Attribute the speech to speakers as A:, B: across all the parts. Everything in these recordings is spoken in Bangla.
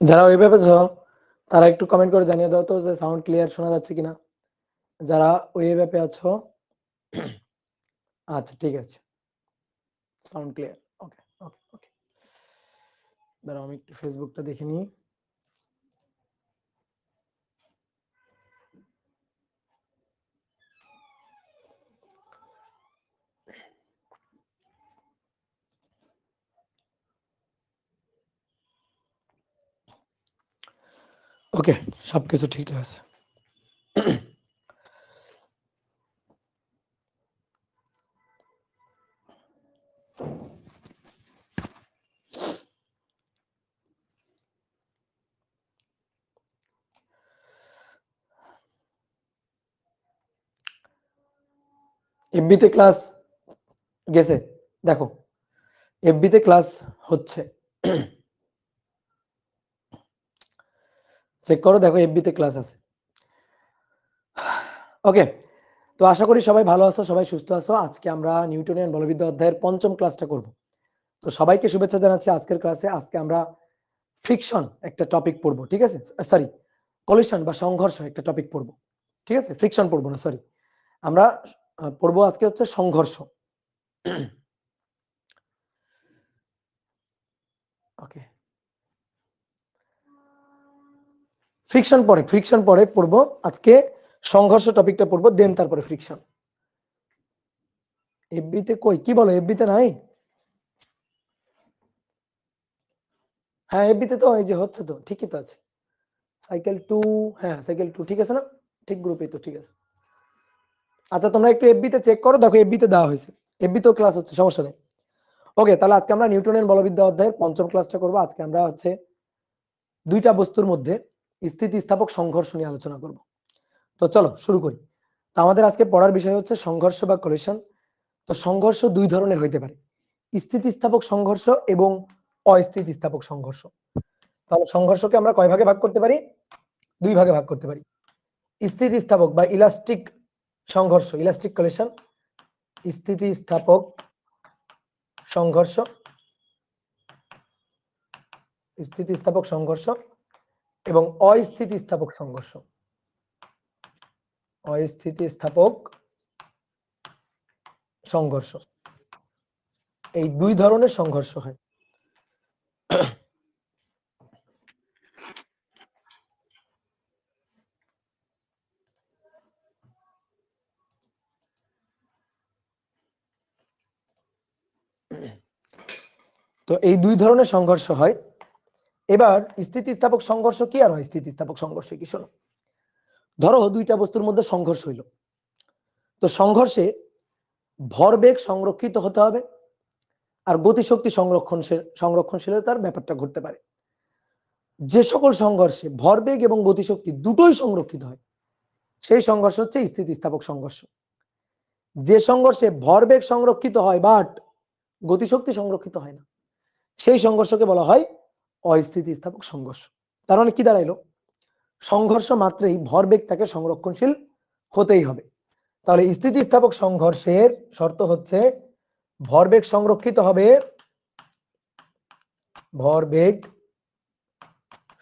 A: যারা ওয়েবে আছো তারা একটু কমেন্ট করে জানিয়ে দাও তো যে সাউন্ড ক্লিয়ার শোনা যাচ্ছে কিনা। যারা ওয়েবে আছো আচ্ছা ঠিক আছে, সাউন্ড ক্লিয়ার। ওকে ওকে ওকে, দাঁড়াও আমি একটু ফেসবুকটা দেখে নিই। ওকে, সবকিছু ঠিকঠাক আছে। এফবিতে ক্লাস গেছে, দেখো এফবিতে ক্লাস হচ্ছে, চেক করো, দেখো এফবিতে ক্লাস আছে। ওকে, তো আশা করি সবাই ভালো আছো, সবাই সুস্থ আছো। আজকে আমরা নিউটনিয়ান বলবিদ্যা অধ্যায়ের পঞ্চম ক্লাসটা করব। তো সবাইকে শুভেচ্ছা জানাচ্ছি আজকের ক্লাসে। আজকে আমরা ফ্রিকশন একটা টপিক পড়বো, ঠিক আছে? সরি, কলিশন বা সংঘর্ষ একটা টপিক পড়বো, ঠিক আছে? ফ্রিকশন পড়বো না, সরি। আমরা পড়বো আজকে হচ্ছে সংঘর্ষ। ওকে, ফ্রিকশন পরে পড়বো আজকে, সংঘর্ষ টপিকটা পড়বো, দেন তারপরে ফ্রিকশন। এফবিতে কই, কি বলো, এফবিতে নাই? হ্যাঁ এফবিতে তো এই যে হচ্ছে, তো ঠিকই তো আছে, সাইকেল 2, হ্যাঁ সাইকেল 2 ঠিক আছে না? ঠিক গ্রুপে তো, ঠিক আছে। আচ্ছা তোমরা একটু এফবিতে চেক করো, দেখো এফবিতে দেওয়া হয়েছে, এফবিতেও ক্লাস হচ্ছে, সমস্যা নেই। ওকে, তাহলে আজকে আমরা নিউটনের বলবিদ্যা অধ্যায়ের পঞ্চম ক্লাসটা করব। আজকে আমরা হচ্ছে দুইটা বস্তুর মধ্যে স্থিতিস্থাপক সংঘর্ষ নিয়ে আলোচনা করব। তো চলো শুরু করি। তো আমাদের আজকে পড়ার বিষয় হচ্ছে সংঘর্ষ বা কলিশন। তো সংঘর্ষ দুই ধরনের হইতে পারে, স্থিতিস্থাপক সংঘর্ষ এবং অস্থিতিস্থাপক সংঘর্ষ। তাহলে সংঘর্ষকে আমরা কয় ভাগে ভাগ করতে পারি? দুই ভাগে ভাগ করতে পারি। স্থিতিস্থাপক বা ইলাস্টিক সংঘর্ষ, ইলাস্টিক কলিশন, স্থিতিস্থাপক সংঘর্ষ, স্থিতিস্থাপক সংঘর্ষ এবং অস্থিতিস্থাপক সংঘর্ষ, অস্থিতিস্থাপক সংঘর্ষ। এই দুই ধরনের সংঘর্ষ হয়। তো এই দুই ধরনের সংঘর্ষ হয়। এবার স্থিতিস্থাপক সংঘর্ষ কি আর স্থিতিস্থাপক সংঘর্ষ কি, শোনো। ধরো দুইটা বস্তুর মধ্যে সংঘর্ষ হইল, তো সংঘর্ষে ভরবেগ সংরক্ষিত হতে হবে আর গতিশক্তি সংরক্ষণশীলতার ব্যাপারটা ঘটতে পারে। যে সকল সংঘর্ষে ভরবেগ এবং গতিশক্তি দুটোই সংরক্ষিত হয় সেই সংঘর্ষ হচ্ছে স্থিতিস্থাপক সংঘর্ষ। যে সংঘর্ষে ভরবেগ সংরক্ষিত হয় বাট গতিশক্তি সংরক্ষিত হয় না সেই সংঘর্ষকে বলা হয় অস্থিতিস্থাপক সংঘর্ষ। তার মানে কি দাঁড়াইলো, সংঘর্ষ মাত্রেই ভরবেগ তাকে সংরক্ষণশীল হতেই হবে। তাহলে স্থিতিস্থাপক সংঘর্ষের শর্ত হচ্ছে ভরবেগ সংরক্ষিত হবে, ভরবেগ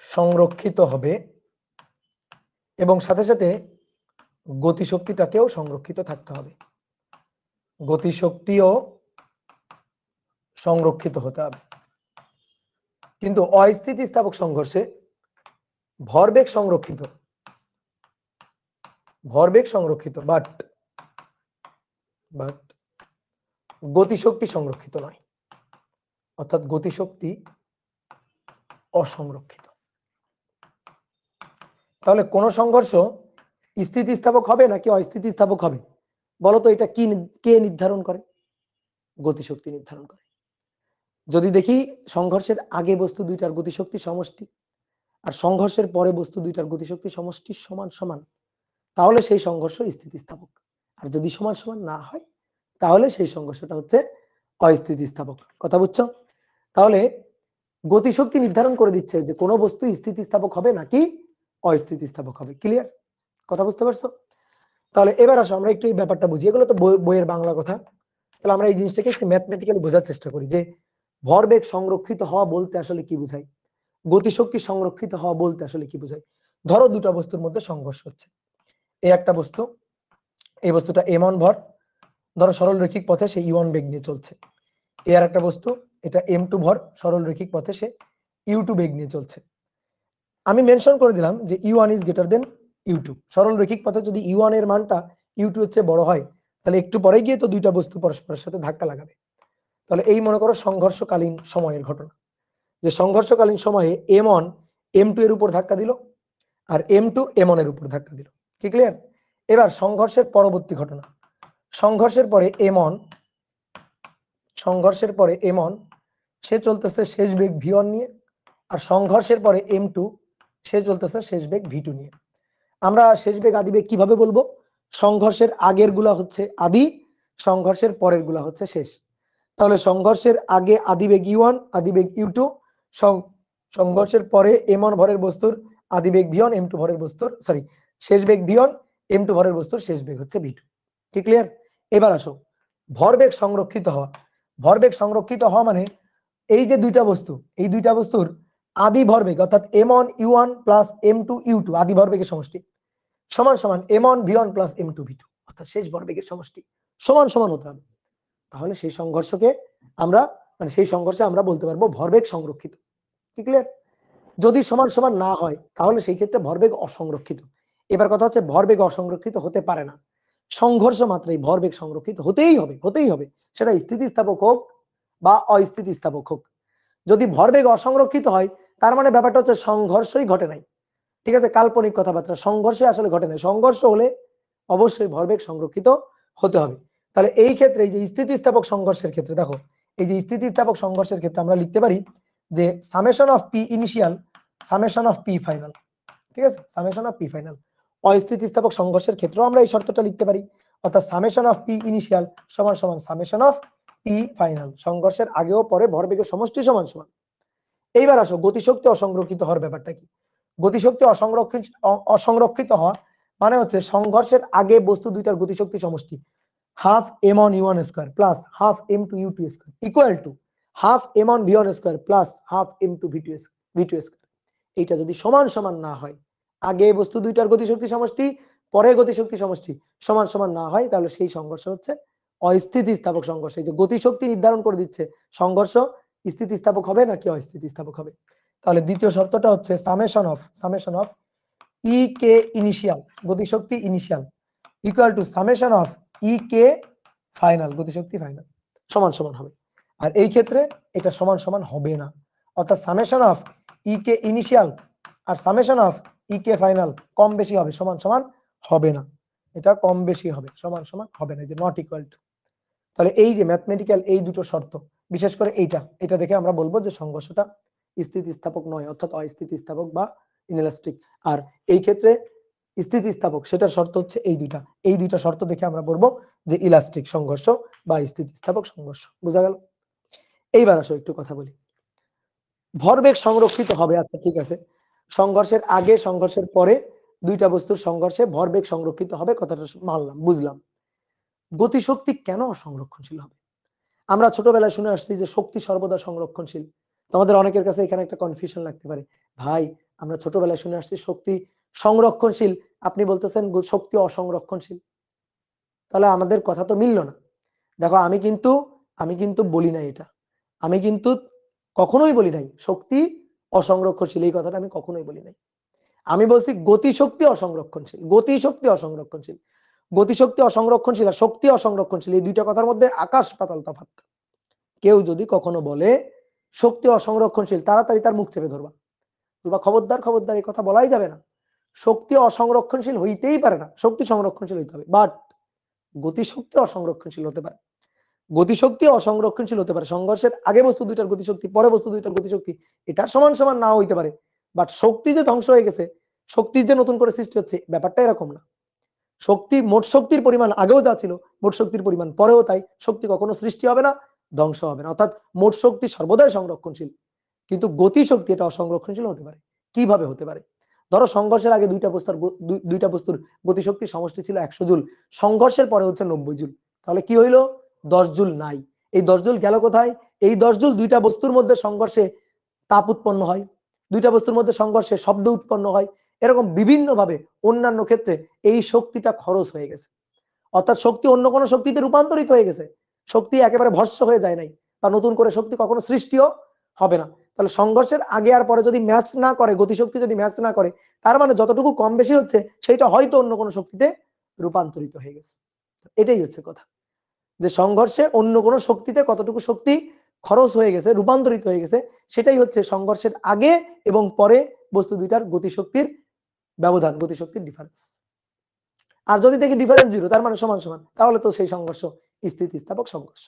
A: সংরক্ষিত হবে এবং সাথে সাথে গতিশক্তিটাকেও সংরক্ষিত থাকতে হবে, গতিশক্তিও সংরক্ষিত হতে হবে। কিন্তু অস্থিতিস্থাপক সংঘর্ষে ভরবেগ সংরক্ষিত, ভরবেগ সংরক্ষিত বাট গতিশক্তি সংরক্ষিত নয়, অর্থাৎ গতিশক্তি অসংরক্ষিত। তাহলে কোন সংঘর্ষ স্থিতিস্থাপক হবে নাকি অস্থিতিস্থাপক হবে, বলতো এটা কি, কে নির্ধারণ করে? গতিশক্তি নির্ধারণ করে। যদি দেখি সংঘর্ষের আগে বস্তু দুইটার গতিশক্তি সমষ্টি আর সংঘর্ষের পরে বস্তু দুইটার গতিশক্তি সমষ্টি সমান সমান, তাহলে সেই সংঘর্ষ স্থিতিস্থাপক। আর যদি সমান সমান না হয় তাহলে সেই সংঘর্ষটা হচ্ছে অস্থিতিস্থাপক। কথা বুঝছো? তাহলে গতিশক্তি নির্ধারণ করে দিচ্ছে যে কোন বস্তু স্থিতিস্থাপক হবে নাকি অস্থিতিস্থাপক হবে। ক্লিয়ার? কথা বুঝতে পারছো? তাহলে এবার আসো আমরা একটু এই ব্যাপারটা বুঝি, এগুলো তো বইয়ের বাংলা কথা। তাহলে আমরা এই জিনিসটাকে একটু ম্যাথমেটিক্যালি বোঝার চেষ্টা করি যে ভরবেগ সংরক্ষিত হওয়া বলতে আসলে কি বোঝায়। গতিশক্তি সংরক্ষিত হওয়া বলতে আসলে কি বোঝায়? ধরো দুটো বস্তুর মধ্যে সংঘর্ষ হচ্ছে, এই একটা বস্তু, এই বস্তুটা m1 ভর, ধরো সরল রৈখিক পথে সে u1 বেগ নিয়ে চলছে। এই আর একটা বস্তু, এটা m2 ভর, সরল রৈখিক পথে সে u2 বেগ নিয়ে চলছে। আমি মেনশন করে দিলাম যে u1 is greater than u2। সরল রৈখিক পথে যদি u1 এর মানটা u2 এর চেয়ে বড় হয়, তাহলে একটু পরে গিয়ে তো দুইটা বস্তু পরস্পরের সাথে ধাক্কা লাগাবে। তাহলে এই মনে করো সংঘর্ষকালীন সময়ের ঘটনা, যে সংঘর্ষকালীন সময়ে m1 m2 এর উপর ধাক্কা দিল আর m2 m1 এর উপর ধাক্কা দিল। কি ক্লিয়ার? এবার সংঘর্ষের পরবর্তী ঘটনা, সংঘর্ষের পরে m1 সে চলতেছে শেষ বেগ v1 নিয়ে, আর সংঘর্ষের পরে m2 সে চলতেছে শেষ বেগ v2 নিয়ে। আমরা শেষ বেগ আদি বেগ কিভাবে বলবো? সংঘর্ষের আগের গুলা হচ্ছে আদি, সংঘর্ষের পরের গুলা হচ্ছে শেষ। তাহলে সংঘর্ষের আগে আদি বেগ u1, আদি বেগ u2, সংঘর্ষের পরে m1 ভরের বস্তুর আদি বেগ v1, m2 ভরের বস্তুর শেষ বেগ v1, m2 ভরের বস্তুর শেষ বেগ হচ্ছে v2। কি ক্লিয়ার? এবার আসো ভরবেগ সংরক্ষিত হওয়া। ভরবেগ সংরক্ষিত হওয়া মানে এই যে দুইটা বস্তু, এই দুইটা বস্তুর আদি ভরবেগ অর্থাৎ m1 u1 plus m2 u2 আদি ভরবেগের সমষ্টি সমান সমান m1 v1 plus m2 v2 অর্থাৎ শেষ ভরবেগের সমষ্টি সমান সমান হতে হবে। তাহলে সেই সংঘর্ষকে আমরা সেই সংঘর্ষে আমরা বলতে পারবো ভরবেগ সংরক্ষিত। কি ক্লিয়ার? যদি সমান সমান না হয় তাহলে সেই ক্ষেত্রে ভরবেগ অসংরক্ষিত। এবার কথা হচ্ছে ভরবেগ অসংরক্ষিত হতে পারে না, সংঘর্ষ মাত্রায় ভরবেগ সংরক্ষিত হতেই হবে, সেটা স্থিতিস্থাপক হোক বা অস্থিতিস্থাপক হোক। যদি ভরবেগ অসংরক্ষিত হয় তার মানে ব্যাপারটা হচ্ছে সংঘর্ষই ঘটে নাই। ঠিক আছে, কাল্পনিক কথাবার্তা, সংঘর্ষে আসলে ঘটে নাই। সংঘর্ষ হলে অবশ্যই ভরবেগ সংরক্ষিত হতে হবে। তাহলে এই ক্ষেত্রে এই যে স্থিতিস্থাপক সংঘর্ষের ক্ষেত্রে দেখো, এই যে স্থিতিস্থাপক সংঘর্ষের ক্ষেত্রে আমরা লিখতে পারি যে summation of P initial, summation of P final. ঠিক আছে, সামেশন অফ পি ফাইনাল। অস্থিতিস্থাপক সংঘর্ষের ক্ষেত্রেও আমরা এই শর্তটা লিখতে পারি, অর্থাৎ সামেশন অফ পি ইনিশিয়াল সমান সমান সামেশন অফ পি ফাইনাল। সংঘর্ষের আগেও পরে ভরবেগের সমষ্টি সমান সমান। এইবার আসো গতিশক্তি অসংরক্ষিত হওয়ার ব্যাপারটা কি? গতিশক্তি অসংরক্ষিত হওয়া মানে হচ্ছে সংঘর্ষের আগে বস্তু দুইটার গতিশক্তি সমষ্টি half m1 u1 square plus half m2 u2 square equal to half m1 v1 square plus half m2 v2 square. এইটা যদি সমান সমান না হয়, আগে বস্তু দুইটার গতিশক্তি সমষ্টি পরে গতিশক্তি সমষ্টি সমান সমান না হয়, তাহলে সেই সংঘর্ষ হচ্ছে অস্থিতিস্থাপক সংঘর্ষ। এই যে গতিশক্তি নির্ধারণ করে দিচ্ছে সংঘর্ষ স্থিতিস্থাপক হবে নাকি অস্থিতিস্থাপক হবে। তাহলে দ্বিতীয় শর্তটা হচ্ছে summation of E K initial, গতিশক্তি initial equal to summation of E K final, গতিশক্তি ফাইনাল সমান সমান হবে। আর এই ক্ষেত্রে এটা সমান সমান হবে না, অর্থাৎ summation of E K initial আর summation of E K final কম বেশি হবে, সমান সমান হবে না। এটা কম বেশি হবে, সমান সমান হবে না, যে নট ইকুয়াল টু। তাহলে এই যে ম্যাথমেটিক্যাল এই দুটো শর্ত, বিশেষ করে এটা দেখে আমরা বলবো যে সংঘর্ষটা স্থিতিস্থাপক নয়, অর্থাৎ অস্থিতিস্থাপক বা ইনএলাস্টিক। আর এই ক্ষেত্রে স্থিতিস্থাপক, সেটার শর্ত হচ্ছে এই দুইটা শর্ত দেখে আমরা বলবো যে ইলাস্টিক সংঘর্ষ বা স্থিতিস্থাপক সংঘর্ষ। বোঝা গেল? এইবার আসো একটু কথা বলি, ভরবেগ সংরক্ষিত হবে। আচ্ছা ঠিক আছে, সংঘর্ষের আগে সংঘর্ষের পরে দুইটা বস্তুর সংঘর্ষে ভরবেগ সংরক্ষিত হবে, কথাটা মানলাম, বুঝলাম। গতিশক্তি কেন সংরক্ষণশীল হবে? আমরা ছোটবেলায় শুনে আসছি যে শক্তি সর্বদা সংরক্ষণশীল। তোমাদের অনেকের কাছে এখানে একটা কনফিউশন লাগতে পারে, ভাই আমরা ছোটবেলায় শুনে আসছি শক্তি সংরক্ষণশীল, আপনি বলতেছেন শক্তি অসংরক্ষণশীল, তাহলে আমাদের কথা তো মিলল না। দেখো আমি কিন্তু বলি নাই এটা, আমি কিন্তু কখনোই বলি নাই শক্তি অসংরক্ষণশীল, এই কথাটা আমি কখনোই বলি নাই। আমি বলছি গতিশক্তি অসংরক্ষণশীল, গতিশক্তি অসংরক্ষণশীল। গতিশক্তি অসংরক্ষণশীল আর শক্তি অসংরক্ষণশীল, এই দুইটা কথার মধ্যে আকাশ পাতাল তফাৎ। কেউ যদি কখনো বলে শক্তি অসংরক্ষণশীল, তাড়াতাড়ি তার মুখ চেপে ধরবা, বলবা খবরদার খবরদার, এই কথা বলাই যাবে না। শক্তি অসংরক্ষণশীল হইতেই পারে না, শক্তি সংরক্ষণশীল হইতে হবে। বাট গতিশক্তি অসংরক্ষণশীল হতে পারে, গতিশক্তি অসংরক্ষণশীল হতে পারে। সংঘর্ষের আগে বস্তু দুইটার গতিশক্তি পরে বস্তু দুইটার গতিশক্তি এটা সমান সমান নাও হইতে পারে। বাট শক্তি যে ধ্বংস হয়ে গেছে, শক্তি যে নতুন করে সৃষ্টি হচ্ছে, ব্যাপারটা এরকম না। শক্তি, মোট শক্তির পরিমাণ আগেও যা ছিল মোট শক্তির পরিমাণ পরেও তাই। শক্তি কখনো সৃষ্টি হবে না, ধ্বংস হবে না, অর্থাৎ মোট শক্তি সর্বদাই সংরক্ষণশীল। কিন্তু গতিশক্তি এটা অসংরক্ষণশীল হতে পারে। কিভাবে হতে পারে? ধরো সংঘর্ষের আগে দুইটা বস্তুর গতিশক্তি সমষ্টি ছিল 100 জুল, সংঘর্ষের পরে হচ্ছে 90 জুল, তাহলে কি হইলো? 10 জুল নাই। এই 10 জুল গেল কোথায়? এই 10 জুল দুইটা বস্তুর মধ্যে সংঘর্ষে তাপ উৎপন্ন হয়, দুইটা বস্তুর মধ্যে সংঘর্ষে শব্দ উৎপন্ন হয়, এরকম বিভিন্ন ভাবে অন্যান্য ক্ষেত্রে এই শক্তিটা খরচ হয়ে গেছে, অর্থাৎ শক্তি অন্য কোনো শক্তিতে রূপান্তরিত হয়ে গেছে, শক্তি একেবারে ভস্ম হয়ে যায় নাই, বা নতুন করে শক্তি কখনো সৃষ্টিও হবে না। তাহলে সংঘর্ষের আগে আর পরে যদি ম্যাচ না করে, গতিশক্তি যদি ম্যাচ না করে, তার মানে যতটুকু কম বেশি হচ্ছে সেটা হয়তো অন্য কোনো শক্তিতে রূপান্তরিত হয়ে গেছে। এটাই হচ্ছে কথা, যে সংঘর্ষে অন্য কোনো শক্তিতে কতটুকু শক্তি খরচ হয়ে গেছে, রূপান্তরিত হয়ে গেছে, সেটাই হচ্ছে সংঘর্ষের আগে এবং পরে বস্তু দুইটার গতিশক্তির ব্যবধান, গতিশক্তির ডিফারেন্স। আর যদি দেখি ডিফারেন্স জিরো, তার মানে সমান সমান, তাহলে তো সেই সংঘর্ষ স্থিতিস্থাপক সংঘর্ষ।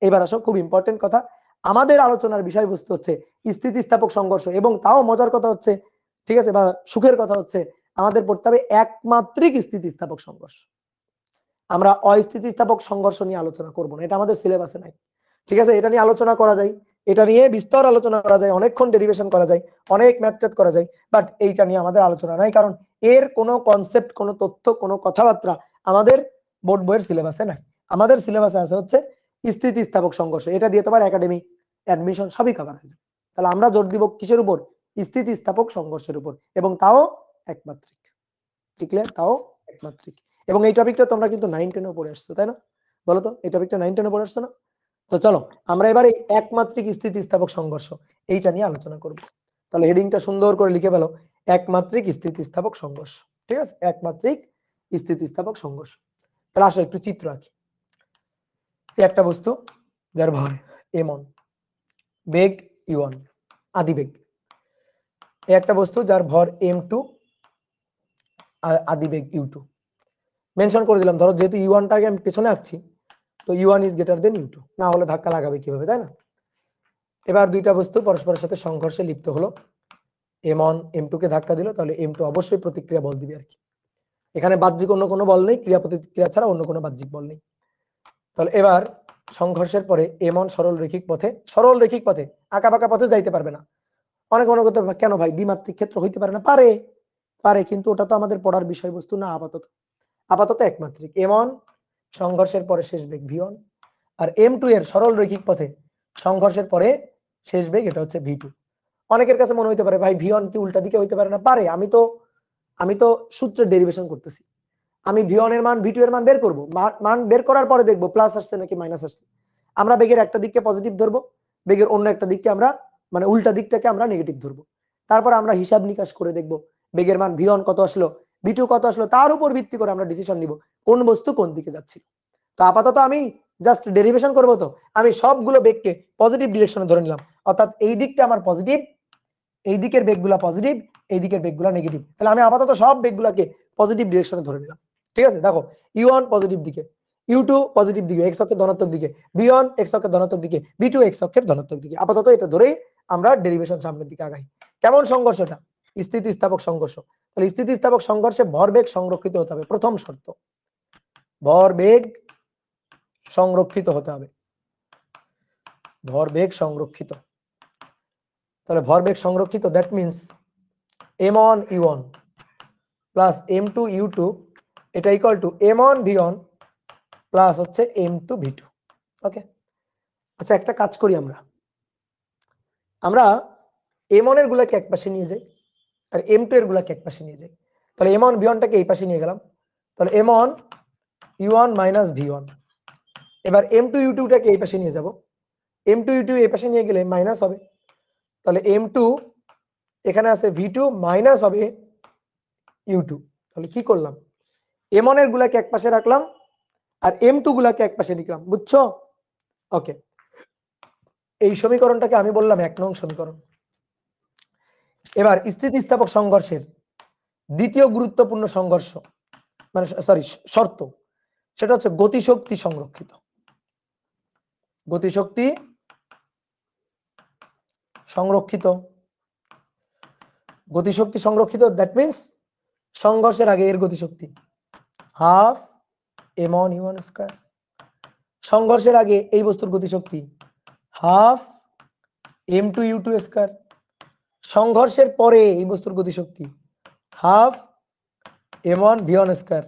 A: এবার আসো খুব ইম্পর্টেন্ট কথা, আমাদের আলোচনার বিষয়বস্তু হচ্ছে স্থিতিস্থাপক সংঘর্ষ, এবং তাও মজার কথা হচ্ছে, ঠিক আছে, বা সুখের কথা হচ্ছে, আমাদের পড়তে হবে একমাত্রিক স্থিতিস্থাপক সংঘর্ষ। আমরা অস্থিতিস্থাপক সংঘর্ষ নিয়ে আলোচনা করব না, এটা আমাদের সিলেবাসে নাই, ঠিক আছে। এটা নিয়ে আলোচনা করা যায়, এটা নিয়ে বিস্তর আলোচনা করা যায়, অনেকক্ষণ ডেরিভেশন করা যায়, অনেক ম্যাথ করা যায়, বাট এইটা নিয়ে আমাদের আলোচনা নাই, কারণ এর কোনো কনসেপ্ট, কোনো তথ্য, কোনো কথাবার্তা আমাদের বোর্ড বইয়ের সিলেবাসে নাই। আমাদের সিলেবাসে আছে হচ্ছে স্থিতিস্থাপক সংঘর্ষ, এটা দিয়ে তোমার একাডেমিক অ্যাডমিশন সবই কভার হয়ে যায়। তাহলে আমরা জোর দিব কিসের উপর? স্থিতিস্থাপক সংঘর্ষের উপর, এবং তাও একমাত্রিক, ঠিক আছে, তাও একমাত্রিক। এবং এই টপিকটা তোমরা কিন্তু 9-10 পড়ে আসছো, তাই না? বলো তো, এই টপিকটা 9-10 পড়ে আসছো না? তো চলো আমরা এবার এই একমাত্রিক স্থিতিস্থাপক সংঘর্ষ এইটা নিয়ে আলোচনা করব। তাহলে হেডিংটা সুন্দর করে লিখে ফেলো, একমাত্রিক স্থিতিস্থাপক সংঘর্ষ, ঠিক আছে, একমাত্রিক স্থিতিস্থাপক সংঘর্ষ। তাহলে আসো একটু চিত্র আঁকি। একটা বস্তু যার ভর m1, বেগ u1, আদিবেগ। একটা বস্তু যার ভর m2 আর আদিবেগ u2। মেনশন করে দিলাম, ধরো যেহেতু u1 টাকে আমি পেছনে আঁকছি, তো u1 is greater than u2, না হলে ধাক্কা লাগাবে কিভাবে, তাই না? এবার দুইটা বস্তু পরস্পরের সাথে সংঘর্ষে লিপ্ত হলো, m1 m2 কে ধাক্কা দিল, তাহলে m2 অবশ্যই প্রতিক্রিয়া বল দিবে আর কি। এখানে বাহ্যিক অন্য কোনো বল নেই, ক্রিয়া প্রতিক্রিয়া ছাড়া অন্য কোনো বাহ্যিক বল নেই। তাহলে এবার সংঘর্ষের পরে m1 সরল রৈখিক পথে আঁকা বাঁকা পথে যাইতে পারবে না। অনেক মনে করতে কেন ভাই দ্বিমাত্রিক ক্ষেত্র হইতে পারে না? পারে, কিন্তু ওটা তো আমাদের পড়ার বিষয়বস্তু না। আপাতত একমাত্রিক। m1 সংঘর্ষের পরে শেষ বেগ v1, আর m2 এর সরল রৈখিক পথে সংঘর্ষের পরে শেষ বেগ এটা হচ্ছে v2। অনেকের কাছে মনে হইতে পারে ভাই v1 কি উল্টা দিকে হইতে পারে না? পারে। আমি তো সূত্রের ডেরিভেশন করতেছি, আমি v1 এর মান v2 এর মান বের করব, মান বের করার পরে দেখবো প্লাস আসছে নাকি মাইনাস আসছে। আমরা বেগের একটা দিককে পজিটিভ ধরবো, বেগের অন্য একটা দিককে আমরা মানে উল্টা দিকটাকে আমরা নেগেটিভ ধরবো। তারপর আমরা হিসাব নিকাশ করে দেখবো বেগের মান v1 কত আসলো, v2 কত আসলো, তার উপর ভিত্তি করে আমরা ডিসিশন নিব কোন বস্তু কোন দিকে যাচ্ছিল। তো আপাতত আমি জাস্ট ডেরিভেশন করব, তো আমি সবগুলো বেগকে পজিটিভ ডিরেকশনে ধরে নিলাম, অর্থাৎ এই দিকটা আমার পজিটিভ, এই দিকের বেগগুলা পজিটিভ, এই দিকের বেগগুলা নেগেটিভ। তাহলে আমি আপাতত সব বেগগুলাকে পজিটিভ ডিরেকশনে ধরে নিলাম, ঠিক আছে। দেখো u1 পজিটিভ দিকে, u2 পজিটিভ দিকে, x অক্ষের ধনাত্মক দিকে, v1 x অক্ষের ধনাত্মক দিকে, v2 x অক্ষের ধনাত্মক দিকে। আপাতত এটা ধরেই আমরা ডেরিভেশন সামনের দিকে আগাই। কেমন সংঘর্ষটা? স্থিতিস্থাপক সংঘর্ষ। তাহলে স্থিতিস্থাপক সংঘর্ষে ভরবেগ সংরক্ষিত হতে হবে, প্রথম শর্ত, ভরবেগ সংরক্ষিত হতে হবে, ভরবেগ সংরক্ষিত। তাহলে ভরবেগ সংরক্ষিত, that means m1 u1 plus m2 u2 এটা equal to m1 v1 plus হচ্ছে m2 v2। ওকে, আচ্ছা একটা কাজ করি, আমরা m1 এর গুলাকে এক পাশে নিয়ে যাই আর m2 এর গুলাকে এক পাশে নিয়ে যাই। তাহলে m1 v1 টাকে এই পাশে নিয়ে গেলাম, তাহলে m1 u1 মাইনাস v1। এবার m2 u2 টাকে এই পাশে নিয়ে যাব, m2 u2 এই পাশে নিয়ে গেলে মাইনাস হবে, তাহলে m2 এখানে আছে v2 মাইনাস হবে u2। তাহলে কি করলাম, m1 এর গুলাকে এক পাশে রাখলাম আর m2 গুলাকে এক পাশে নিলাম, বুঝছো? ওকে, এই সমীকরণটাকে আমি বললাম 1 নং সমীকরণ। এবার স্থিতিস্থাপক সংঘর্ষের দ্বিতীয় গুরুত্বপূর্ণ সংঘর্ষ মানে শর্ত, সেটা হচ্ছে গতিশক্তি সংরক্ষিত। গতিশক্তি সংরক্ষিত, গতিশক্তি সংরক্ষিত, দ্যাট মিন্স সংঘর্ষের আগে এর গতিশক্তি হাফ m1 u1 স্কয়ার, সংঘর্ষের আগে এই বস্তুর গতিশক্তি হাফ m2 u2 স্কয়ার, সংঘর্ষের পরে এই বস্তুর গতিশক্তি half m1 v1 square,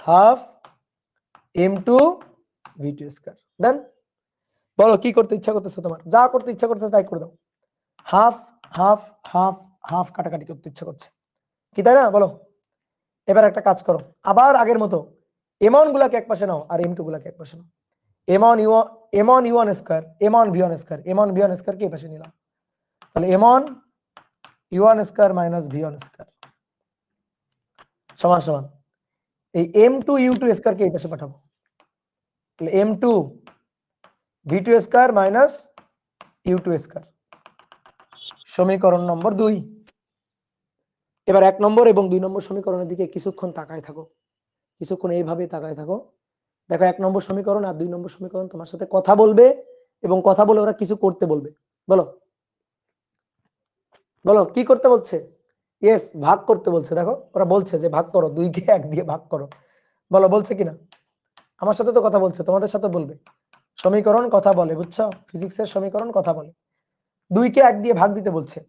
A: half m2 v2 square. ডান? বলো কি করতে ইচ্ছা করতেছে তোমার? যা করতে ইচ্ছা করতেছে তাই করে দাও। হাফ হাফ হাফ হাফ কাটাকাটি করতে ইচ্ছা করছে, কি তাই না? বলো। এবার একটা কাজ করো, আবার আগের মতো m1 গুলাকে এক পাশে নাও আর m2 গুলাকে এক পাশে নাও। m1 u1 square m1 v1 square m1 v1 square কে এই পাশে নিলাম, তাহলে m1 u1 square minus v1 square সমান সমান এই m2 u2 স্কয়ার কে এই পাশে পাঠাবো, তাহলে m2 v2 square minus u2 square সমীকরণ নম্বর 2। এবার 1 নম্বর এবং 2 নম্বর সমীকরণের দিকে কিছুক্ষণ তাকায় থাকো, কিছুক্ষণ এইভাবে তাকায় থাকো। দেখো 1 নম্বর সমীকরণ আর 2 নম্বর সমীকরণ তোমার সাথে কথা বলবে এবং কথা বলে ওরা কিছু করতে বলবে। বলো বলো কি করতে বলছে? ইয়েস, ভাগ করতে বলছে। দেখো ওরা বলছে যে ভাগ করো, 2 কে 1 দিয়ে ভাগ করো। বলো বলছে কিনা? আমার সাথে তো কথা বলছে, তোমাদের সাথে বলবে। সমীকরণ কথা বলে, বুঝছো? ফিজিক্সের সমীকরণ কথা বলে। 2 কে 1 দিয়ে ভাগ দিতে বলছে,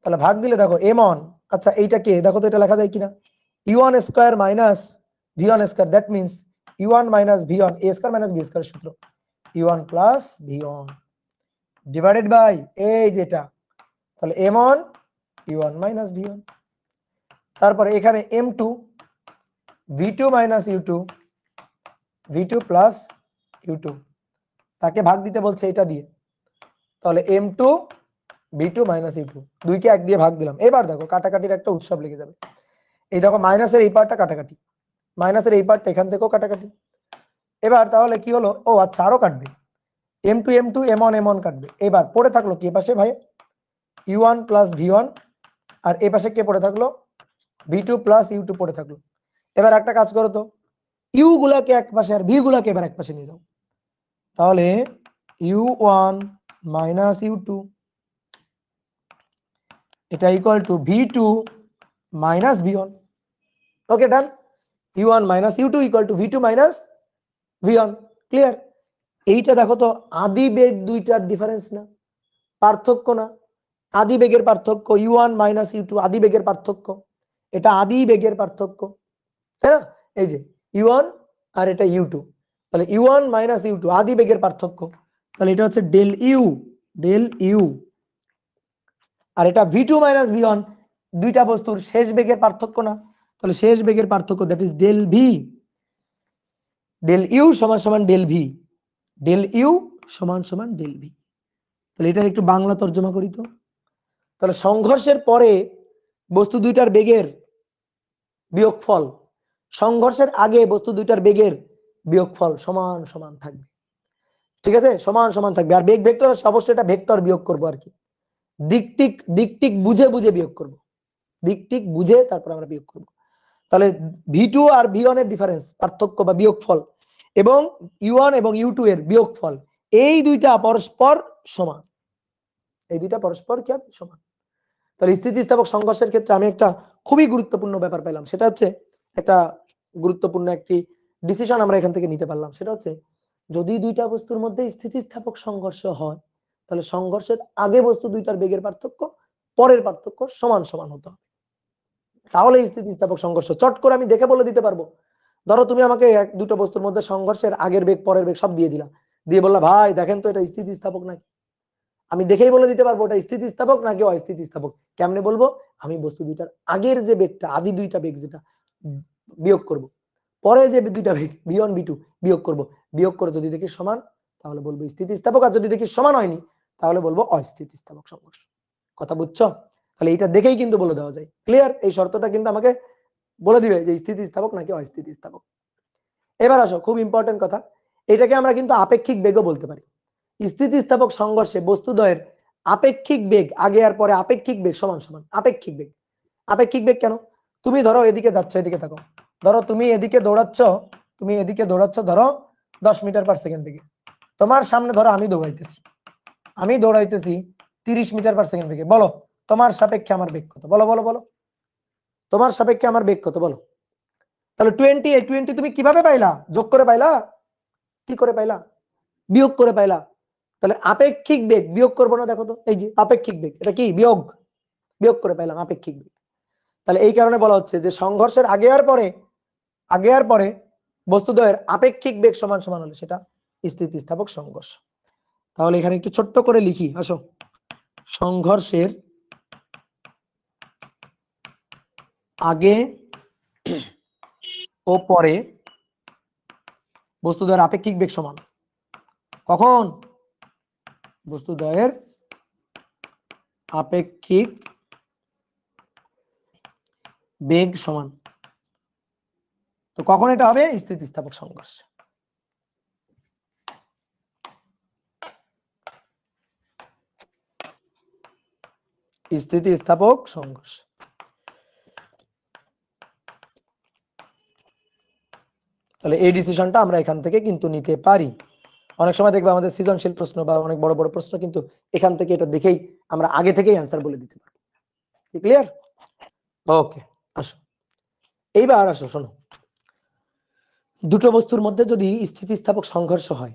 A: তাহলে ভাগ দিলে দেখো m1, আচ্ছা এইটা কে দেখো তো এটা লেখা যায় কিনা, u1 square minus v1 square, that means u1 minus v1 a square minus b square সূত্র u1 plus v1 divided by এই যেটা, তাহলে m1 u1 মাইনাস v1। তারপরে এখানে m2 v2 minus u2 v2 plus u2 তাকে ভাগ দিতে বলছে এটা দিয়ে, তাহলে m2 v2 মাইনাস u2 2 কে 1 দিয়ে ভাগ দিলাম। এবার দেখো কাটাকাটির একটা উৎসব লেগে যাবে। এই দেখো মাইনাসের এই পার্টটা কাটাকাটি, মাইনাসের এই পার্টটা এখান থেকেও কাটাকাটি। এবার তাহলে কি হলো, ও আচ্ছা আরো কাটবে, m2 m2 m1 m1 কাটবে। এবার পড়ে থাকলো কি পাশে ভাই u1 প্লাস v1, আর এই পাশে কে পড়ে থাকলো v2 প্লাস u2 পড়ে থাকলো। এবার একটা কাজ করো তো, u গুলাকে এক পাশে আর v গুলাকে এবার এক পাশে নিয়ে যাও, তাহলে u1 মাইনাস u2 এটা equal to v2 minus v1। Okay done, u1 minus u2 equal to v2 minus v1। Clear? এইটা দেখো তো আদি বেগ দুইটার ডিফারেন্স না, পার্থক্য না, আদি বেগের পার্থক্য u1 মাইনাস u2 আদি বেগের পার্থক্য, এটা আদি বেগের পার্থক্য, তাই না? এই যে u1 আর এটা u2, তাহলে u1 মাইনাস u2 আদি বেগের পার্থক্য, তাহলে এটা হচ্ছে ডেল ইউ আর এটা v2 মাইনাস v1 দুইটা বস্তুর শেষ বেগের পার্থক্য না, তাহলে শেষ বেগের পার্থক্য that is del V, del U সমান সমান ডেল ভি, ডেল ইউ সমান সমান ডেল ভি। তাহলে এটা একটু বাংলা তর্জমা করি তো, তাহলে সংঘর্ষের পরে বস্তু দুইটার বেগের বিয়োগফল সংঘর্ষের আগে বস্তু দুইটার বেগের বিয়োগফল সমান সমান থাকবে, ঠিক আছে? সমান সমান থাকবে। আর বেগ ভেক্টর অবশ্যই এটা ভেক্টর বিয়োগ করব আর কি, দিকটিক বুঝে বুঝে বিয়োগ করব, দিকটিক বুঝে তারপর আমরা বিয়োগ করব। তাহলে v2 আর v1 এর ডিফারেন্স পার্থক্য বা বিয়োগফল এবং u1 এবং u2 এর বিয়োগফল, এই দুইটা পরস্পর সমান, এই দুইটা পরস্পর কি হবে সমান। তাহলে স্থিতিস্থাপক সংঘর্ষের ক্ষেত্রে আমি একটা খুবই গুরুত্বপূর্ণ ব্যাপার পেলাম, সেটা হচ্ছে একটা গুরুত্বপূর্ণ একটি ডিসিশন আমরা এখান থেকে নিতে পারলাম, সেটা হচ্ছে যদি দুইটা বস্তুর মধ্যে স্থিতিস্থাপক সংঘর্ষ হয় তাহলে সংঘর্ষের আগে বস্তু দুইটার বেগের পার্থক্য পরের পার্থক্য সমান সমান হতে হবে, তাহলে স্থিতিস্থাপক সংঘর্ষ। চট করে আমি দেখে বলে দিতে পারবো। ধরো তুমি আমাকে এক দুটো বস্তুর মধ্যে সংঘর্ষের আগের বেগ পরের বেগ সব দিয়ে দিলা, দিয়ে বললা ভাই দেখেন তো এটা স্থিতিস্থাপক নাকি, আমি দেখেই বলে দিতে পারবো এটা স্থিতিস্থাপক নাকি অস্থিতিস্থাপক। কেমনে বলবো? আমি বস্তু দুইটার আগের যে বেগটা আদি দুইটা বেগ যেটা বিয়োগ করব, পরে যে দুইটা বেগ v1 v2 বিয়োগ করব, বিয়োগ করে যদি দেখি সমান তাহলে বলবো স্থিতিস্থাপক, আর যদি দেখি সমান হয়নি তাহলে বলবো অস্থিতিস্থাপক সংঘর্ষ। কথা বুঝছো? তাহলে এটা দেখেই কিন্তু বলে দেওয়া যায়। ক্লিয়ার? এই শর্তটা কিন্তু আমাকে বলে দিবে যে স্থিতিস্থাপক নাকি অস্থিতিস্থাপক। এবার আসো খুব ইম্পর্টেন্ট কথা, এটাকে আমরা কিন্তু আপেক্ষিক বেগও বলতে পারি। স্থিতিস্থাপক সংঘর্ষে বস্তুদ্বয়ের আপেক্ষিক বেগ আগে আর পরে আপেক্ষিক বেগ সমান সমান। আপেক্ষিক বেগ, আপেক্ষিক বেগ কেন? তুমি ধরো এদিকে যাচ্ছ, এদিকে থাকো, ধরো তুমি এদিকে দৌড়াচ্ছ, তুমি এদিকে দৌড়াচ্ছ ধরো 10 মিটার পার সেকেন্ড বেগে, তোমার সামনে ধরো আমি দৌড়াইতেছি, আমি দৌড়াইতেছি 30 মিটার পার সেকেন্ড বেগে। বলো তোমার সাপেক্ষে আমার বেগ কত? বলো বলো বলো, তোমার সাপেক্ষে আমার বেগ কত বলো? তাহলে 20, এই 20 তুমি কিভাবে পাইলা? যোগ করে পাইলা? কি করে পাইলা? বিয়োগ করে পাইলা। তাহলে আপেক্ষিক বেগ বিয়োগ করবো না? দেখো তো এই যে আপেক্ষিক বেগ, এটা কি বিয়োগ, বিয়োগ করে পাইলাম আপেক্ষিক বেগ। তাহলে এই কারণে বলা হচ্ছে যে সংঘর্ষের আগে আর পরে বস্তুদ্বয়ের আপেক্ষিক বেগ সমান সমান হলে সেটা স্থিতিস্থাপক সংঘর্ষ। তাহলে এখানে একটু ছোট্ট করে লিখি, আসো। সংঘর্ষের আগে ও পরে বস্তুদ্বয়ের আপেক্ষিক বেগ সমান। কখন? বস্তুদ্বয়ের আপেক্ষিক বেগ সমান। তো কখন এটা হবে? স্থিতিস্থাপক সংঘর্ষ। স্থিতিস্থাপক সংঘর্ষ। তাহলে এই ডিসিশনটা আমরা এখান থেকে কিন্তু নিতে পারি। অনেক সময় দেখবে আমাদের সৃজনশীল প্রশ্ন বা অনেক বড় বড় প্রশ্ন কিন্তু এখান থেকে এটা দেখেই আমরা আগে থেকেই অ্যান্সার বলে দিতে পারবো। ক্লিয়ার? ওকে, আসো এইবার আসো, শোনো, দুটো বস্তুর মধ্যে যদি স্থিতিস্থাপক সংঘর্ষ হয়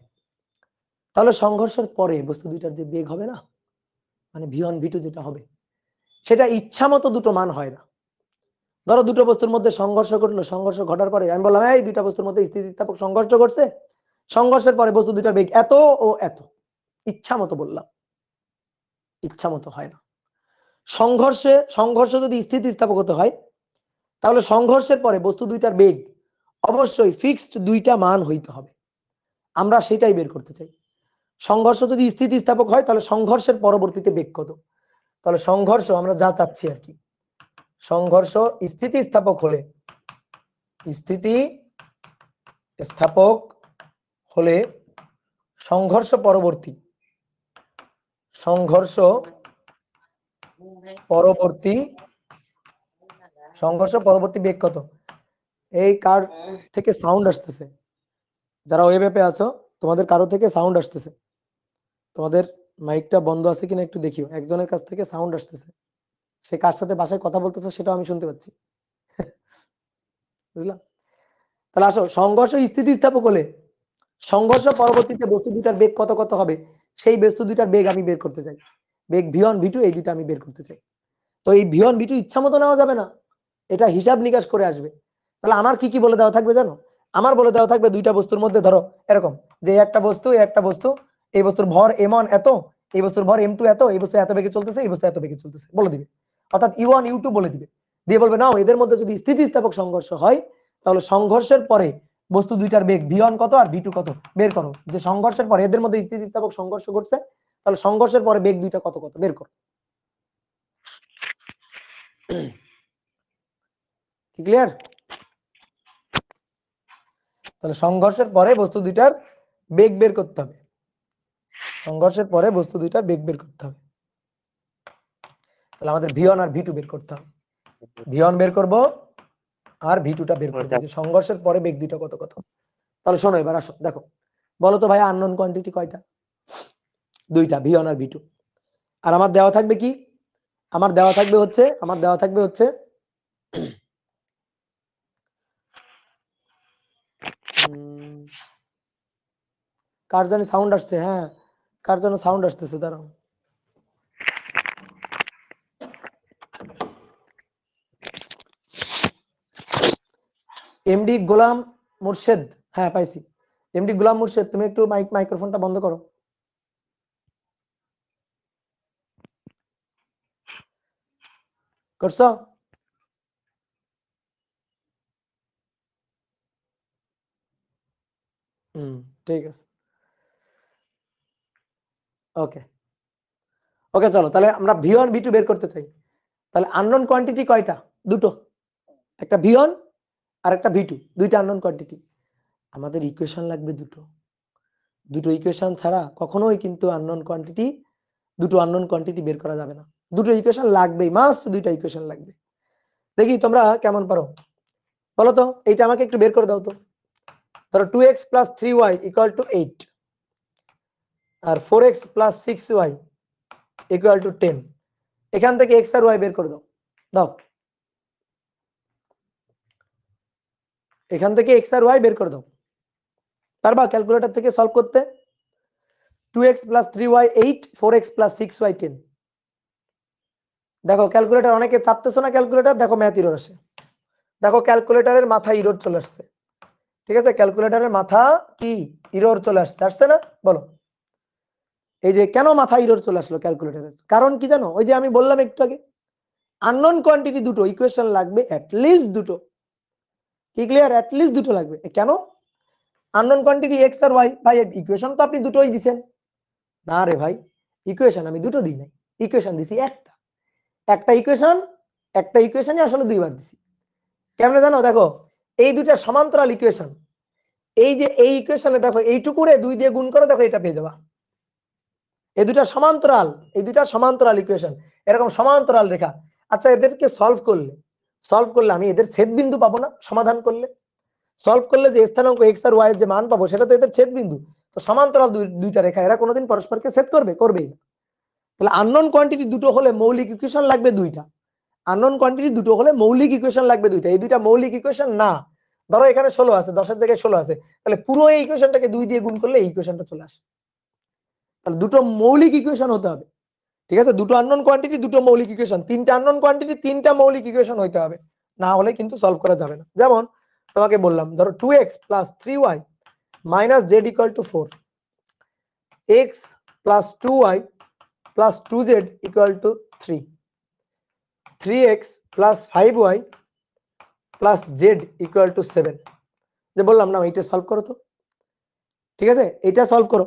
A: তাহলে সংঘর্ষের পরে বস্তু দুইটার যে বেগ হবে না, মানে v1 v2 যেটা হবে, সেটা ইচ্ছা মতো দুটো মান হয় না। ধরো দুটো বস্তুর মধ্যে সংঘর্ষ ঘটলো, সংঘর্ষ ঘটার পরে আমি বললাম এই দুইটা বস্তুর মধ্যে স্থিতিস্থাপক সংঘর্ষ ঘটছে, সংঘর্ষের পরে বস্তু দুইটার বেগ এত ও এত, ইচ্ছা মতো বললাম, ইচ্ছা মতো হয় না। সংঘর্ষ যদি স্থিতিস্থাপক হতে হয় তাহলে সংঘর্ষের পরে বস্তু দুইটার বেগ অবশ্যই ফিক্সড দুইটা মান হইতে হবে। আমরা সেটাই বের করতে চাই। সংঘর্ষ যদি স্থিতিস্থাপক হয় তাহলে সংঘর্ষের পরবর্তীতে বেগ কত। তাহলে সংঘর্ষ আমরা যা চাচ্ছি আর কি, সংঘর্ষ স্থিতিস্থাপক হলে, স্থিতিস্থাপক হলে সংঘর্ষ পরবর্তী বেগ কত। এই কার থেকে সাউন্ড আসতেছে? যারা ওয়েব অ্যাপে আছো তোমাদের কারো থেকে সাউন্ড আসতেছে, তোমাদের মাইকটা বন্ধ আছে কিনা একটু দেখিও। একজনের কাছ থেকে সাউন্ড আসতেছে, সে কার সাথে বাসায় কথা বলতেছে সেটাও আমি শুনতে পাচ্ছি। বুঝলাম? তাহলে আসো, সংঘর্ষ স্থিতিস্থাপক হলে সংঘর্ষ পরবর্তীতে বস্তু দুটার বেগ কত কত হবে সেই বস্তু দুটার বেগ আমি বের করতে চাই। বেগ v1 v2 এই দুটো আমি বের করতে চাই। তো এই v1 v2 ইচ্ছা মতো নেওয়া যাবে না, এটা হিসাব নিকাশ করে আসবে। তাহলে আমার কি কি বলে দেওয়া থাকবে জানো? আমার বলে দেওয়া থাকবে দুইটা বস্তুর মধ্যে ধরো এরকম যে একটা বস্তু, এই বস্তুর ভর m1 এত, এই বস্তুর ভর m2 এত, এই বস্তু এত বেগে চলতেছে, এই বস্তু এত বেগে চলতেছে বলে দিবে। অর্থাৎ u1 u2 বলে দিবে, দিয়ে বলবে নাও এদের মধ্যে যদি স্থিতিস্থাপক সংঘর্ষ হয় তাহলে সংঘর্ষের পরে বস্তু দুইটার বেগ v1 কত আর v2 কত বের করো। যে সংঘর্ষের পরে এদের মধ্যে স্থিতিস্থাপক সংঘর্ষ ঘটছে, তাহলে সংঘর্ষের পরে বেগ দুইটা কত কত বের করো। কি ক্লিয়ার? তাহলে সংঘর্ষের পরে বস্তু দুইটার বেগ বের করতে হবে, সংঘর্ষের পরে বস্তু দুইটার বেগ বের করতে হবে। তাহলে আমাদের v1 আর v2 বের করতে হবে। v1 বের করব আর v2টা বের করব, যে সংঘর্ষের পরে বেগ দুইটা কত কত। তাহলে শোনো এবার আসো, দেখো বলো তো ভাই আননোন কোয়ান্টিটি কয়টা? দুইটা, v1 আর v2। আর আমার দেওয়া থাকবে কি? আমার দেওয়া থাকবে হচ্ছে কার জানি সাউন্ড আসছে, হ্যাঁ কার জন্য সাউন্ড আসতেছে, দাঁড়াও। এমডি গোলাম মুর্শেদ, হ্যাঁ পাইছি। এমডি গোলাম মুর্শেদ, তুমি একটু মাইক্রোফোনটা বন্ধ করো। করছো? ঠিক আছে, ওকে ওকে। চলো তাহলে আমরা v1 v2 বের করতে চাই। তাহলে আননোন কোয়ান্টিটি কয়টা? দুটো, একটা v1 আর একটা v2, দুইটা আননোন কোয়ান্টিটি। আমাদের ইকুয়েশন লাগবে দুটো, দুটো ইকুয়েশন ছাড়া কখনোই কিন্তু দুটো আননোন কোয়ান্টিটি বের করা যাবে না। দুটো ইকুয়েশন লাগবেই, মাস্ট দুইটা ইকুয়েশন লাগবে। দেখি তোমরা কেমন পারো বলো তো, এইটা আমাকে একটু বের করে দাও তো। ধরো 2x + 3y = 8 আর 4x + 6y = 10। এখান থেকে x আর y বের করে দাও। দাও, এখান থেকে x আর y বের করে দাও। পারবা ক্যালকুলেটর থেকে সলভ করতে? 2x + 3y 8, 4x + 6y 10। দেখো ক্যালকুলেটর, অনেকে চাপতেছো না ক্যালকুলেটর, দেখো ম্যাথ এরর আসে। দেখো ক্যালকুলেটরের মাথা এরর চলে আসছে, ঠিক আছে? ক্যালকুলেটরের মাথা কি এরর চলে আসছে না? বলো এই যে কেন মাথা এরর চলে আসলো ক্যালকুলেটরের কারণ কি জানো? ওই যে আমি বললাম একটু আগে, আননোন কোয়ান্টিটি দুটো, ইকুয়েশন লাগবে অ্যাটলিস্ট দুটো। কি ক্লিয়ার? অ্যাটলিস্ট দুটো লাগবে। কেন? আননোন কোয়ান্টিটি এক্স আর ওয়াই। ভাই ইকুয়েশন তো আপনি দুটোই দিছেন। না রে ভাই, ইকুয়েশন আমি দুটো দিই নাই, ইকুয়েশন দিছি একটা। একটা ইকুয়েশনই আসলে দুইবার দিছি। কেমনে জানো? দেখো, এই দুইটা সমান্তরাল ইকুয়েশন। এই যে এই ইকুয়েশনে দেখো, এইটুকুরে 2 দিয়ে গুণ করে দেখো, এটা পেয়ে যাবা। এই দুইটা সমান্তরাল ইকুয়েশন, এরকম সমান্তরাল রেখা। আচ্ছা, এদেরকে সলভ করলে আমি এদের ছেদ বিন্দু পাবো না? সমাধান করলে, সলভ করলে যে স্থানাঙ্ক এক্স আর ওয়াই এর যে মান পাবো, সেটা তো এদের ছেদ বিন্দু। তো সমান্তরাল দুইটা রেখা, এরা কোনোদিন পরস্পরকে ছেদ করবেই না। তাহলে আননোন কোয়ান্টিটি দুটো হলে মৌলিক ইকুয়েশন লাগবে দুইটা। আননোন কোয়ান্টিটি দুটো হলে মৌলিক ইকুয়েশন লাগবে দুইটা। এই দুইটা মৌলিক ইকুয়েশন না। ধরো এখানে 16 আছে, 10 এর জায়গায় 16 আছে, তাহলে পুরো এই ইকুয়েশনটাকে 2 দিয়ে গুণ করলে এই ইকুয়েশনটা চলে আসে। তাহলে দুটো মৌলিক ইকুয়েশন হতে হবে। ঠিক আছে? দুটো আননোন কোয়ান্টিটি, দুটো মৌলিক ইকুয়েশন। তিনটা আননোন কোয়ান্টিটি, তিনটা মৌলিক ইকুয়েশন হইতে হবে, না হলে কিন্তু সলভ করা যাবে না। যেমন তোমাকে বললাম, ধরো 2x + 3y - z = 4, x + 2y + 2z = 3, 3x + 5y + z = 7। যে বললাম না, এইটা সলভ করো তো। ঠিক আছে? এইটা সলভ করো।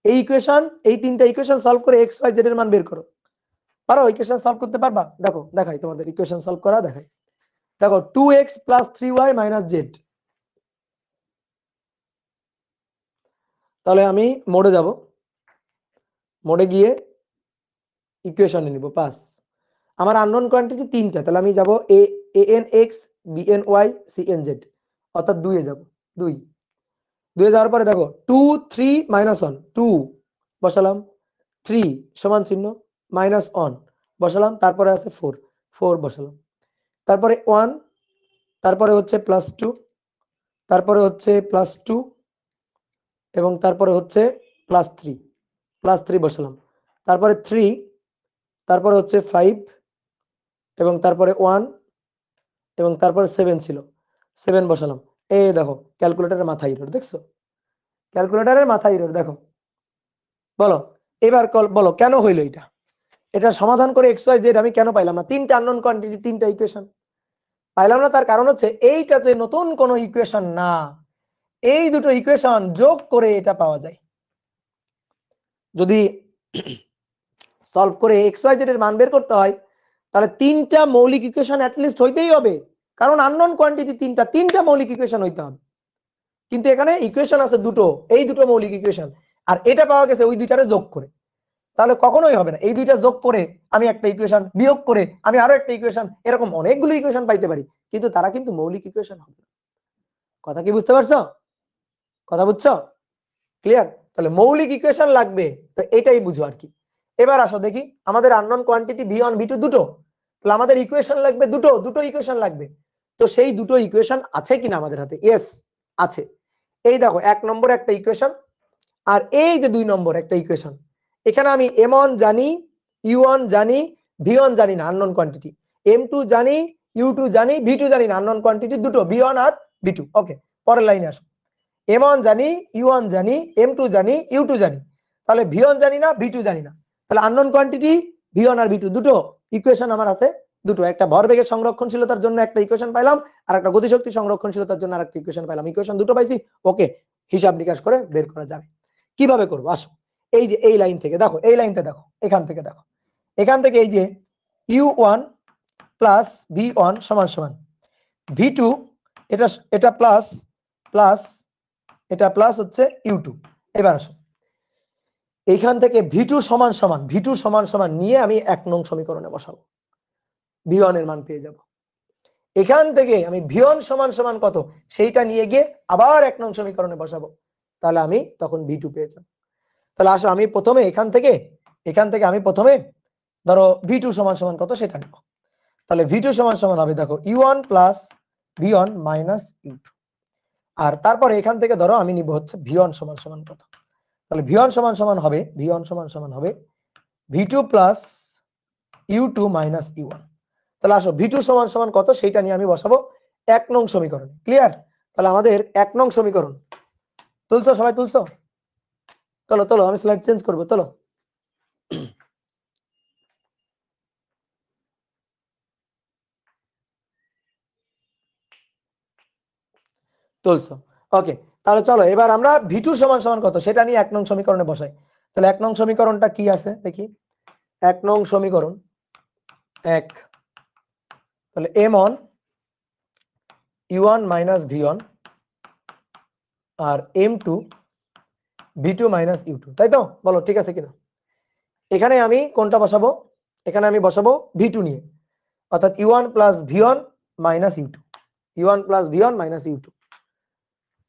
A: এই ইকুয়েশন, এই তিনটা ইকুয়েশন সলভ করে x y z এর মান বের করো। পারো? ইকুয়েশন সলভ করতে পারবা? দেখো, দেখাই তোমাদের ইকুয়েশন সলভ করা দেখাই। দেখো, 2x + 3y - z। তাহলে আমি মোডে যাব, মোডে গিয়ে ইকুয়েশনে নিব 5। আমার আননোন কোয়ান্টিটি তিনটা, তাহলে আমি যাব an(x), bny, cnz, অর্থাৎ 2 এ যাব। 2 2 এ যাওয়ার পরে দেখো 2 3 - 1, 2 বসালাম, 3 সমান চিহ্ন -1 বসালাম, তারপরে আছে 4 4 বসালাম, তারপরে 1, তারপরে হচ্ছে +2, তারপরে হচ্ছে +2, এবং তারপরে হচ্ছে +3 +3 বসালাম, তারপরে 3, তারপরে হচ্ছে 5, এবং তারপরে 1, এবং তারপরে 7 ছিল, 7 বসালাম। এই দেখো, ক্যালকুলেটরের মাথা এরর দেখছো? ক্যালকুলেটরের মাথা এরর দেখো। বলো এবার বলো কেন হইলো এটা? এটা সমাধান করে এক্স ওয়াই জেড আমি কেন পাইলাম না? তিনটা আননোন কোয়ান্টিটি, তিনটা ইকুয়েশন পাইলাম না। তার কারণ হচ্ছে এইটাতে নতুন কোনো ইকুয়েশন না, এই দুটো ইকুয়েশন যোগ করে এটা পাওয়া যায়। যদি সলভ করে এক্স ওয়াই জেড এর মান বের করতে হয়, তাহলে তিনটা মৌলিক ইকুয়েশন অ্যাটলিস্ট হইতেই হবে, কারণ আননোন কোয়ান্টিটি তিনটা মৌলিক ইকুয়েশন হইতে হবে। কিন্তু এখানে ইকুয়েশন আছে দুটো, এই দুটো মৌলিক ইকুয়েশন, আর এটা পাওয়া গেছে ওই দুইটারে যোগ করে। তাহলে কখনোই হবে না। এই দুইটা যোগ করে আমি একটা ইকুয়েশন, বিয়োগ করে আমি আরো একটা ইকুয়েশন, এরকম অনেকগুলো ইকুয়েশন পাইতে পারি, কিন্তু তারা কিন্তু মৌলিক ইকুয়েশন হবে না। কথা কি বুঝতে পারছো? কথা বুঝছো? ক্লিয়ার? তাহলে মৌলিক ইকুয়েশন লাগবে, তো এটাই বুঝো আর কি। এবার আসো দেখি, আমাদের আননোন কোয়ান্টিটি v1 v2 দুটো, তাহলে আমাদের ইকুয়েশন লাগবে দুটো ইকুয়েশন লাগবে। তো সেই দুটো ইকুয়েশন আছে কিনা আমাদের হাতে? ইয়েস, আছে। এই দেখো, 1 নম্বর একটা ইকুয়েশন, আর এই যে 2 নম্বর একটা ইকুয়েশন। এখানে আমি m1 জানি, u1 জানি, v1 জানি না, আননোন কোয়ান্টিটি। m2 জানি, u2 জানি, v2 জানি না, আননোন কোয়ান্টিটি দুটো, v1 আর v2। ওকে, পরের লাইনে আসো। m1 জানি, u1 জানি, m2 জানি, u2 জানি, তাহলে v1 জানি না, v2 জানি না। তাহলে আননোন কোয়ান্টিটি v1 আর v2 দুটো ইকুয়েশন আমার আছে দুটো। একটা ভরবেগের সংরক্ষণশীলতার জন্য একটা ইকুয়েশন পাইলাম, আর একটা গতিশক্তি সংরক্ষণশীলতার জন্য আরেকটা ইকুয়েশন পাইলাম। ইকুয়েশন দুটো পাইছি, ওকে, হিসাব নিকাশ করে বের করা যাবে। কিভাবে করবো? আসো, এই যে এই লাইন থেকে দেখো, এই লাইনটা দেখো, এখান থেকে দেখো, এখান থেকে এই যে u1 প্লাস v1 সমান সমান v2, এটা এটা প্লাস প্লাস, এটা প্লাস হচ্ছে u2। এবার আসো, এইখান থেকে v2 সমান সমান নিয়ে আমি 1 নং সমীকরণে বসাবো, v1 এর মান পেয়ে যাব। এখান থেকে আমি v1 সমান সমান কত সেইটা নিয়ে গিয়ে আবার 1 নং সমীকরণে বসাবো, তাহলে আমি তখন v2 পেয়ে যাব। তাহলে আসো, আমি প্রথমে এখান থেকে আমি প্রথমে ধরো v2 সমান সমান কত সেটা নেব। তাহলে v2 সমান সমান হবে, দেখো, u1 plus v1 minus u2। আর তারপরে এখান থেকে ধরো আমি নিব হচ্ছে v1 সমান সমান কত। তাহলে v1 সমান সমান হবে v2 plus u2 minus u1। তাহলে আসো, v2 সমান সমান কত সেইটা নিয়ে আমি বসাবো 1 নং সমীকরণে। ক্লিয়ার? তাহলে আমাদের 1 নং সমীকরণ তুলছো? সবাই তুলছো? তোলো, আমি স্লাইড চেঞ্জ করবো, তোলো। তুলছো। ওকে, তাহলে চলো এবার আমরা ভি2 সমান সমান কত সেটা নিয়ে 1 নং সমীকরণে বসাই। তাহলে 1 নং সমীকরণটা কি আছে দেখি। 1 নং সমীকরণ 1, তাহলে m1 u1 মাইনাস v1 আর m2 v2 মাইনাস u2, তাই তো? বলো ঠিক আছে কিনা। এখানে আমি কোনটা বসাবো? এখানে আমি বসাবো v2 নিয়ে, অর্থাৎ u1 plus v1 minus u2, u1 plus v1 minus u2।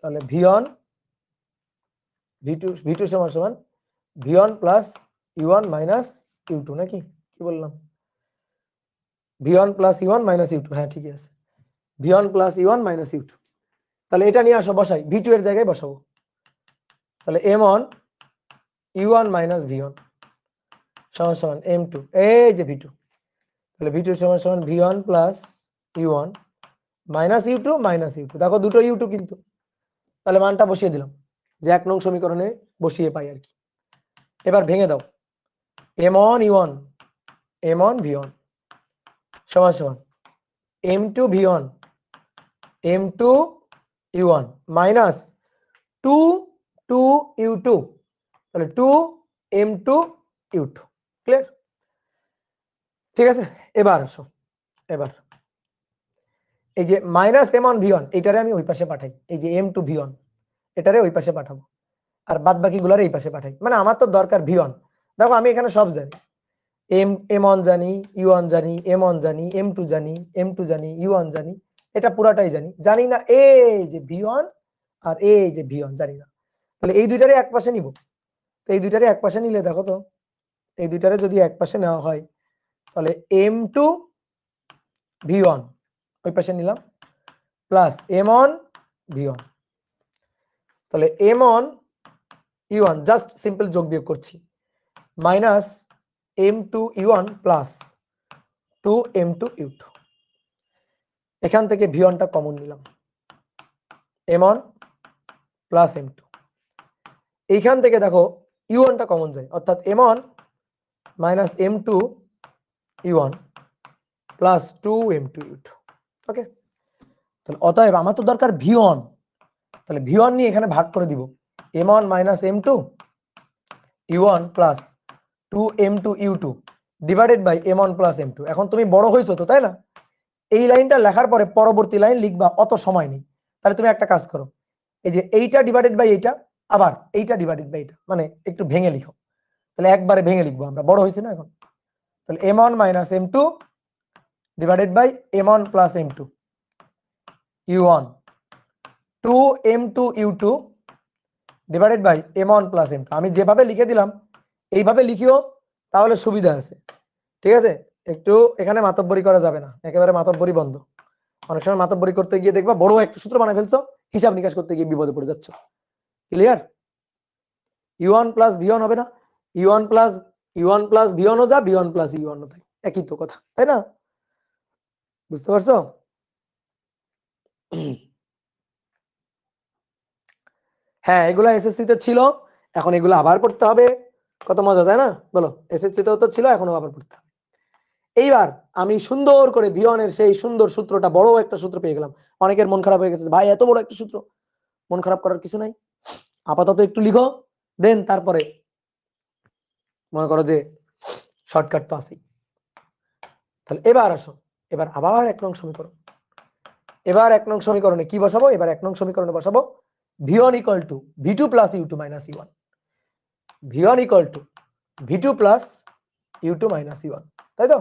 A: তাহলে v1 v2 সমান সমান v1 plus u1 minus u2, নাকি কি বললাম? v1 plus u1 minus u2, হ্যাঁ ঠিকই আছে, v1 plus u1 minus u2। তাহলে এটা নিয়ে আসো, বসাই, v2 এর জায়গায় বসাবো। তাহলে m1 u1 মাইনাস v1 সমান সমান m2, এই যে v2। তাহলে v2 সমান সমান v1 plus u1 minus u2 minus u2, দেখো দুটো u2 কিন্তু। তাহলে মানটা বসিয়ে দিলাম, যে 1 নং সমীকরণে বসিয়ে পাই আর কি। এবার ভেঙে দাও, m1 u1 m1 v1 সমান সমান m2 v1 m2 u1 minus 2 2 u2, তাহলে 2 m2 u2। ক্লিয়ার? ঠিক আছে, এবার আসো, এবার এই যে মাইনাস m1 v1 এটারে আমি ওই পাশে পাঠাই, এই যে m2 v1 এটারে ওই পাশে পাঠাবো, আর বাদ বাকি গুলার এই পাশে পাঠাই। মানে আমার তো দরকার v1। দেখো আমি এখানে সব জানি, m1 জানি, u1 জানি, m1 জানি, m2 জানি, m2 জানি, u1 জানি, এটা পুরাটাই জানি। জানি না এই যে v1 আর এই যে v1 জানি না। তাহলে এই দুইটারে এক পাশে নিব। তো এই দুইটারে এক পাশে নিলে দেখো তো, এই দুইটারে যদি এক পাশে নেওয়া হয় তাহলে m2 v1 ওই পাশে নিলাম প্লাস m1 v1, তাহলে m1 u1 জাস্ট সিম্পল যোগ বিয়োগ করছি, minus m2 u1 plus 2 m2 u2। এখান থেকে v1 টা কমন নিলাম, m1 প্লাস m2। এইখান থেকে দেখো u1 টা কমন যায়, অর্থাৎ m1 minus m2 u1 plus 2 m2 u2। ওকে, তাহলে অতএব আমার তো দরকার v1, তাহলে v1 নিয়ে এখানে ভাগ করে দিব, m1 minus m2 u1 plus 2 m2 u2 divided by m1 plus m2। এখন তুমি বড় হইছো তো, তাই না? এই লাইনটা লেখার পরে পরবর্তী লাইন লিখবা, অত সময় নেই। তাহলে তুমি একটা কাজ করো, এই যে এইটা ডিভাইডেড বাই এইটা, আবার এইটা ডিভাইডেড বাই এইটা, মানে একটু ভেঙে লিখো। তাহলে একবারে ভেঙে লিখবো আমরা, বড় হয়েছে না এখন। তাহলে m1 minus m2 divided by m1 plus m2 u1 2 m2 u2 divided by m1 plus m2। আমি যেভাবে লিখে দিলাম এইভাবে লিখিও, তাহলে সুবিধা আছে। ঠিক আছে, একটু এখানে মাতব্বরি করা যাবে না, একেবারে মাতব্বরি বন্ধ। অনেক সময় মাতব্বরি করতে গিয়ে দেখবা বড় একটা সূত্র বানায় ফেলছো, হিসাব নিকাশ করতে গিয়ে বিপদে পড়ে যাচ্ছ। ক্লিয়ার? u1 প্লাস v1 হবে না, u1 প্লাস v1 ও যা, v1 প্লাস u1 ও তাই, একই তো কথা, তাই না? বুঝতে পারছো? হ্যাঁ, এগুলা এসএসসি তে ছিল, এখন এগুলো আবার পড়তে হবে। কত মজা, তাই না? বলো, এসএসসি তেও তো ছিল, এখনো আবার পড়তে হবে। এইবার আমি সুন্দর করে v1 এর সেই সুন্দর সূত্রটা, বড় একটা সূত্র পেয়ে গেলাম। অনেকের মন খারাপ হয়ে গেছে, ভাই এত বড় একটা সূত্র। মন খারাপ করার কিছু নাই, আপাতত একটু লিখো, দেন তারপরে মনে করো যে শর্টকাট তো আছেই। তাহলে এবার আসো, এবার আবার 1 নং সমীকরণ। এবার 1 নং সমীকরণে কি বসাবো? এবার 1 নং সমীকরণে বসাবো v1 equal to v2 plus u2 minus u1, v1 equal to v2 plus u2 minus u1, তাই তো?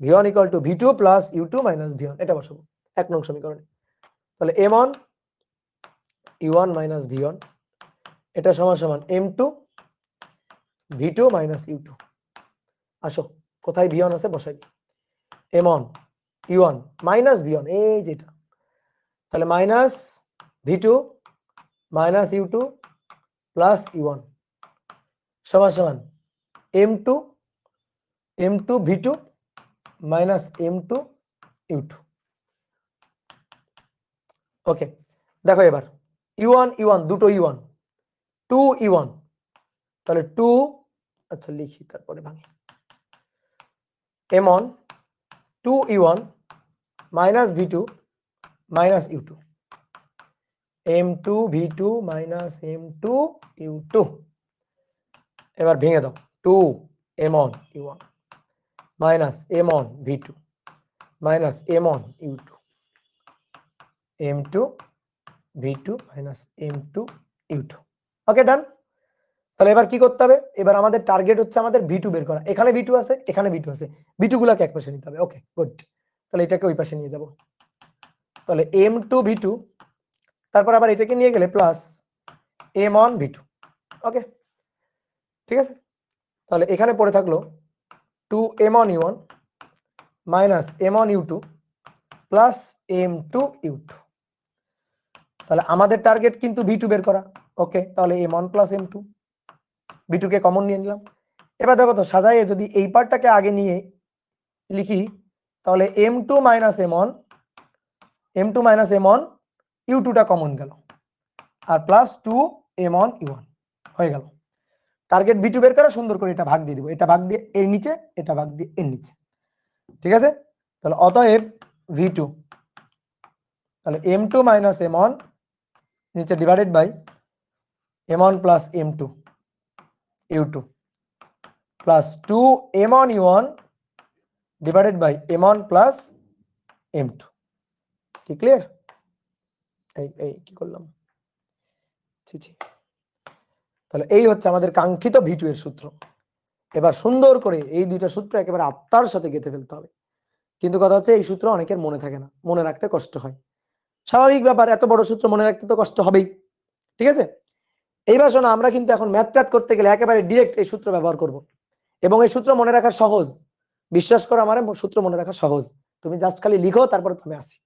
A: v1 equal to v2 plus u2 minus v1, এটা বসাবো 1 নং সমীকরণে। তাহলে m1 u1 মাইনাস v1 এটা সমান সমান m2 v2 মাইনাস u2। আসো, কোথায় v1 আছে বসাই দিই, m1 u1 মাইনাস v1, এই যেটা। তাহলে minus v2 minus u2 plus u1 সমান সমান m2 v2 minus m2 u2। ওকে, দেখো এবার u1 দুটো u1 2 u1, তাহলে 2, আচ্ছা লিখি তারপরে ভাঙি, m1 2 u1 minus v2 minus u2 m2 v2 minus m2 u2, এবার ভেঙে দাও 2 m1 u1 minus m1 v2 minus m1 u2, m2 v2 minus m2 u2। ওকে ডান। তাহলে এবার কি করতে হবে, এবার আমাদের টার্গেট হচ্ছে আমাদের v2 বের করা। এখানে v2 আছে, এখানে v2 আছে, v2 গুলাকে এক পাশে নিতে হবে। ওকে গুড, তাহলে এটাকে ওই পাশে নিয়ে যাব। তাহলে m2 v2, তারপর আবার এটাকে নিয়ে গেলে প্লাস m1 v2। ওকে ঠিক আছে, তাহলে এখানে পড়ে থাকলো 2 m1 u1 minus m1 u2 plus m2 u2। তাহলে আমাদের টার্গেট কিন্তু v2 বের করা। ওকে, তাহলে m1 প্লাস m2, v2 কে কমন নিয়ে নিলাম। এবার দেখো তো সাজাইয়ে যদি এই পার্টটাকে আগে নিয়ে লিখি, তাহলে m2 মাইনাস m1 u2 টা কমন গেল, আর প্লাস 2 m1 u1 হয়ে গেল। টার্গেট v2 বের করা, সুন্দর করে এটা ভাগ দিয়ে দিব, এটা ভাগ দিয়ে এর নিচে, এটা ভাগ দিয়ে এর নিচে। ঠিক আছে, তাহলে অতএব v2, তাহলে m2 মাইনাস m1 নিচে divided by m1 plus m2 u2 plus 2 m1 u1 divided by m1 plus m2। কি ক্লিয়ার? এই কি করলাম, তাহলে এই হচ্ছে আমাদের কাঙ্ক্ষিত v2 এর সূত্র। এবার সুন্দর করে এই দুইটা সূত্র একেবারে আত্মার সাথে গেঁথে ফেলতে হবে। কিন্তু কথা হচ্ছে এই সূত্র অনেকের মনে থাকে না, মনে রাখতে কষ্ট হয়, স্বাভাবিক ব্যাপার, এত বড় সূত্র মনে রাখতে তো কষ্ট হবেই। ঠিক আছে, এইবার শোনো, আমরা কিন্তু এখন ম্যাথ ট্যাথ করতে গেলে একেবারে ডিরেক্ট এই সূত্র ব্যবহার করব, এবং এই সূত্র মনে রাখা সহজ। বিশ্বাস করো আমার, সূত্র মনে রাখা সহজ, তুমি জাস্ট খালি লিখো, তারপরে তুমি আসি।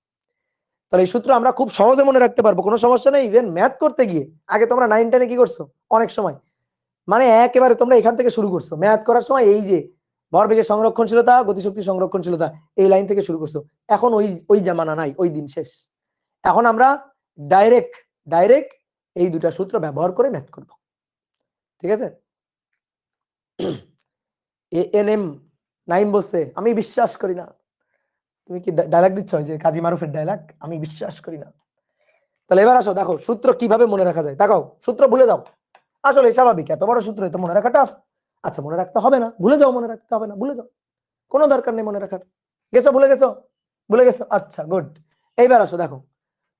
A: তাহলে এই সূত্র আমরা খুব সহজে মনে রাখতে পারবো, কোনো সমস্যা নেই। ইভেন ম্যাথ করতে গিয়ে আগে তোমরা 9 10-এ কি করছো অনেক সময়, মানে একেবারে তোমরা এখান থেকে শুরু করছো ম্যাথ করার সময়, এই যে ভরবেগের সংরক্ষণশীলতা, গতিশক্তি সংরক্ষণশীলতা, এই লাইন থেকে শুরু করছো। এখন ওই জামানা নাই, ওই দিন শেষ। এখন আমরা ডাইরেক্ট এই দুটা সূত্র ব্যবহার করে ম্যাথ করব। ঠিক আছে, এএনএম নাইম বলছে আমি বিশ্বাস করি না। তুমি কি ডায়লগ দিচ্ছ, যে কাজী মারুফের ডায়লগ, আমি বিশ্বাস করি না। তাহলে এবার আসো, দেখো সূত্র কিভাবে মনে রাখা যায়। দেখাও, সূত্র ভুলে যাও, আসলে স্বাভাবিক, এত বড় সূত্র তো মনে রাখা টাফ। আচ্ছা মনে রাখতে হবে না, ভুলে যাও, মনে রাখতে হবে না, ভুলে যাও, কোনো দরকার নেই মনে রাখার। গেছো, ভুলে গেছো, আচ্ছা গুড। এইবার আসো, দেখো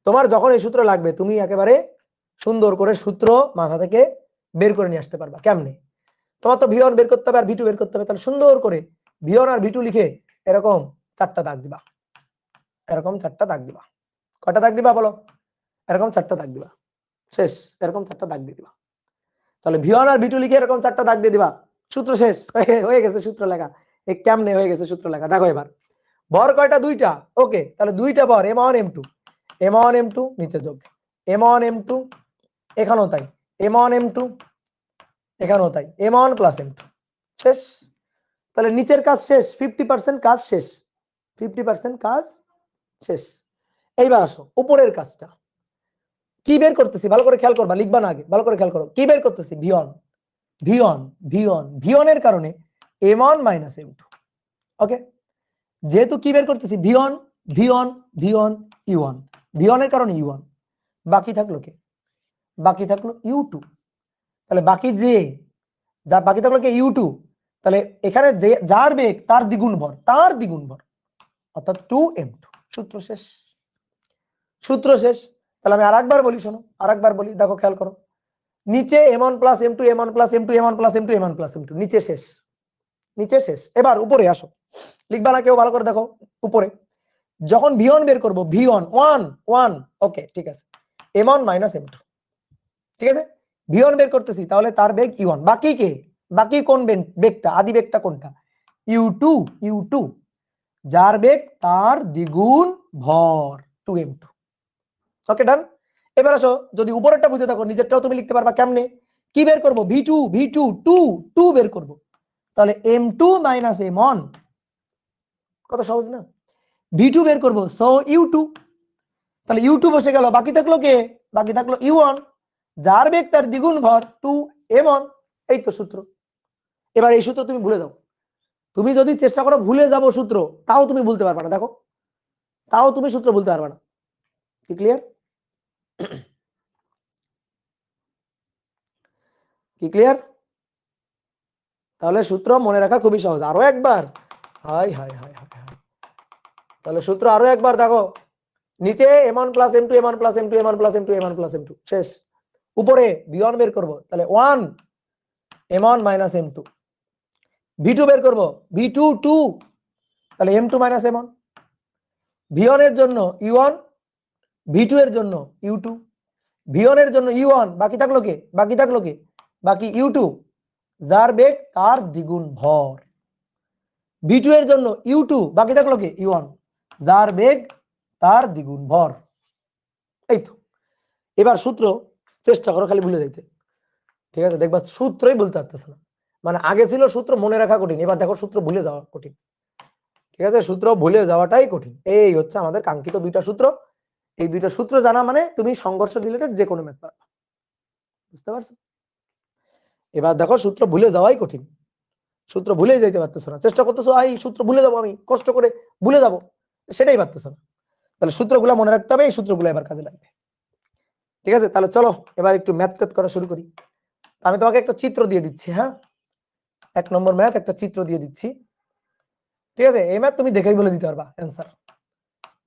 A: তোমার যখন এই সূত্র লাগবে, তুমি একেবারে সুন্দর করে সূত্র মাথা থেকে বের করে নিয়ে আসতে পারবা। কেমনে? তোমার তো v1 বের করতে হবে আর v2 বের করতে হবে, তাহলে সুন্দর করে v1 আর v2 লিখে এরকম 4টা দাগ দিবা, এরকম 4টা দাগ দিবা। কয়টা দাগ দিবা বলো? এরকম 4টা দাগ দিবা, শেষ। এরকম 4টা দাগ দিয়ে দিবা। তাহলে v1 আর v2 লিখে এরকম 4টা দাগ দিয়ে দিবা, সূত্র শেষ, হয়ে গেছে সূত্র লেখা। এই কেমনে হয়ে গেছে সূত্র লেখা, দেখো এবার। ভর কয়টা? 2টা। ওকে, তাহলে 2টা ভর, m1 m2 নিচে যোগ m1 m2, এখানেও তাই m1 m2, এখানেও তাই m1 প্লাস m2, শেষ। তাহলে নিচের কাজ শেষ, 50% কাজ শেষ, 50% কাজ শেষ। এইবার আসো উপরের কাজটা কি বের করতেছি, ভালো করে খেয়াল করবা, লিখবা না আগে, ভালো করে খেয়াল করো। কি বের করতেছি? v1 এর কারণে m1 মাইনাস m2। ওকে, যেহেতু কি বের করতেছি v1 u1, v1 এর কারণে u1, বাকি থাকলো কে? বাকি থাকলো u2। তাহলে বাকি থাকলো কে? u2। তাহলে এখানে যে যার বেগ তার দ্বিগুণ ভর, অর্থাৎ 2m2। সূত্র শেষ, সূত্র শেষ। তাহলে আমি আরেকবার বলি, শোনো, আরেকবার বলি, দেখো খেয়াল করো। নিচে m1 plus m2, m1 plus m2, m1 plus m2, m1 plus m2, নিচে শেষ, নিচে শেষ। এবার উপরে আসো, লিখবা না কেউ, ভালো করে দেখো উপরে। যখন v1 বের করবো, v1 1, ওকে ঠিক আছে, m1 মাইনাস m2। ঠিক আছে, v1 বের করতেছি, তাহলে তার বেগ u1। বাকি কে? বাকি কোন বেগটা? আদি বেগটা কোনটা? u2, যার বেগ তার দ্বিগুণ ভর, 2m2। ওকে ডান। এবার আসো, যদি উপরেরটা বুঝে থাকো, নিচেরটাও তুমি লিখতে পারবা। কেমনে? কি বের করবো? v2 2 বের করবো, তাহলে m2 মাইনাস m1, কত সহজ না? v2 বের করবো, সো u2। তাহলে u2 বসে গেল, বাকি থাকলো কে? বাকি থাকলো u1, যার বেগ তার দ্বিগুণ ভর, 2m1। এই তো সূত্র। এবার এই সূত্র তুমি ভুলে যাও, তুমি যদি চেষ্টা করো ভুলে যাবো সূত্র, তাও তুমি ভুলতে পারবে না। দেখো, তাও তুমি সূত্র ভুলতে পারবে না। কি ক্লিয়ার? কি ক্লিয়ার? তাহলে সূত্র মনে রাখা খুবই সহজ। আরো একবার, হাই হাই হাই হাই, তাহলে সূত্র আরো একবার দেখো, নিচে m1 plus m2 m1 plus m2 m1 plus m2 m1 plus m2 শেষ। উপরে v1 বের করব, তাহলে 1 m1 মাইনাস m2, v2 বের করব v2 2, তাহলে m2 মাইনাস m1, v1 এর জন্য u1, v2 এর জন্য u2, v1 এর জন্য u1, বাকি থাকলো কে? বাকি u2, যার বেগ তার দ্বিগুণ ভর। v2 এর জন্য u2, বাকি থাকলো কে? u1, যার বেগ তার দ্বিগুণ ভর। এই তো, এবার সূত্র চেষ্টা করো খালি ভুলে যাইতে, ঠিক আছে? দেখবা সূত্রই বলতে পারতেছ না। মানে আগে ছিল সূত্র মনে রাখা কঠিন, এবার দেখো সূত্র ভুলে যাওয়া কঠিন, ঠিক আছে? সূত্র ভুলে যাওয়াটাই কঠিন। এই হচ্ছে আমাদের কাঙ্ক্ষিত দুইটা সূত্র। এই দুইটা সূত্র জানা মানে তুমি সংঘর্ষ রিলেটেড যে কোনো ম্যাথ পারবা, বুঝতে পারছো? এবার দেখো সূত্র ভুলে যাওয়াই কঠিন, সূত্র ভুলেই যাইতে পারতেছো না, চেষ্টা করতেছো এই সূত্র ভুলে যাবো, আমি কষ্ট করে ভুলে যাবো, সেটাই পারতেছো না। তাহলে সূত্রগুলো মনে রাখতে হবে, এই সূত্রগুলো এবার কাজে লাগবে, ঠিক আছে? তাহলে চলো এবার একটু ম্যাথ করা শুরু করি। আমি তোমাকে একটা চিত্র দিয়ে দিচ্ছি, হ্যাঁ, 1 নম্বর ম্যাথ একটা চিত্র দিয়ে দিচ্ছি, ঠিক আছে? এই ম্যাথ তুমি দেখেই বলে দিতে পারবা অ্যান্সার।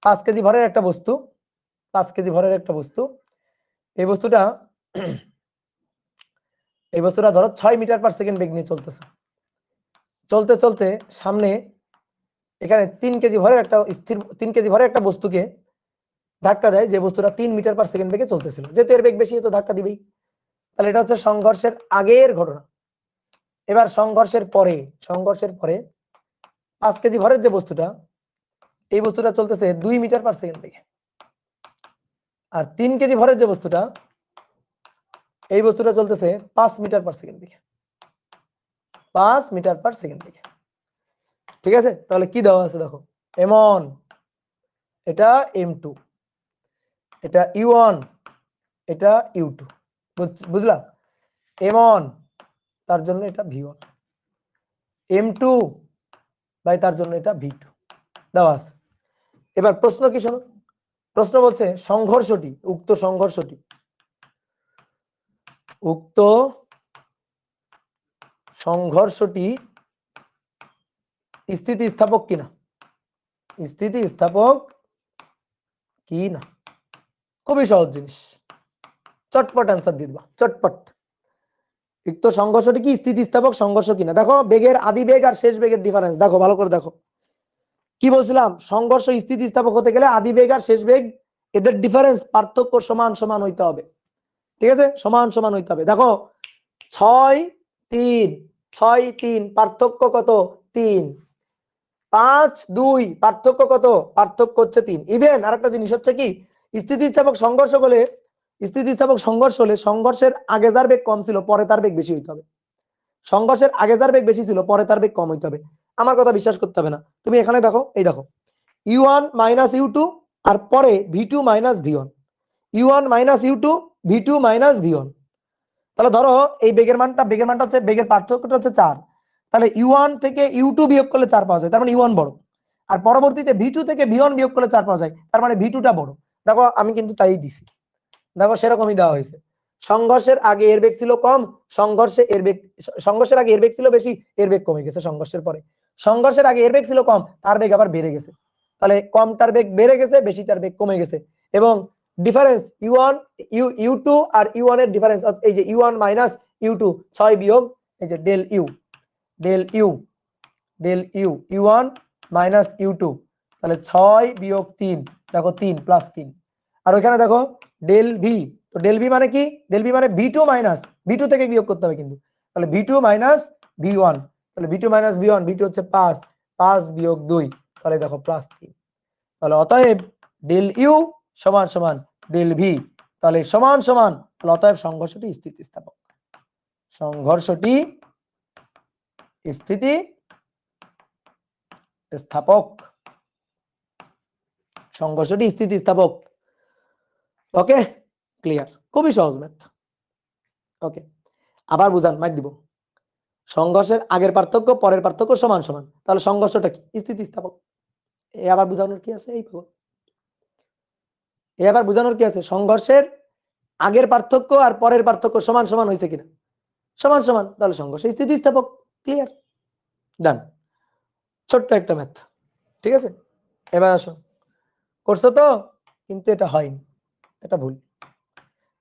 A: 5 কেজি ভরের একটা বস্তু, 5 কেজি ভরের একটা বস্তু, এই বস্তুটা ধরো 6 মিটার পার সেকেন্ড বেগ নিয়ে চলতেছে। চলতে চলতে সামনে এখানে 3 কেজি ভরের একটা স্থির 3 কেজি ভরের একটা বস্তুকে ধাক্কা দেয়, যে বস্তুটা 3 মিটার পার সেকেন্ড বেগে চলতেছিল। যেহেতু এর বেগ বেশি, তো ধাক্কা দিবেই। তাহলে এটা হচ্ছে সংঘর্ষের আগের ঘটনা। এবার সংঘর্ষের পরে 5 কেজি ভরের যে বস্তুটা, এই বস্তুটা চলতেছে 2 মিটার পার সেকেন্ড বেগে। আর 3 কেজি ভরের যে বস্তুটা, এই বস্তুটা চলতেছে 5 মিটার পার সেকেন্ড বেগে, 5 মিটার পার সেকেন্ড বেগে, ঠিক আছে? তাহলে কি দেওয়া আছে দেখো, m1, এটা m2, এটা u1, এটা u2, বুঝলা? m1 তার জন্য এটা v1, m2 ভাই তার জন্য এটা v2 দেওয়া আছে। এবার প্রশ্ন কি শোনো, প্রশ্ন বলছে উক্ত সংঘর্ষটি স্থিতিস্থাপক কিনা, খুবই সহজ জিনিস, চটপট অ্যান্সার দিয়ে দিবা, চটপট। উক্ত সংঘর্ষটি কি স্থিতিস্থাপক সংঘর্ষ কিনা। দেখো বেগের আদি বেগ আর শেষ বেগের ডিফারেন্স দেখো, ভালো করে দেখো। কি বলছিলাম, সংঘর্ষ স্থিতিস্থাপক হতে গেলে আদি বেগ আর শেষ বেগ এদের ডিফারেন্স, পার্থক্য সমান সমান হইতে হবে, ঠিক আছে? সমান সমান হইতে হবে। দেখো 6 3 পার্থক্য কত? 3। 5 2 পার্থক্য কত? পার্থক্য হচ্ছে 3। ইভেন আরেকটা জিনিস হচ্ছে কি, স্থিতিস্থাপক সংঘর্ষ হলে সংঘর্ষের আগে যার বেগ কম ছিল, পরে তার বেগ বেশি হইতে হবে। সংঘর্ষের আগে যার বেগ বেশি ছিল, পরে তার বেগ কম হইতে হবে। আমার কথা বিশ্বাস করতে হবে না, তুমি এখানে দেখো, এই দেখো u1 মাইনাস u2 আর পরে v2 minus v1, u1 minus u2 v2 minus v1। তাহলে ধরো এই বেগের মানটা হচ্ছে, বেগের পার্থক্যটা হচ্ছে 4, তাহলে u1 থেকে u2 বিয়োগ করলে 4 পাওয়া যায়, তার মানে u1 বড়। আর পরবর্তীতে v2 থেকে v1 বিয়োগ করলে 4 পাওয়া যায়, তার মানে v2টা বড়। দেখো আমি কিন্তু তাই দিছি, দেখো সেরকমই দেওয়া হয়েছে। সংঘর্ষের আগে এর বেগ ছিল কম, সংঘর্ষের আগে এর বেগ ছিল বেশি, এর বেগ কমে গেছে সংঘর্ষের পরে। সংঘর্ষের আগে এর বেগ ছিল কম, তার বেগ আবার বেড়ে গেছে, তাহলে কমটার বেগ বেড়ে গেছে, বেশিটার বেগ কমে গেছে। এবং ডিফারেন্স u1 u2 আর u1 এর ডিফারেন্স, এই যে u1 মাইনাস u2, 6 বিয়োগ এই যে del you u1 minus u2, তাহলে 6 বিয়োগ 3, দেখো 3 প্লাস 3। আর ওইখানে দেখো ডেল ভি, তো ডেল ভি মানে কি? ডেল ভি মানে v2 মাইনাস, v2 থেকে বিয়োগ করতে হবে কিন্তু, তাহলে v2 মাইনাস v1, তাহলে v2 মাইনাস v1, v2 হচ্ছে 5, 5 বিয়োগ 2, তাহলে দেখো প্লাস 3। তাহলে অতএব ডেল ইউ সমান সমান ডেল ভি, তাহলে সমান সমান, তাহলে অতএব সংঘর্ষটি স্থিতিস্থাপক, সংঘর্ষটি স্থিতিস্থাপক। ওকে, ক্লিয়ার, খুবই সহজ ম্যাথ। ওকে, আবার বুঝান, মাইক দিব। সংঘর্ষের আগের পার্থক্য পরের পার্থক্য সমান সমান, তাহলে সংঘর্ষটা কি? স্থিতিস্থাপক। এ আবার বুঝানোর কি আছে? সংঘর্ষের আগের পার্থক্য আর পরের পার্থক্য সমান সমান হয়েছে কিনা, সমান সমান, তাহলে সংঘর্ষ স্থিতিস্থাপক। ক্লিয়ার, ডান। ছোট্ট একটা ম্যাথ, ঠিক আছে। এবার আসো, করছো তো, কিন্তু এটা হয়নি, এটা ভুল।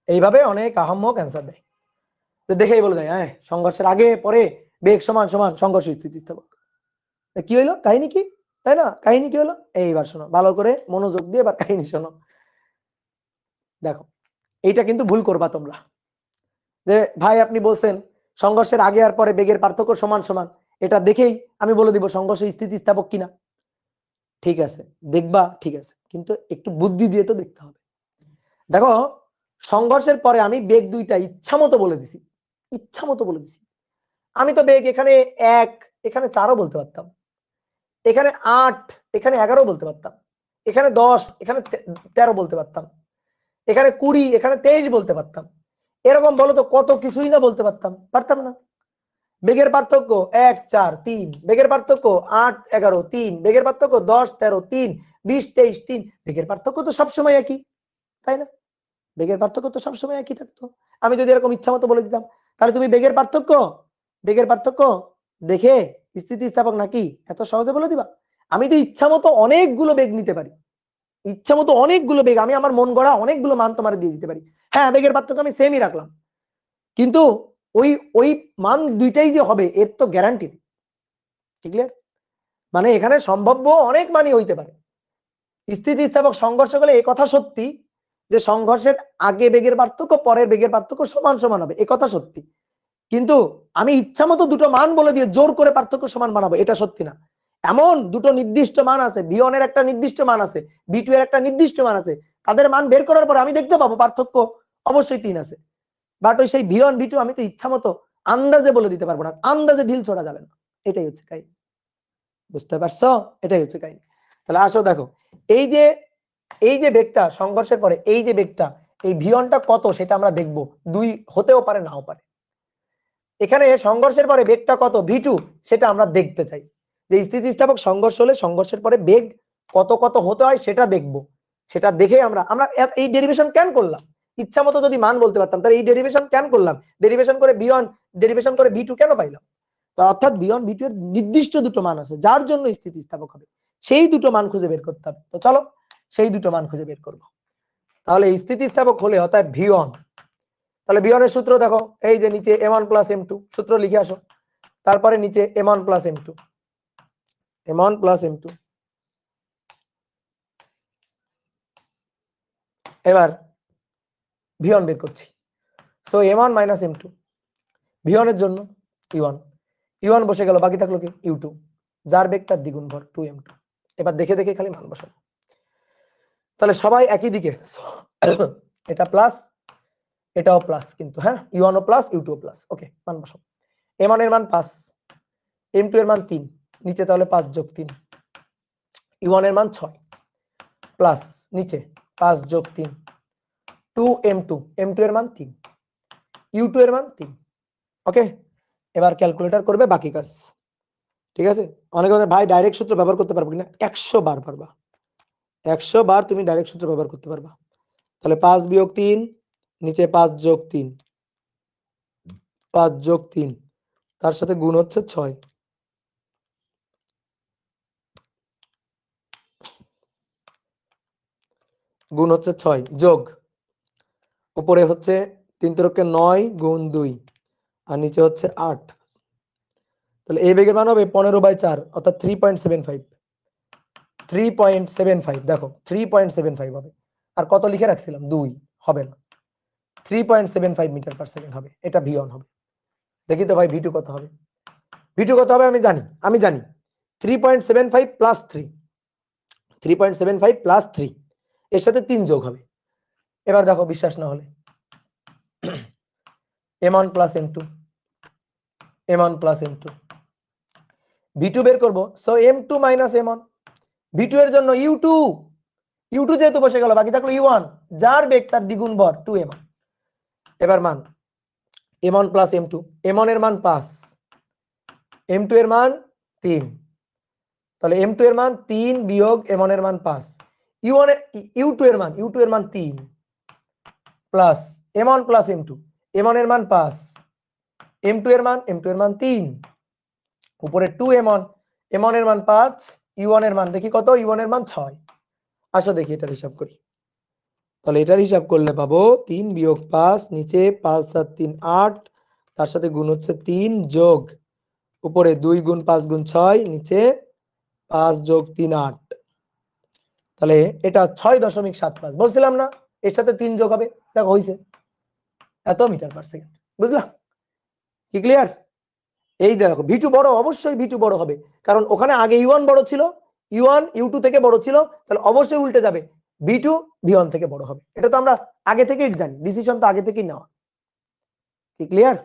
A: এইভাবে অনেক আহাম্মক অ্যান্সার দেয়, তো দেখেই বলে যায় হ্যাঁ সংঘর্ষের আগে পরে বেগ সমান সমান সংঘর্ষ স্থিতিস্থাপক। কি হইলো কাহিনী কি, তাই না? কাহিনী কি হলো এইবার শোনো, ভালো করে মনোযোগ দিয়ে এবার কাহিনী শোনো। দেখো এইটা কিন্তু ভুল করবা তোমরা, যে ভাই আপনি বলছেন সংঘর্ষের আগে আর পরে বেগের পার্থক্য সমান সমান, এটা দেখেই আমি বলে দিব সংঘর্ষ স্থিতিস্থাপক কিনা। ঠিক আছে, দেখবা, ঠিক আছে, কিন্তু একটু বুদ্ধি দিয়ে তো দেখতে হবে। দেখো সংঘর্ষের পরে আমি বেগ দুইটা ইচ্ছা মতো বলে দিছি, ইচ্ছা মতো বলে দিছি। আমি তো বেগ এখানে 1, এখানে 4ও বলতে পারতাম, এখানে 8, এখানে 11 বলতে পারতাম, এখানে 10, এখানে 13 বলতে পারতাম, এখানে 20, এখানে 23 বলতে পারতাম। এরকম বলো তো কত কিছুই না বলতে পারতাম, পারতাম না? বেগের পার্থক্য 1, 4, 3, বেগের পার্থক্য 8, 11, 3, বেগের পার্থক্য 10, 13, 3, 20, 23, 3, বেগের পার্থক্য তো সবসময় একই, তাই না? বেগের পার্থক্য তো সবসময় একই থাকতো। আমি যদি এরকম ইচ্ছা মতো বলে দিতাম, তাহলে তুমি বেগের পার্থক্য দেখে স্থিতিস্থাপক নাকি এত সহজে বলে দিবা? আমি তো ইচ্ছা মতো অনেকগুলো বেগ নিতে পারি, ইচ্ছা মতো অনেকগুলো বেগ, আমি আমার মন গড়া অনেকগুলো মান তোমার দিয়ে দিতে পারি। হ্যাঁ বেগের পার্থক্য আমি সেমই রাখলাম, কিন্তু ওই ওই মান দুইটাই যে হবে এর তো গ্যারান্টি নেই। ক্লিয়ার? মানে এখানে সম্ভাব্য অনেক মানই হইতে পারে। স্থিতিস্থাপক সংঘর্ষ হলে এই কথা সত্যি যে সংঘর্ষের আগে বেগের পার্থক্য পরের বেগের পার্থক্য সমান সমান হবে, এই কথা সত্যি। কিন্তু আমি ইচ্ছা মতো দুটো মান বলে দিয়ে জোর করে পার্থক্য সমান বানাবো, এটা সত্যি না। এমন দুটো নির্দিষ্ট মান আছে, V1 এর একটা নির্দিষ্ট মান আছে, V2 এর একটা নির্দিষ্ট মান আছে, তাদের মান বের করার পরে আমি দেখতে পাবো পার্থক্য অবশ্যই 3 আছে। বাট ওই সেই V1 V2 আমি তো ইচ্ছা মতো আন্দাজে বলে দিতে পারবো না, আন্দাজে ঢিল ছোড়া যাবে না, এটাই হচ্ছে কাহিনী। বুঝতে পারছো? এটাই হচ্ছে কাহিনী। তাহলে আসো দেখো, এই যে এই যে বেগটা সংঘর্ষের পরে এই যে বেগটা, এই V1টা কত সেটা আমরা দেখব, 2 হতেও পারে নাও পারে। এখানে সংঘর্ষের পরে বেগটা কত V2 সেটা আমরা দেখতে চাই, যে স্থিতিস্থাপক সংঘর্ষ হলে সংঘর্ষের পরে বেগ কত কত হতে হয় সেটা দেখব। সেটা দেখে আমরা এই ডেরিভেশন কেন করলাম, ইচ্ছা মতো যদি মান বলতে পারতাম তাহলে এই ডেরিভেশন কেন করলাম, ডেরিভেশন করে V1 ডেরিভেশন করে V2 কেন পাইলাম? তো অর্থাৎ V1 V2 এর নির্দিষ্ট দুটো মান আছে যার জন্য স্থিতিস্থাপক হবে, সেই দুটো মান খুঁজে বের করতে হবে। তো চলো সেই দুটো মান খুঁজে বের করব। তাহলে স্থিতিস্থাপক হলে অর্থাৎ V1, তাহলে V1 এর সূত্র দেখো, এই যে নিচে M1 + M2 সূত্র লিখে আসো, তারপরে নিচে M1 + M2, M1 + M2। এবার V1 বের করছি, সো M1 - M2, V1 এর জন্য E1, E1 বসে গেল, বাকি থাকলো কি U2, যার বেগ তার দ্বিগুণ ভর 2m2। এবার দেখে দেখে খালি মান বসাবো, তাহলে সবাই একই দিকে, এটা প্লাস এটাও প্লাস, কিন্তু হ্যাঁ E1 ও প্লাস U2 ও প্লাস। ওকে, মান বসাবো। M1 এর মান 5, M2 এর মান 3, নিচে তাহলে 5 + 3, E1 এর মান 6 প্লাস নিচে 5 + 3 2m2, M2 এর মান 3, U2 এর মান 3। ওকে, এবার ক্যালকুলেটর করবে বাকি কাজ, ঠিক আছে। অনেকে বলে ভাই ডাইরেক্ট সূত্র ব্যবহার করতে পারবো কিনা, 100 বার পারবা, 100 বার তুমি ডাইরেক্ট সূত্র ব্যবহার করতে পারবা। তাহলে 5 - 3, নিচে 5 + 3, 5 + 3, তার সাথে গুণ হচ্ছে 6, গুণ হচ্ছে 6 যোগ উপরে হচ্ছে 3 × 9 × 2 আর নিচে হচ্ছে 8। তাহলে এই বেগের মান হবে 15/4 অর্থাৎ 3.75, 3.75 দেখো 3.75 হবে। আর কত লিখে রাখছিলাম 2, হবে না, 3.75 মিটার/সেকেন্ড হবে, এটা V1 হবে। দেখি তো ভাই V2 কত হবে, V2 কত হবে আমি জানি 3.75 + 3, 3.75 + 3, এর সাথে 3 যোগ হবে। এবার দেখো বিশ্বাস না হলে M1 + M2, M1 + M2, V2 বের করব, সো M2 - M1, V2 এর জন্য U2 যেহেতু বসে গেল, বাকি থাকলো U1 যার বেগ তার দ্বিগুণ ভর 2m1। এবার মান M1 + M2, M1 এর মান 5, M2 এর মান 3, তাহলে M2 এর মান 3 বিয়োগ M1 এর মান 5, U2 এর মান 3 প্লাস M1 + M2, M1 এর মান 5 m2 এর মান 3, উপরে 2m1, m1 এর মান 5, u1 এর মান দেখি কত, u1 এর মান 6। আসো দেখি এটার হিসাব করি। তাহলে এটার হিসাব করলে পাবো 3 বিয়োগ 5, নিচে 5 7 3 8, তার সাথে গুণ হচ্ছে 3, যোগ উপরে 2 গুণ 5 গুণ 6, নিচে 5 যোগ 3 8। তাহলে এটা 6.75 বলছিলাম না এর সাথে 3 যোগ হবে, দেখো হইছে এত মিটার পার সেকেন্ড। বুঝলা? কি ক্লিয়ার? এই দেখো v2 বড়, অবশ্যই v2 বড় হবে, কারণ ওখানে আগে u1 বড় ছিল, u1 u2 থেকে বড় ছিল, তাহলে অবশ্যই উল্টে যাবে, v2 v1 থেকে বড় হবে। এটা তো আমরা আগে থেকেই জানি, ডিসিশন তো আগে থেকেই নেওয়া। কি ক্লিয়ার?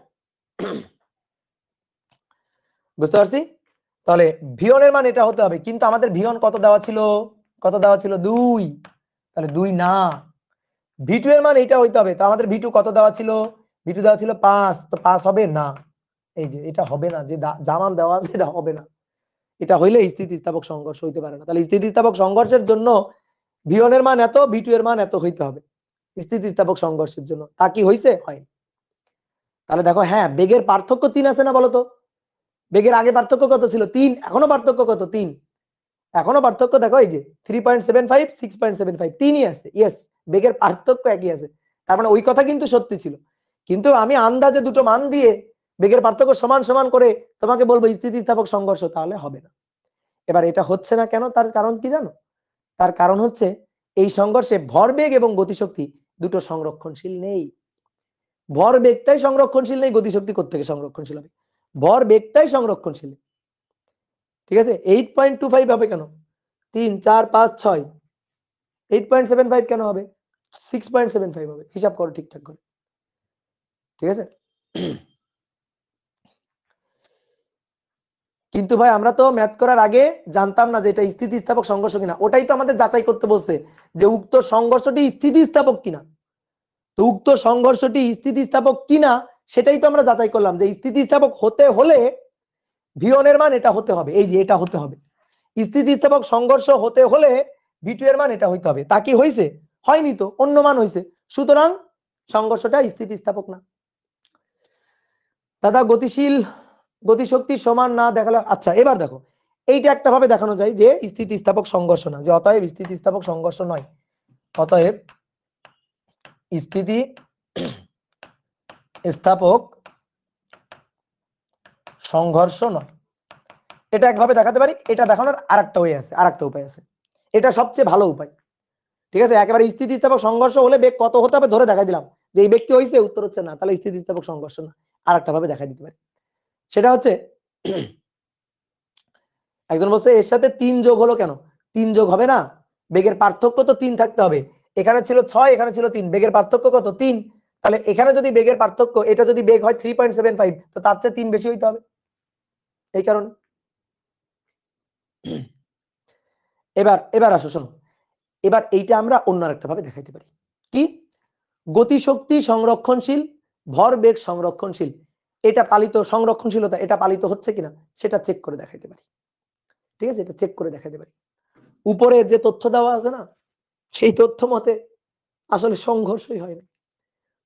A: বুঝতে পারছি? তাহলে v1 এর মান এটা হতে হবে, কিন্তু আমাদের v1 কত দেওয়া ছিল, 2, তাহলে 2 না, v2 এর মান এটা হইতে হবে, তো আমাদের v2 কত দেওয়া ছিল, v2 দেওয়া ছিল 5, তো 5 হবে না, এই যে এটা হবে না, যে জামান দেওয়া আছে এটা হবে না, এটা হইলে স্থিতিস্থাপক সংঘর্ষ হইতে পারে না। তাহলে স্থিতিস্থাপক সংঘর্ষের জন্য v1 এর মান এত, v2 এর মান এত হইতে হবে স্থিতিস্থাপক সংঘর্ষের জন্য। তা কি হইছে? হয়। তাহলে দেখো, হ্যাঁ বেগের পার্থক্য 3 আছে না, বলো তো? বেগের আগে পার্থক্য কত ছিল? 3, এখনো পার্থক্য কত? 3, এখনো পার্থক্য দেখো এই যে 3.75 6.75 3ই আছে। ইয়েস, বেগের পার্থক্য একই আছে, তার মানে ওই কথা কিন্তু সত্যি ছিল, কিন্তু আমি আন্দাজে দুটো মান দিয়ে বেগের পার্থক্য সমান সমান করে তোমাকে বলবো স্থিতিস্থাপক সংঘর্ষ, তাহলে হবে না। এবার এটা হচ্ছে না কেন, তার কারণ কি জানো? তার কারণ হচ্ছে এই সংঘর্ষে ভরবেগ এবং গতিশক্তি দুটো সংরক্ষণশীল নেই। ভরবেগটাই সংরক্ষণশীল নেই, গতিশক্তি কোত্থেকে সংরক্ষণশীল হবে? ভরবেগটাই সংরক্ষণশীল। ঠিক আছে, 8.25 হবে কেন? 3 4 5 6, 8.75 কেন হবে? 6.75 হবে, হিসাব করো ঠিকঠাক করে। ঠিক আছে, কিন্তু ভাই আমরা তো ম্যাথ করার আগে জানতাম না যে এটা স্থিতিস্থাপক সংঘর্ষ কিনা, ওটাই তো আমাদের যাচাই করতে বলছে যে উক্ত সংঘর্ষটি স্থিতিস্থাপক কিনা। তো উক্ত সংঘর্ষটি স্থিতিস্থাপক কিনা সেটাই তো আমরা যাচাই করলাম, যে স্থিতিস্থাপক হতে হলে v1 এর মান এটা হতে হবে, এই যে এটা হতে হবে। স্থিতিস্থাপক সংঘর্ষ হতে হলে v2 এর মান এটা হইতে হবে। তা কি হইছে? হয়নি তো, অন্য মান হইছে, সুতরাং সংঘর্ষটা স্থিতিস্থাপক না। দাদা গতিশীল গতিশক্তি সমান না দেখালে, আচ্ছা এবার দেখো, এইটা একটা ভাবে দেখানো যায় যে স্থিতিস্থাপক সংঘর্ষ না, যে অতএব স্থিতিস্থাপক সংঘর্ষ নয়, অতএব স্থিতি স্থাপক সংঘর্ষ নয়। এটা একভাবে দেখাতে পারি, এটা দেখানোর আরেকটা ওয়ে আছে, আরেকটা উপায় আছে, এটা সবচেয়ে ভালো উপায়। ঠিক আছে, একেবারে স্থিতিস্থাপক সংঘর্ষ হলে বেগ কত হতে হবে ধরে দেখাই দিলাম, যে এই বেগ কি হইছে, উত্তর হচ্ছে না, তাহলে স্থিতিস্থাপক সংঘর্ষ না। আরেকটা ভাবে দেখাই দিতে পারি, সেটা হচ্ছে একজন বলছে এর সাথে 3 যোগ হলো কেন? 3 যোগ হবে না, বেগের পার্থক্য তো 3 থাকতে হবে, এখানে ছিল 6 এখানে ছিল 3, বেগের পার্থক্য কত? 3, তাহলে এখানে যদি বেগের পার্থক্য, এটা যদি বেগ হয় 3.75, তো তার চেয়ে 3 বেশি হইতে হবে, এই কারণে। এবার এবার আসো শোনো, এবার এইটা আমরা অন্য আরেকটা ভাবে দেখাইতে পারি। কি? গতিশক্তি সংরক্ষণশীল, ভরবেগ সংরক্ষণশীল, এটা পালিত সংরক্ষণশীলতা, এটা পালিত হচ্ছে কিনা সেটা চেক করে দেখাইতে পারি। ঠিক আছে, এটা চেক করে দেখাইতে পারি। উপরে যে তথ্য দেওয়া আছে না, সেই তথ্য মতে আসলে সংঘর্ষই হয় না।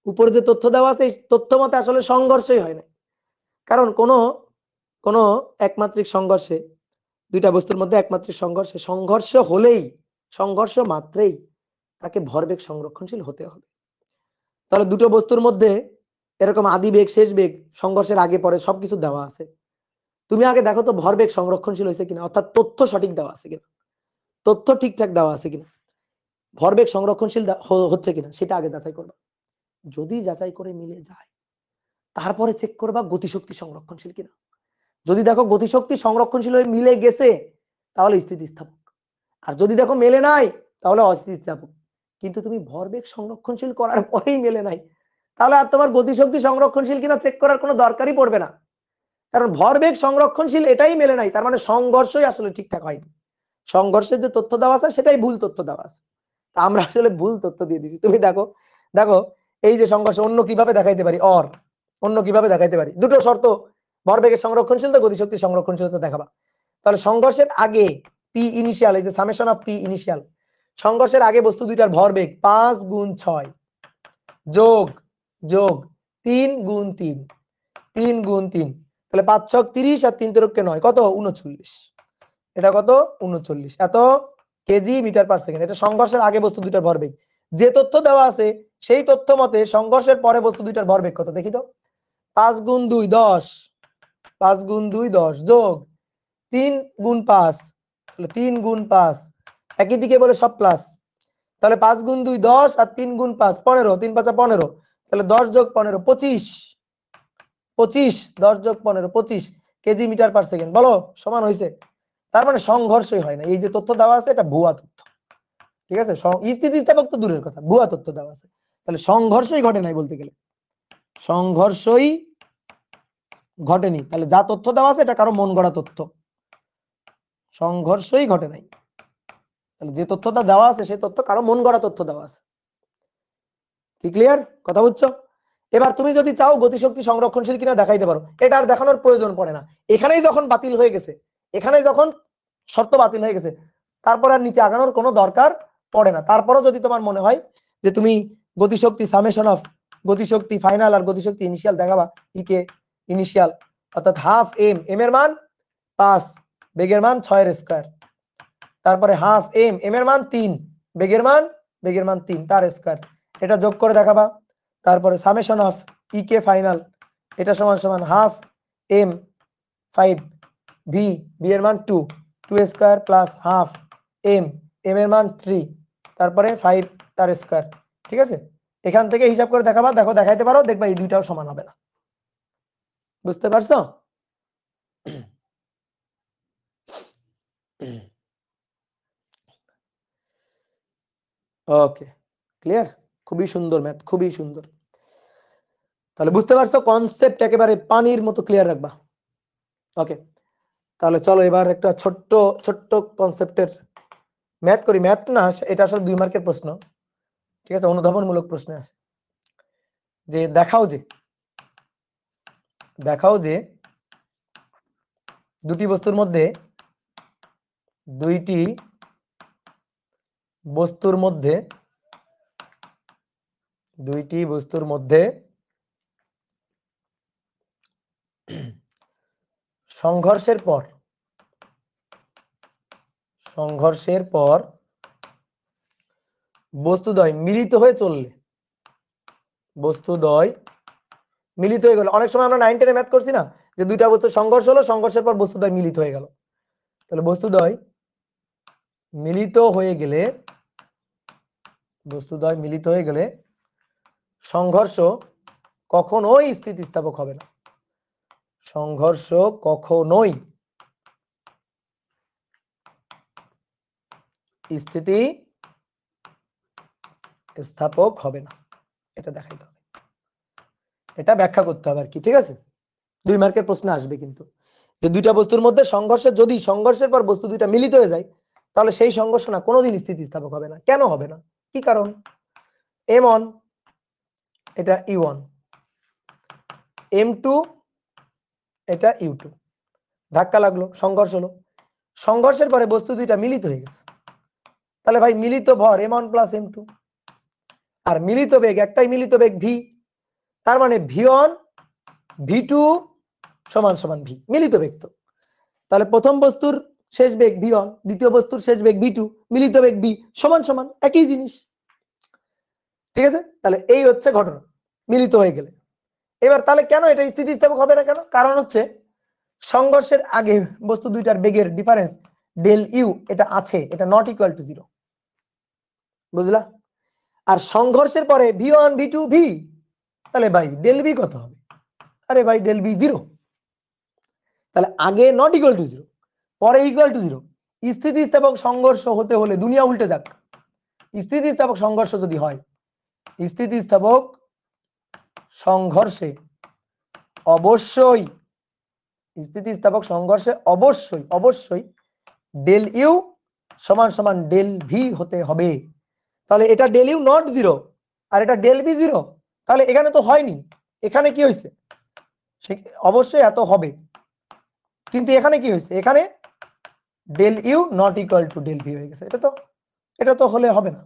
A: উপরে যে তথ্য দেওয়া আছে এই তথ্য মতে আসলে সংঘর্ষই হয় না, কারণ কোন একমাত্রিক সংঘর্ষে, দুইটা বস্তুর মধ্যে একমাত্রিক সংঘর্ষে, সংঘর্ষ হলেই, সংঘর্ষ মাত্রেই তাকে ভরবেগ সংরক্ষণশীল হতে হবে। তাহলে দুটো বস্তুর মধ্যে এরকম আদি বেগ শেষ বেগ সংঘর্ষের আগে পরে সবকিছু দেওয়া আছে, তুমি আগে দেখো তো ভরবেগ সংরক্ষণশীল হয়েছে কিনা, অর্থাৎ তথ্য সঠিক দেওয়া আছে কিনা, তথ্য ঠিকঠাক দেওয়া আছে কিনা, ভরবেগ সংরক্ষণশীল হচ্ছে কিনা সেটা আগে যাচাই করবা। যদি যাচাই করে মিলে যায় তারপরে চেক করবা গতিশক্তি সংরক্ষণশীল কিনা। যদি দেখো গতিশক্তি সংরক্ষণশীল হয়ে মিলে গেছে তাহলে স্থিতিস্থাপক, আর যদি দেখো মেলে নাই তাহলে অস্থিতিস্থাপক। কিন্তু তুমি ভরবেগ সংরক্ষণশীল করার পরেই মেলে নাই, তাহলে আর তোমার গতিশক্তি সংরক্ষণশীল কিনা চেক করার কোনো দরকারই পড়বে না, কারণ ভরবেগ সংরক্ষণশীল এটাই মেলে নাই, তার মানে সংঘর্ষই আসলে ঠিকঠাক হয়নি। সংঘর্ষের যে তথ্য দেওয়া আছে সেটাই ভুল তথ্য দেওয়া আছে, আমরা আসলে ভুল তথ্য দিয়ে দিছি। তুমি দেখো দেখো এই যে সংঘর্ষ অন্য কিভাবে দেখাইতে পারি, অন্য কিভাবে দেখাইতে পারি, দুটো শর্ত, ভরবেগের সংরক্ষণশীলতা গতিশক্তি সংরক্ষণশীলতা দেখাবা। তাহলে সংঘর্ষের আগে পি ইনিশিয়াল, এই যে সামেশন অফ পি ইনিশিয়াল, সংঘর্ষের আগে বস্তু দুইটার ভরবেগ 5 গুণ 6 যোগ যোগ 3 গুণ 3, 3 গুণ 3, তাহলে 5 ছক 30 আর 3 তেরোকে 9, কত? 39। এটা কত? 39। এত কেজি মিটার পার সেকেন্ড। এটা সংঘর্ষের আগে বস্তু দুইটার ভরবেগ। যে তথ্য দেওয়া আছে সেই তথ্য মতে সংঘর্ষের পরে বস্তু দুইটার ভরবেগ কত দেখি তো। 5 গুণ 2 10, 5 গুণ 2 10 যোগ 3 গুণ 5, তাহলে 3 গুণ 5, একই দিকে বলে সব প্লাস, তাহলে 5 গুণ 2 10 আর 3 গুণ 5 15, 3 5 15, তাহলে 10 যোগ 15 25, 25 10 যোগ 15 25 কেজি মিটার পার সেকেন্ড। বলো সমান হয়েছে? তার মানে সংঘর্ষই হয় না। এই যে তথ্য দেওয়া আছে এটা ভুয়া তথ্য, ঠিক আছে? স্থিতিস্থাপক তো দূরের কথা, ভুয়া তথ্য দেওয়া আছে, তাহলে সংঘর্ষই ঘটে নাই বলতে গেলে, সংঘর্ষই ঘটেনি। তাহলে যা তথ্য দেওয়া আছে এটা কারো মন গড়া তথ্য, সংঘর্ষই ঘটে নাই। তাহলে যে তথ্যটা দেওয়া আছে সেই তথ্য কারো মন গড়া তথ্য দেওয়া আছে। কি ক্লিয়ার? কথা বুঝছো? এবার তুমি যদি চাও গতিশক্তি সংরক্ষণশীল কিনা দেখাইতে পারো, এটা আর দেখানোর প্রয়োজন পড়ে না। এখানেই যখন বাতিল হয়ে গেছে, এখানেই যখন শর্ত বাতিল হয়ে গেছে, তারপর আর নিচে আগানোর কোনো দরকার পড়ে না। তারপরও যদি তোমার মনে হয় যে তুমি গতিশক্তি সামেশন অফ গতিশক্তি ফাইনাল আর গতিশক্তি ইনিশিয়াল দেখাবা, ইকে ইনিশিয়াল অর্থাৎ হাফ এম, এম এর মান 5, বেগের মান 6 এর স্কয়ার, তারপরে হাফ এম, এম এর মান 3, বেগের মান 3 তার স্কয়ার, এটা যোগ করে দেখাবা। তারপরে সামেশন অফ ইকে ফাইনাল, এটা সমান সমান হাফ এম 5 ভি, ভি এর মান 2, 2 square plus half M, M এর মান 3, তারপরে 5 তার স্কয়ার। ঠিক আছে, এখান থেকে হিসাব করে দেখাবা, দেখো দেখাইতে পারো, দেখবা এই দুইটাও সমান হবে না। বুঝতে পারছো? ওকে, ক্লিয়ার? খুবই সুন্দর ম্যাথ, খুবই সুন্দর। তাহলে বুঝতে পারছো, কনসেপ্ট একেবারে পানির মতো ক্লিয়ার রাখবা। ওকে, তাহলে চলো এবার একটা ছোট্ট ছোট্ট কনসেপ্টের ম্যাথ করি। ম্যাথ না, এটা আসলে 2 মার্কের প্রশ্ন, ঠিক আছে? অনুধাবনমূলক প্রশ্ন আছে যে দেখাও যে দুটি বস্তুর মধ্যে দুইটি বস্তুর মধ্যে সংঘর্ষের পর বস্তুদ্বয় মিলিত হয়ে চললে, বস্তুদ্বয় মিলিত হয়ে গেল। অনেক সময় আমরা 9 10 ম্যাথ করছি না, যে দুইটা বস্তু সংঘর্ষ হলো, সংঘর্ষের পর বস্তুদ্বয় মিলিত হয়ে গেল। তাহলে বস্তুদ্বয় মিলিত হয়ে গেলে সংঘর্ষ কখনোই স্থিতিস্থাপক হবে না। সংঘর্ষ কখনোই স্থিতিস্থাপক হবে না, এটা দেখাইতে হবে, এটা ব্যাখ্যা করতে হবে আর কি। ঠিক আছে, 2 মার্কের প্রশ্ন আসবে কিন্তু, যে দুইটা বস্তুর মধ্যে যদি সংঘর্ষের পর বস্তু দুইটা মিলিত হয়ে যায়, তাহলে সেই সংঘর্ষ না কোনোদিন স্থিতিস্থাপক হবে না। কেন হবে না? কি কারণ? M1 এটা E1, M2 এটা U2, ধাক্কা লাগলো, সংঘর্ষ হলো, সংঘর্ষের পরে বস্তু দুইটা মিলিত হয়ে গেছে, তাহলে ভাই মিলিত ভর M1 প্লাস M2, আর মিলিত বেগ একটাই, মিলিত বেগ V, তার মানে V1 V2 সমান সমান V, মিলিত বেগ তো। তাহলে প্রথম বস্তুর শেষ বেগ V1, দ্বিতীয় বস্তুর শেষ বেগ V2, মিলিত বেগ V সমান সমান একই জিনিস। ঠিক আছে, তাহলে এই হচ্ছে ঘটনা মিলিত হয়ে গেলে। এবার তাহলে কেন এটা স্থিতিস্থাপক হবে না? কেন? কারণ হচ্ছে সংঘর্ষের আগে বস্তু দুইটার বেগের ডিফারেন্স ডেল ইউ এটা আছে, এটা নট ইকুয়াল টু 0, বুঝলা? আর সংঘর্ষের পরে V1 V2 V, তাহলে ভাই ডেল বি কত হবে? আরে ভাই ডেল বি 0, তাহলে আগে নট ইকুয়াল টু 0, পরে ইকুয়াল টু 0। স্থিতিস্থাপক সংঘর্ষ হতে হলে দুনিয়া উল্টে যাক, স্থিতিস্থাপক সংঘর্ষ যদি হয়, স্থিতিস্থাপক সংঘর্ষে অবশ্যই ডেল ইউ সমান সমান ডেল ভি হতে হবে। তাহলে এটা ডেল ইউ নট 0 আর এটা ডেল ভি 0, তাহলে এখানে তো হয়নি, এখানে কি হয়েছে? অবশ্যই এত হবে, কিন্তু এখানে কি হয়েছে? এখানে del U not equal to del V হয়ে গেছে। এটা তো হলে হবে না,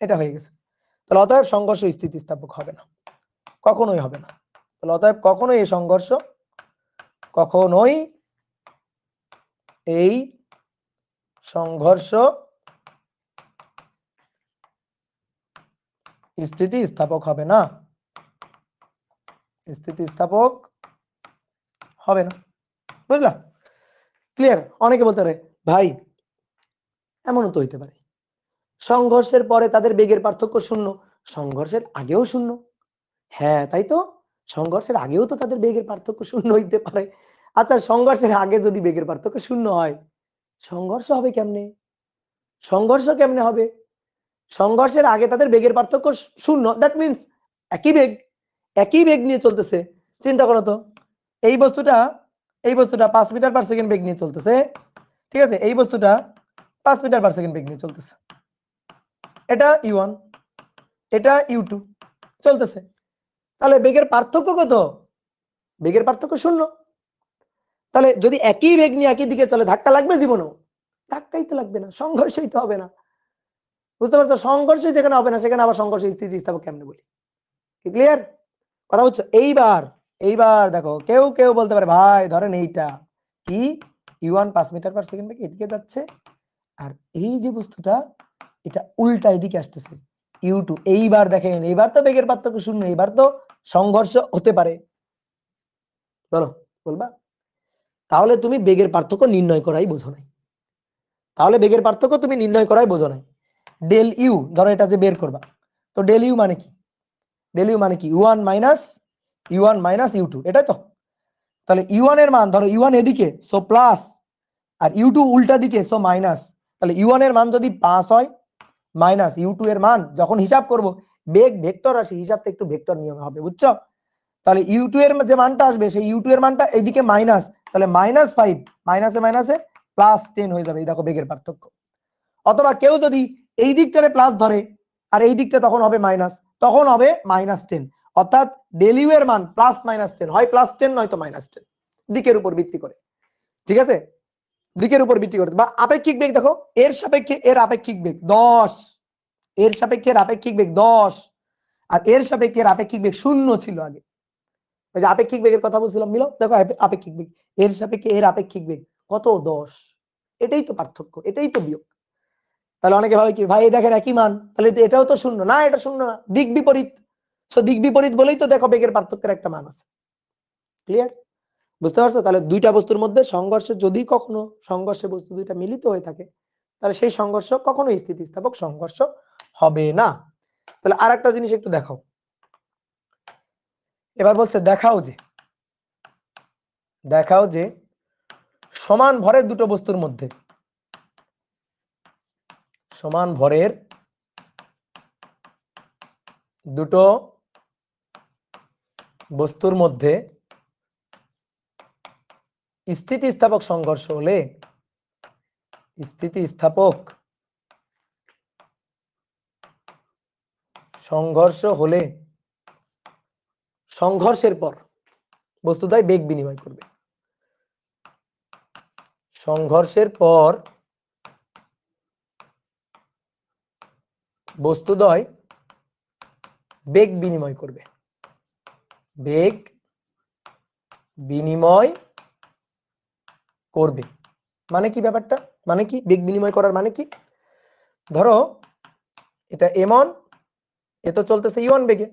A: এটা হয়ে গেছে। তাহলে অতএব সংঘর্ষ স্থিতিস্থাপক হবে না, কখনোই হবে না। তাহলে অতএব কখনোই এই সংঘর্ষ স্থিতিস্থাপক হবে না, স্থিতিস্থাপক হবে না। বুঝলা? ক্লিয়ার? অনেকে বলতে পারে ভাই এমনও তো হইতে পারে সংঘর্ষের পরে তাদের বেগের পার্থক্য শূন্য, সংঘর্ষের আগেও শূন্য। হ্যাঁ তাই তো, সংঘর্ষের আগেও তো তাদের বেগের পার্থক্য শূন্য হইতে পারে। আচ্ছা সংঘর্ষের আগে যদি বেগের পার্থক্য শূন্য হয়, সংঘর্ষ হবে কেমনে? সংঘর্ষ কেমনে হবে? সংঘর্ষের আগে তাদের বেগের পার্থক্য শূন্য, দ্যাট মিনস একই বেগ নিয়ে চলতেছে। চিন্তা করো তো, এই বস্তুটা 5 মিটার পার সেকেন্ড বেগ নিয়ে চলতেছে, ঠিক আছে? এই বস্তুটা 5 মিটার পার সেকেন্ড বেগ নিয়ে চলতেছে, এটা u1, এটা u2 চলতেছে। তাহলে বেগের পার্থক্য কত? বেগের পার্থক্য শূন্য। তাহলে যদি একই বেগ নিয়ে একই দিকে চলে, ধাক্কা লাগবে জীবনেও? ধাক্কাই তো লাগবে না, সংঘর্ষই তো হবে না। বুঝতে পারছো? সংঘর্ষই যেখানে হবে না সেখানে আবার সংঘর্ষ স্থিতিস্থাপক কেমনে বলি? কি ক্লিয়ার? কথা বুঝছো? এইবার দেখো, কেউ বলতে পারে ভাই ধরেন এইটা কি u1 5 মিটার পার সেকেন্ড বেগে এদিকে যাচ্ছে, আর এই যে বস্তুটা এটা উল্টা এদিকে আসতেছে u2। এইবার দেখেন, এইবার তো বেগের পার্থক্য শূন্য, এইবার তো সংঘর্ষ হতে পারে। বলবা? তাহলে তুমি বেগের পার্থক্য নির্ণয় করাই বোঝো নাই। ডেল ইউ ধরো এটা যে বের করবা, তো ডেল ইউ মানে কি? u1 মাইনাস u2, এটাই তো। তাহলে u1 এর মান ধরো u1 এদিকে সো প্লাস, আর u2 উল্টা দিকে সো মাইনাস। তাহলে u1 এর মান যদি 5 হয় মাইনাস u2 এর মান, যখন হিসাব করব বেগ ভেক্টর রাশি, হিসাবটা একটু ভেক্টর নিয়মে হবে, বুঝছো? তাহলে u2 এর যে মানটা আসবে সেই u2 এর মানটা এদিকে মাইনাস, তাহলে -5 মাইনাসে +10 হয়ে যাবে। এই দেখো বেগের পার্থক্য। অথবা কেউ যদি এই দিকটারে প্লাস ধরে আর এই দিকটা তখন হবে মাইনাস, তখন হবে -10। অর্থাৎ ডেল ইউ এর মান +-10 হয়, +10 নয়তো -10, দিকের উপর ভিত্তি করে। ঠিক আছে? দিকের উপর ভিত্তি করে। বা আপেক্ষিক বেগ দেখো, এর সাপেক্ষে এর আপেক্ষিক বেগ 10, এর সাপেক্ষে এর আপেক্ষিক বেগ 10, আর এর সাপেক্ষে এর আপেক্ষিক বেগ 0 ছিল আগে। ওই যে আপেক্ষিক বেগের কথা বলছিলাম, মিলো দেখো আপেক্ষিক বেগ, এর সাপেক্ষে এর আপেক্ষিক বেগ কত? 10। এটাই তো পার্থক্য, এটাই তো বিয়োগ। তাহলে অনেকে ভাবে কি ভাই দেখেন একই মান, তাহলে এটাও তো শূন্য না, এটা শূন্য না, দিক বিপরীত। সো দিক বিপরীত বলেই তো দেখো বেগের পার্থক্যের একটা মান আছে। ক্লিয়ার? বুঝতে পারছো? তাহলে দুইটা বস্তুর মধ্যে সংঘর্ষে যদি কখনো সংঘর্ষে বস্তু দুইটা মিলিত হয়ে থাকে, তাহলে সেই সংঘর্ষ কখনোই স্থিতিস্থাপক সংঘর্ষ হবে না। তাহলে আর একটা জিনিস একটু দেখাও। এবার বলছে দেখাও যে সমান ভরের দুটো বস্তুর মধ্যে, সমান ভরের দুটো বস্তুর মধ্যে স্থিতিস্থাপক সংঘর্ষ হলে, স্থিতিস্থাপক সংঘর্ষ হলে সংঘর্ষের পর বস্তুদ্বয় বেগ বিনিময় করবে। সংঘর্ষের পর বস্তুদ্বয় বেগ বিনিময় করবে। বেগ বিনিময় করবে মানে কি ব্যাপারটা? মানে কি বেগ বিনিময় করার মানে কি? ধরো এটা m1, এ তো চলতেছে u1 বেগে,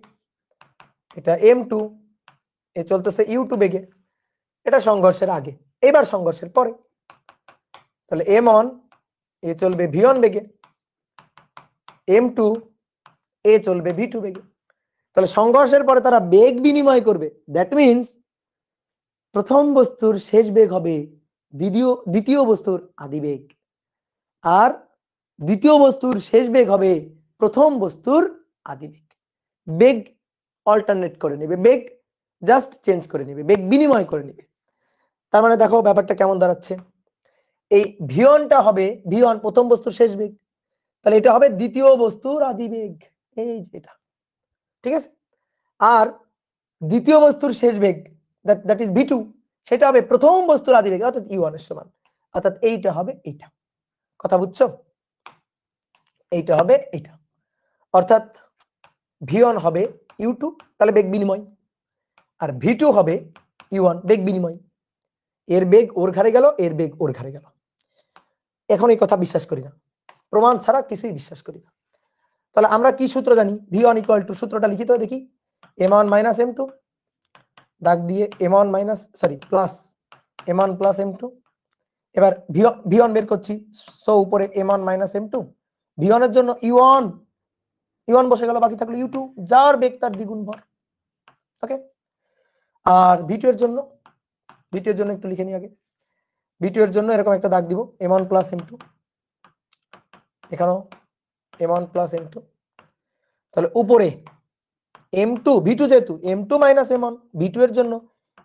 A: এটা m2, এ চলতেছে u2 বেগে। এটা সংঘর্ষের আগে, এবার সংঘর্ষের পরে। তাহলে m1 এ চলবে v1 বেগে, m2 এ চলবে v2 বেগে। তাহলে সংঘর্ষের পরে তারা বেগ বিনিময় করবে, দ্যাট মিনস প্রথম বস্তুর শেষ বেগ হবে দ্বিতীয় বস্তুর আদি বেগ, আর দ্বিতীয় বস্তুর শেষ বেগ হবে প্রথম বস্তুর আদি বেগ। বেগ অল্টারনেট করে নেবে, বেগ জাস্ট চেঞ্জ করে নেবে, বেগ বিনিময় করে নেবে। তার মানে দেখো ব্যাপারটা কেমন দাঁড়াচ্ছে, এই v1টা হবে v1 প্রথম বস্তুর শেষ বেগ, তাহলে এটা হবে দ্বিতীয় বস্তুর আদি বেগ, এই যে এটা। ঠিক আছে? আর দ্বিতীয় বস্তুর শেষ বেগ দ্যাট ইজ v2, সেটা হবে প্রথম বস্তুর আদি বেগ অর্থাৎ u1 এর সমান। অর্থাৎ এইটা হবে এইটা। কথা বুঝছো? এইটা হবে এইটা। অর্থাৎ v1 হবে u2, তাহলে বেগ বিনিময়, আর v2 হবে u1, বেগ বিনিময়। এর বেগ ওর ঘাড়ে গেল, এর বেগ ওর ঘাড়ে গেল। এখন এই কথা বিশ্বাস করি না, প্রমাণ ছাড়া কিছুই বিশ্বাস করি না। তাহলে আমরা কি সূত্র জানি? v1 ইকুয়াল টু, সূত্রটা লিখিত দেখি, m1 মাইনাস m2, দাগ দিয়ে m1 minus sorry plus m1 plus m2। এবার v1 বের করছি, সো উপরে m1 মাইনাস m2, v1 এর জন্য u1 বসে গেল, বাকি থাকলো u2, যার বেগ তার দ্বিগুণ ভর। ওকে, আর v2 এর জন্য একটু লিখে নিই আগে। v2 এর জন্য এরকম একটা দাগ দিব, m1 প্লাস m2, এখানেও m1 প্লাস m2। তাহলে উপরে m2, v2 যেহেতু m2 মাইনাস m1, v2 এর জন্য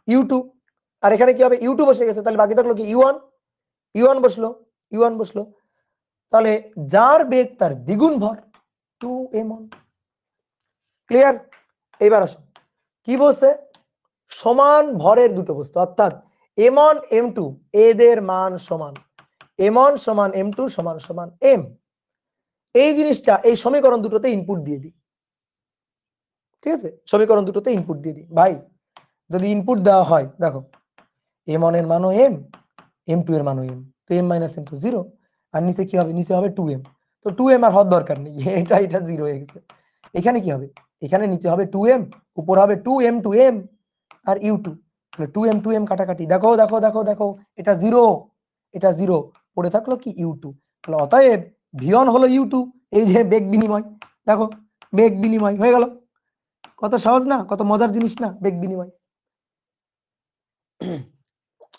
A: u2, আর এখানে কি হবে, u2 বসে গেছে, তাহলে বাকি থাকলো কি u1 বসলো। তাহলে যার বেগ তার দ্বিগুণ ভর, 2m1। ক্লিয়ার? এইবার আসো, কি বলছে? সমান ভরের দুটো বস্তু, অর্থাৎ m1 m2 এদের মান সমান, m1 সমান m2 সমান সমান m। এই জিনিসটা এই সমীকরণ দুটোতে ইনপুট দিয়ে দিই। ঠিক আছে, সমীকরণ দুটোতে ইনপুট দিয়ে দিই। ভাই যদি ইনপুট দেওয়া হয়, দেখো m1 এর মানও m, m2 এর মানও m, তো m মাইনাস m তো 0, আর নিচে কি হবে? নিচে হবে 2m। তো 2m আর হওয়ার দরকার নেই, এটা 0 হয়ে গেছে। এখানে কি হবে? এখানে নিচে হবে 2m, উপর হবে 2m to m R u2, তাহলে 2m 2m কাটাকাটি, দেখো দেখো দেখো দেখো, এটা 0, পড়ে থাকলো কি u2। তাহলে অতএব v1 হলো u2, এই যে বেগ বিনিময়, দেখো বেগ বিনিময় হয়ে গেল। কত সহজ না, কত মজার জিনিস না বেগ বিনিময়।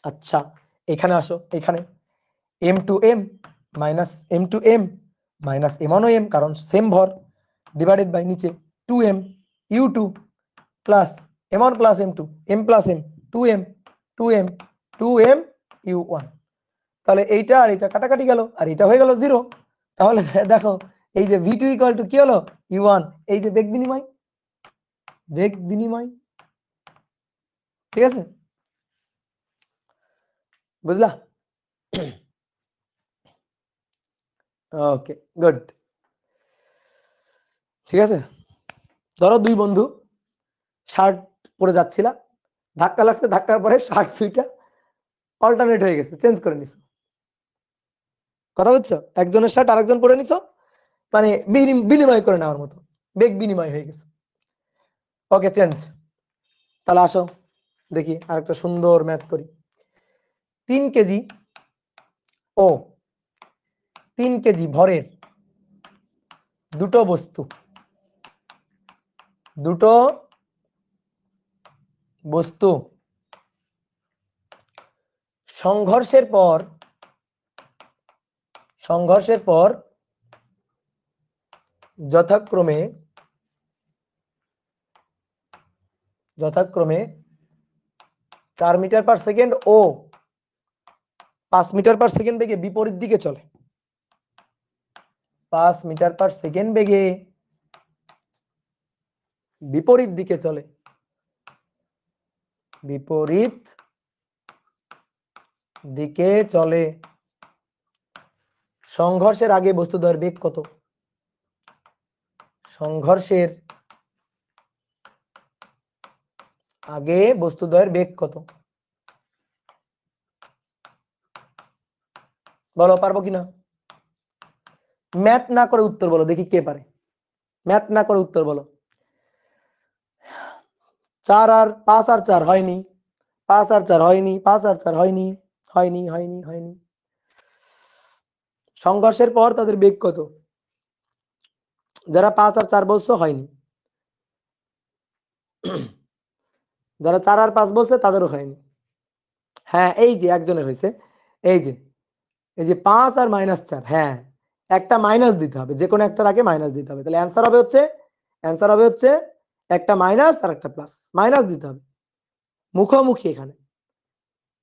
A: আচ্ছা এখানে আসো, এখানে m to m minus m to m minus m1 m, কারণ সেম ভর, ডিভাইডেড বাই নিচে 2m u2 plus m1 plus m2, m plus m 2m 2m 2m u1। তাহলে এইটা আর এটা কাটাকাটি গেল, আর এটা হয়ে গেল 0। তাহলে দেখো এই যে v2 ইকুয়াল টু কি হলো? u1, এই যে বেগ বিনিময়, ঠিক আছে, বুঝলা? ওকে গুড, ঠিক আছে। ধরো দুই বন্ধু শার্ট পরে যাচ্ছিলা, ধাক্কা লাগছে, ধাক্কার পরে শার্ট দুইটা অল্টারনেট হয়ে গেছে, চেঞ্জ করে নিছো। কথা বুঝছো? একজনের শার্ট আরেকজন পরে নিছো, মানে বিনিময় করে নেওয়ার মতো, বেগ বিনিময় হয়ে গেছে। ওকে চেঞ্জ। তাহলে আসো দেখি আরেকটা সুন্দর ম্যাথ করি। 3 কেজি ও 3 কেজি ভরের দুটো বস্তু সংঘর্ষের পর যথাক্রমে 4 মিটার পার সেকেন্ড ও 5 মিটার পার সেকেন্ড বেগে বিপরীত দিকে চলে। 5 মিটার পার সেকেন্ড বেগে বিপরীত দিকে চলে, সংঘর্ষের আগে বস্তুদ্বয়ের বেগ কত? সংঘর্ষের আগে বস্তুদ্বয়ের বেগ কত? বলো, পারবো কিনা? ম্যাথ না করে উত্তর বলো, দেখি কে পারে। ম্যাথ না করে উত্তর বলো। 4 আর 5 আর 4 হয়নি, 5 আর 4 হয়নি, 5 আর 4 হয়নি, হয়নি হয়নি হয়নি। সংঘর্ষের পর তাদের বেগ কত? যারা 5 আর 4 বলছো হয়নি, যারা 4 আর 5 বলছে তাদেরও হয়নি। হ্যাঁ এই যে একজনের হয়েছে, এই যে 5 আর -4, হ্যাঁ একটা মাইনাস দিতে হবে, যে কোনো একটার আগে মাইনাস দিতে হবে। তাহলে অ্যান্সার হবে হচ্ছে একটা মাইনাস আর একটা প্লাস, মাইনাস দিতে হবে মুখোমুখি। এখানে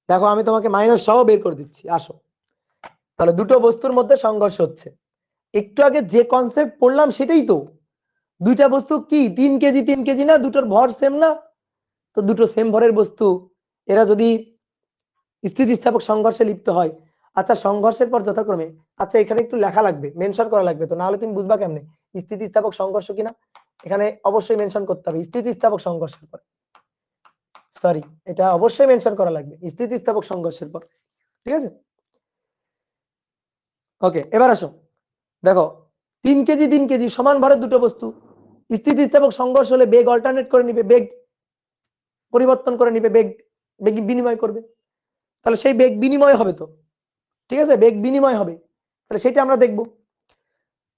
A: দেখো আমি তোমাকে মাইনাস সহ বের করে দিচ্ছি, আসো। তাহলে দুটো বস্তুর মধ্যে সংঘর্ষ হচ্ছে, একটু আগে যে কনসেপ্ট পড়লাম সেটাই তো। দুইটা বস্তু কি 3 কেজি না, দুটোর ভর সেম না? তো দুটো সেম ভরের বস্তু, এরা যদি স্থিতিস্থাপক সংঘর্ষে লিপ্ত হয়, আচ্ছা সংঘর্ষের পর যথাক্রমে, আচ্ছা এখানে একটু লেখা লাগবে, মেনশন করা লাগবে, তো না হলে তুমি বুঝবা কেমনে স্থিতিস্থাপক সংঘর্ষ কিনা? এখানে অবশ্যই মেনশন করতে হবে স্থিতিস্থাপক সংঘর্ষের পর। সরি, এটা অবশ্যই মেনশন করা লাগবে স্থিতিস্থাপক সংঘর্ষের পর। ঠিক আছে, ওকে। এবার আসো, দেখো 3 কেজি 3 কেজি সমান ভরের দুটো বস্তু, স্থিতিস্থাপক সংঘর্ষ হলে বেগ অল্টারনেট করে নিবে, বেগ পরিবর্তন করে নিবে, বেগ বিনিময় করবে। তাহলে সেই বেগ বিনিময় হবে তো, ঠিক আছে, বেগ বিনিময় হবে, তাহলে সেটা আমরা দেখব।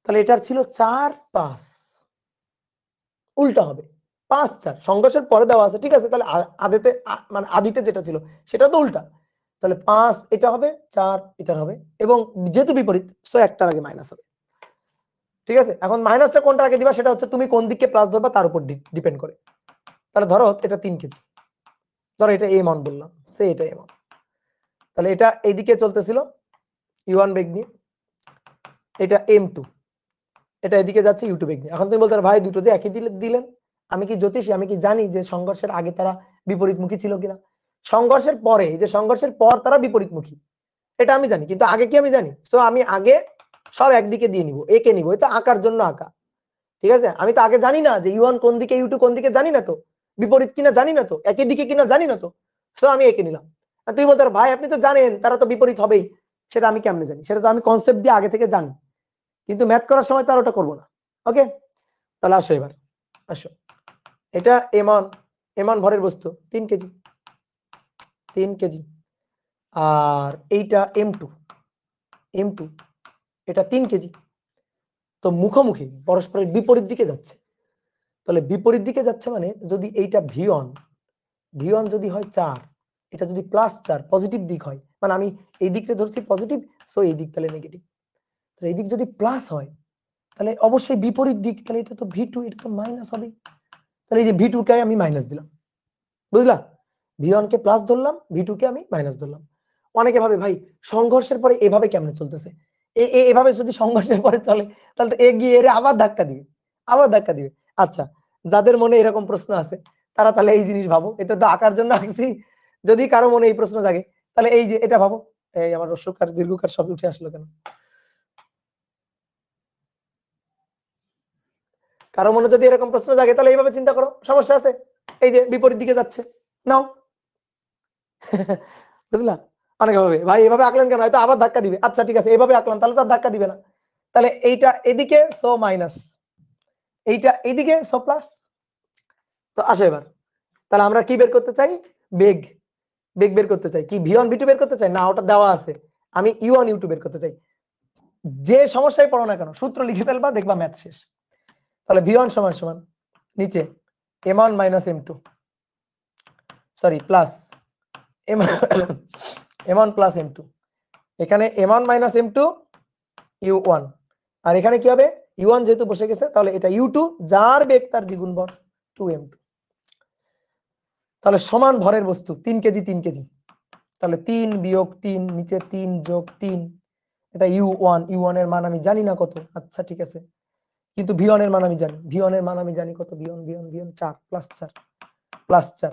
A: তাহলে এটার ছিল 4 5, উল্টা হবে 5 4, সংঘর্ষের পরে দেওয়া আছে, ঠিক আছে, তাহলে আদিতে মানে আদিতে যেটা ছিল সেটা তো উল্টা, তাহলে 5 এটা হবে, 4 এটার হবে, এবং যেহেতু বিপরীত সো একটার আগে মাইনাস হবে। ঠিক আছে, এখন মাইনাসটা কোনটা আগে দিবা সেটা হচ্ছে তুমি কোন দিকে প্লাস ধরবা তার উপর ডিপেন্ড করে। তাহলে ধরো এটা 3 কেজি, ধরো এটা এ মান বললাম, সে এটা এ মান, তাহলে এটা এইদিকে চলতেছিল u1 বেগ নিয়ে, এটা m2, এটা এদিকে যাচ্ছে u2 বেগ নিয়ে। এখন তুমি বলতে পারো ভাই দুটো যে একই দিলেন, আমি কি জ্যোতিষী, আমি কি জানি যে সংঘর্ষের আগে তারা বিপরীতমুখী ছিল কিনা? সংঘর্ষের পরে, যে সংঘর্ষের পর তারা বিপরীতমুখী এটা আমি জানি, কিন্তু আগে কি আমি জানি? সো আমি আগে সব একদিকে দিয়ে নিব, একে নিব, এটা আঁকার জন্য আঁকা। ঠিক আছে, আমি তো আগে জানি না যে u1 কোন দিকে u2 কোন দিকে, জানি না তো, বিপরীত কিনা জানি না তো, একই দিকে কিনা জানি না তো, সো আমি একে নিলাম। আর তুই বলতে পারো ভাই আপনি তো জানেন তারা তো বিপরীত হবেই, সেটা আমি কেমনে জানি? সেটা তো আমি কনসেপ্ট দিয়ে আগে থেকে জানি, কিন্তু ম্যাথ করার সময় তো আর ওটা করবো না। ওকে, তাহলে আসো এবার, আসো, এটা এমন ভরের বস্তু 3 কেজি, 3 কেজি, আর এইটা m2 এটা 3 কেজি, তো মুখোমুখি পরস্পরের বিপরীত দিকে যাচ্ছে। তাহলে বিপরীত দিকে যাচ্ছে মানে যদি এইটা v1 যদি হয় 4, এটা যদি +4 পজিটিভ দিক হয়, মানে আমি এই দিকটা ধরছি পজিটিভ, সো এই দিক তাহলে নেগেটিভ, তাহলে এই দিক যদি প্লাস হয় তাহলে অবশ্যই বিপরীত দিক, তাহলে এটা তো v2, এটা তো মাইনাস হবে। তাহলে এই যে v2 কে আমি মাইনাস দিলাম, বুঝলা? v1 কে প্লাস ধরলাম, v2 কে আমি মাইনাস ধরলাম। অনেকে ভাবে ভাই সংঘর্ষের পরে এভাবে কেমনে চলতেছে, এভাবে যদি সংঘর্ষের পরে চলে তাহলে তো এগিয়ে এর আবার ধাক্কা দিবে। আচ্ছা, যাদের মনে এরকম প্রশ্ন আছে তারা তাহলে এই জিনিস ভাবো, এটা তো আঁকার জন্য আঁকছি, যদি কারো মনে এই প্রশ্ন জাগে তাহলে এই যে এটা ভাবো, এই আমার হ্রস্বকার দীর্ঘকার সব উঠে আসলো কেন? কারো মনে যদি এরকম প্রশ্ন জাগে তাহলে এইভাবে চিন্তা করো, সমস্যা আছে? এই যে বিপরীত দিকে যাচ্ছে, নাও। বুঝলা? অনেকে ভাবে ভাই এভাবে আঁকলেন কেন, হয়তো আবার ধাক্কা দিবে। আচ্ছা ঠিক আছে, এভাবে আঁকলাম তাহলে তো আর ধাক্কা দিবে না, তাহলে এইটা এদিকে সো মাইনাস, এইটা এদিকে সো প্লাস। তো আসো এবার, তাহলে আমরা কি বের করতে চাই? বেগ বের করতে চাই। কি v1 v2 বের করতে চাই? না, ওটা দেওয়া আছে, আমি u1 u2 বের করতে চাই। যে সমস্যায় পড়ো না কেন সূত্র লিখে ফেলবা, দেখবা ম্যাথ শেষ। তাহলে v1 সমান সমান নিচে m1 - m2, sorry plus m1 plus m2, এখানে m1 - m2 u1, আর এখানে কি হবে? u1 যেহেতু বসে গেছে তাহলে এটা u2, যার বেগ তার দ্বিগুণ ভর 2m2। তাহলে সমান ভরের বস্তু 3 কেজি 3 কেজি, তাহলে 3 বিয়োগ 3 নিচে 3 যোগ 3, এটা u1 এর মান আমি জানি না কত, আচ্ছা ঠিক আছে, কিন্তু v1 এর মান আমি জানি, v1 এর মান আমি জানি কত, v1 4 +4,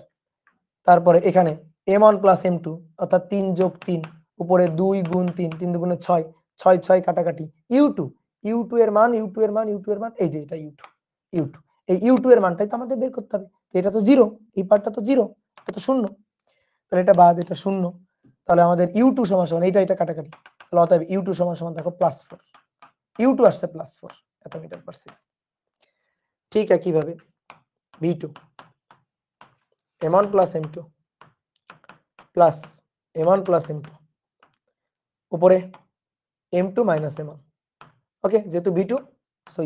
A: তারপরে এখানে m1 + m2 অর্থাৎ 3 যোগ 3, উপরে 2 গুণ 3, 3 দুগুণে 6, 6 6 কাটাকাটি, u2 এর মান এই যে এটা u2, এই u2 এর মানটাই তো আমাদের বের করতে হবে। এটা তো 0, এই পার্টটা তো 0, এটা তো 0, তাহলে এটা বাদ, এটা 0, তাহলে আমাদের u2 সমান এটা কাটাকাটি, তাহলে অতএব u2 সমান দেখো +4, u2 আসছে +4 এত মিটার পার সেকেন্ড। ঠিক একইভাবে v2 m1 + m2 plus m1 + m2 উপরে m2 - m1, ওকে, যেহেতু v2 সো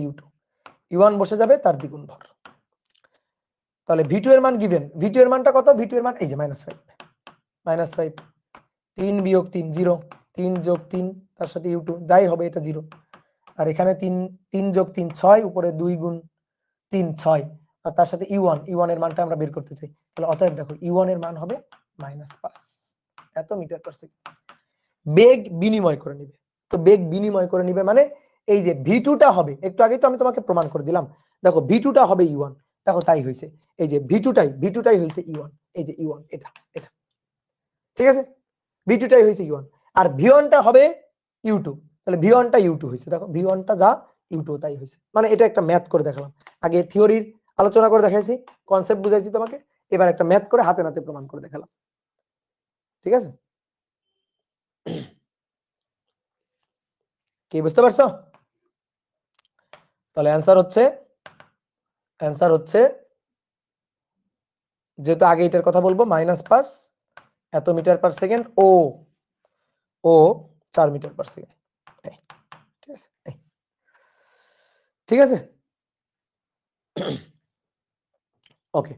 A: u1 বসে যাবে তার দ্বিগুণ ভর। তাহলে v2 এর মান গিভেন, v2 এর মানটা কত? v2 এর মান এই যে -5, 3 বিয়োগ 3 0, 3 যোগ 3 তার সাথে u2 যাই হবে এটা 0, আর এখানে 3 যোগ 3 6, উপরে 2 গুণ 3 6, আর তার সাথে u1 এর মানটা আমরা বের করতে চাই, তাহলে অতএব দেখো u1 এর মান হবে -5 এত মিটার পার সেকেন্ড। বেগ বিনিময় করে নিবে, তো বেগ বিনিময় করে নিবে মানে এই যে v2টা হবে, একটু আগে তো আমি তোমাকে প্রমাণ করে দিলাম, দেখো v2টা হবে u1, দেখো তাই হয়েছে, এই যে v2টাই হয়েছে u1, এই যে u1 এটা, ঠিক আছে, v2টাই হয়েছে u1, আর v1টা হবে u2, তাহলে v1টা u2 হয়েছে, দেখো v1টা যা u2 তাই হয়েছে, মানে এটা একটা ম্যাথ করে দেখালাম, আগে থিওরির আলোচনা করে দেখাইছি, কনসেপ্ট বুঝাইছি তোমাকে, এবার একটা ম্যাথ করে হাতে নাতে প্রমাণ করে দেখালাম। ঠিক আছে, কি বুঝতে পারছো? তাহলে অ্যান্সার হচ্ছে যেহেতু আগে এটার কথা বলবো, -5 এত মিটার পার সেকেন্ড ও 4 মিটার পার সেকেন্ড। ঠিক আছে, ঠিক আছে। ওকে,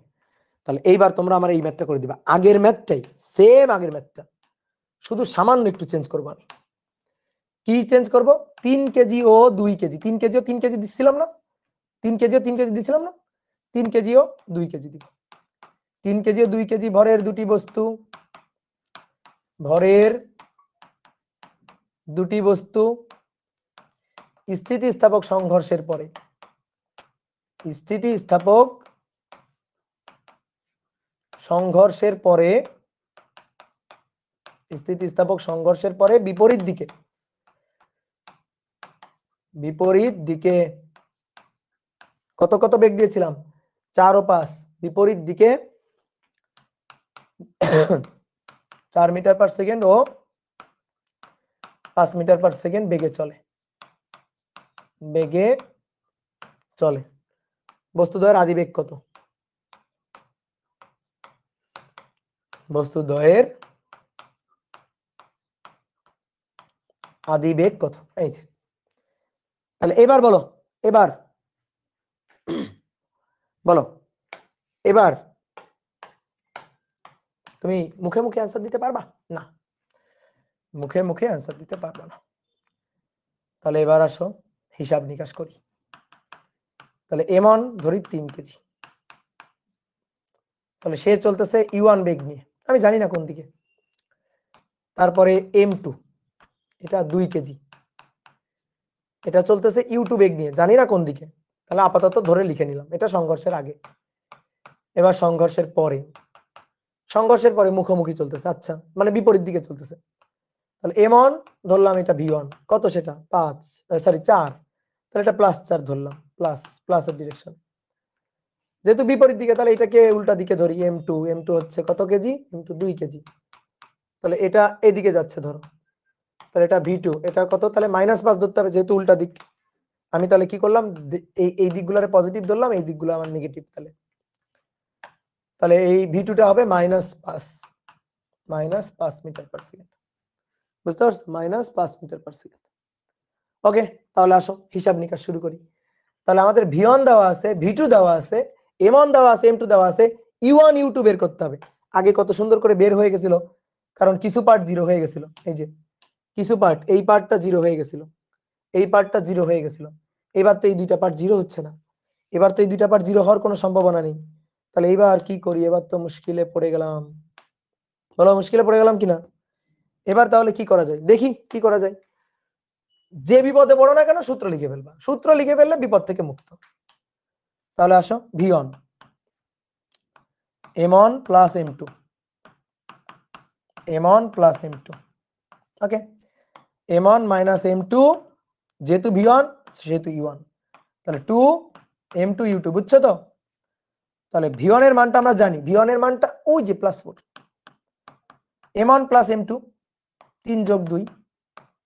A: তাহলে এইবার তোমরা আমার এই ম্যাথটা করে দিবা, আগের ম্যাথটাই সেম, আগের ম্যাথটা, শুধু সামান্য একটু চেঞ্জ করবো আমি। কি চেঞ্জ করব? 3 কেজি ও 2 কেজি, 3 কেজি ও 3 কেজি দিছিলাম না, 3 কেজি ও 3 কেজি দিছিলাম না, 3 কেজি ও 2 কেজি দিব। 3 কেজি ও 2 কেজি ভরের দুটি বস্তু, স্থিতিস্থাপক সংঘর্ষের পরে, স্থিতিস্থাপক সংঘর্ষের পরে বিপরীত দিকে কত কত বেগ দিয়েছিলাম? 4 ও 5, বিপরীত দিকে 4 মিটার পার সেকেন্ড ও 5 মিটার পার সেকেন্ড বেগে চলে। বস্তুদ্বয়ের আদিবেগ কত? বস্তুদ্বয়ের আদিবেগ কত? এই যে, তাহলে এবার বলো, এবার তুমি মুখে মুখে অ্যান্সার দিতে পারবা না? মুখে মুখে অ্যান্সার দিতে পারবা না। তাহলে এবার আসো হিসাব নিকাশ করি। তাহলে এমন ধরি 3 কেজি, তাহলে সে চলতেছে U1 বেগ নিয়ে, আমি জানি না কোন দিকে। তারপরে M2, এটা 2 কেজি, এটা চলতেছে U2 বেগ নিয়ে, জানি না কোন দিকে। তাহলে আপাতত ধরে লিখে নিলাম, এটা সংঘর্ষের আগে। এবার সংঘর্ষের পরে মুখোমুখি চলতেছে, আচ্ছা, মানে বিপরীত দিকে চলতেছে। তাহলে M1 ধরলাম, এটা V1 কত, সেটা 4, তাহলে এটা +4 ধরলাম, প্লাসের ডিরেকশন, যেহেতু বিপরীত দিকে, তাহলে এটাকে উল্টা দিকে ধরি। M2 হচ্ছে কত কেজি? M2 2 কেজি, তাহলে এটা এদিকে যাচ্ছে ধরো, তাহলে এটা V2, এটা কত? তাহলে -5 ধরতে হবে, যেহেতু উল্টা দিক। আমি তাহলে কি করলাম, এই দিকগুলোরে পজিটিভ ধরলাম, এই দিকগুলো আমার নেগেটিভ। তাহলে এই V2টা হবে -5 মিটার পার সেকেন্ড, বুঝতে পারছো? -5 মিটার পার সেকেন্ড। ওকে, তাহলে আসো হিসাব নিকাশ শুরু করি। তাহলে আমাদের V1 দেওয়া আছে, V2 দেওয়া আছে, M1 দেওয়া আছে, M2 দেওয়া আছে, U1 U2 বের করতে হবে। আগে কত সুন্দর করে বের হয়ে গেছিল, কারণ কিছু পার্ট 0 হয়ে গেছিল। এই যে কিছু পার্ট, এই পার্টটা 0 হয়ে গেছিল, এই পার্টটা 0 হয়ে গেছিল। এবার তো এই দুইটা পার্ট 0 হচ্ছে না, এবার তো এই দুইটা পার্ট 0 হওয়ার কোনো সম্ভাবনা নেই। তাহলে এবার কি করি? এবার তো মুশকিলে পড়ে গেলাম, বলো মুশকিলে পড়ে গেলাম কিনা? এবার তাহলে কি করা যায়, দেখি কি করা যায়। যে বিপদে পড়ো না কেন, সূত্র লিখে ফেলবা, সূত্র লিখে ফেললে বিপদ থেকে মুক্ত। তাহলে আসো, V1 M1 plus M2, M1 plus M2, ওকে, M1 মাইনাস M2, যেহেতু V1 সেহেতু U1, তাহলে 2 M2 U2, বুঝছো তো? তাহলে V1 এর মানটা আমরা জানি, V1 এর মানটা ওই যে +4, M1 প্লাস M2, 3 যোগ 2,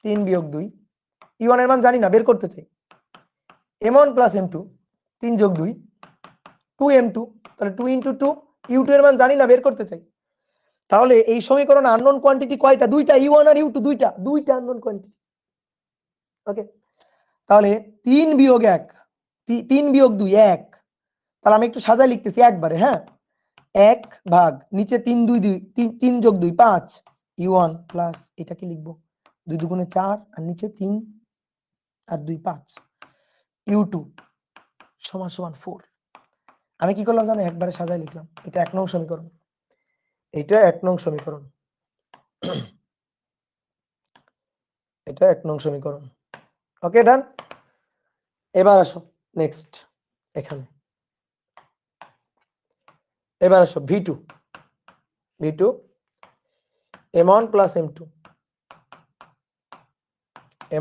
A: 3 বিয়োগ 2, U1 এর মান জানি না, বের করতে চাই। M1 প্লাস M2, 3 যোগ 2, 2M2, তাহলে 2 × 2, U2 এর মান জানি না, বের করতে চাই। তাহলে এই সমীকরণে আননোন কোয়ান্টিটি কয়টা? দুইটা, U1 আর U2, দুইটা আননোন কোয়ান্টিটি। ওকে, তাহলে 3 বিয়োগ 1, 3 বিয়োগ 2 1, তাহলে আমি একটু সাজায় লিখতেছি একবারে, হ্যাঁ, 1 ভাগ নিচে 3 2 2, 3 যোগ 2 5, U1 প্লাস এটা কি লিখবো, 2 দুগুণে 4 আর নিচে 3 আর 2 5, U2 সমান সমান 4। আমি কি করলাম জানো, একবারে সাজায় লিখলাম। এটা 1 নং সমীকরণ, এটা 1 নং সমীকরণ, এটা 1 নং সমীকরণ। ওকে, ডান। এবার আসো নেক্সট, এখানে এবার আসো V2 M1 plus M2,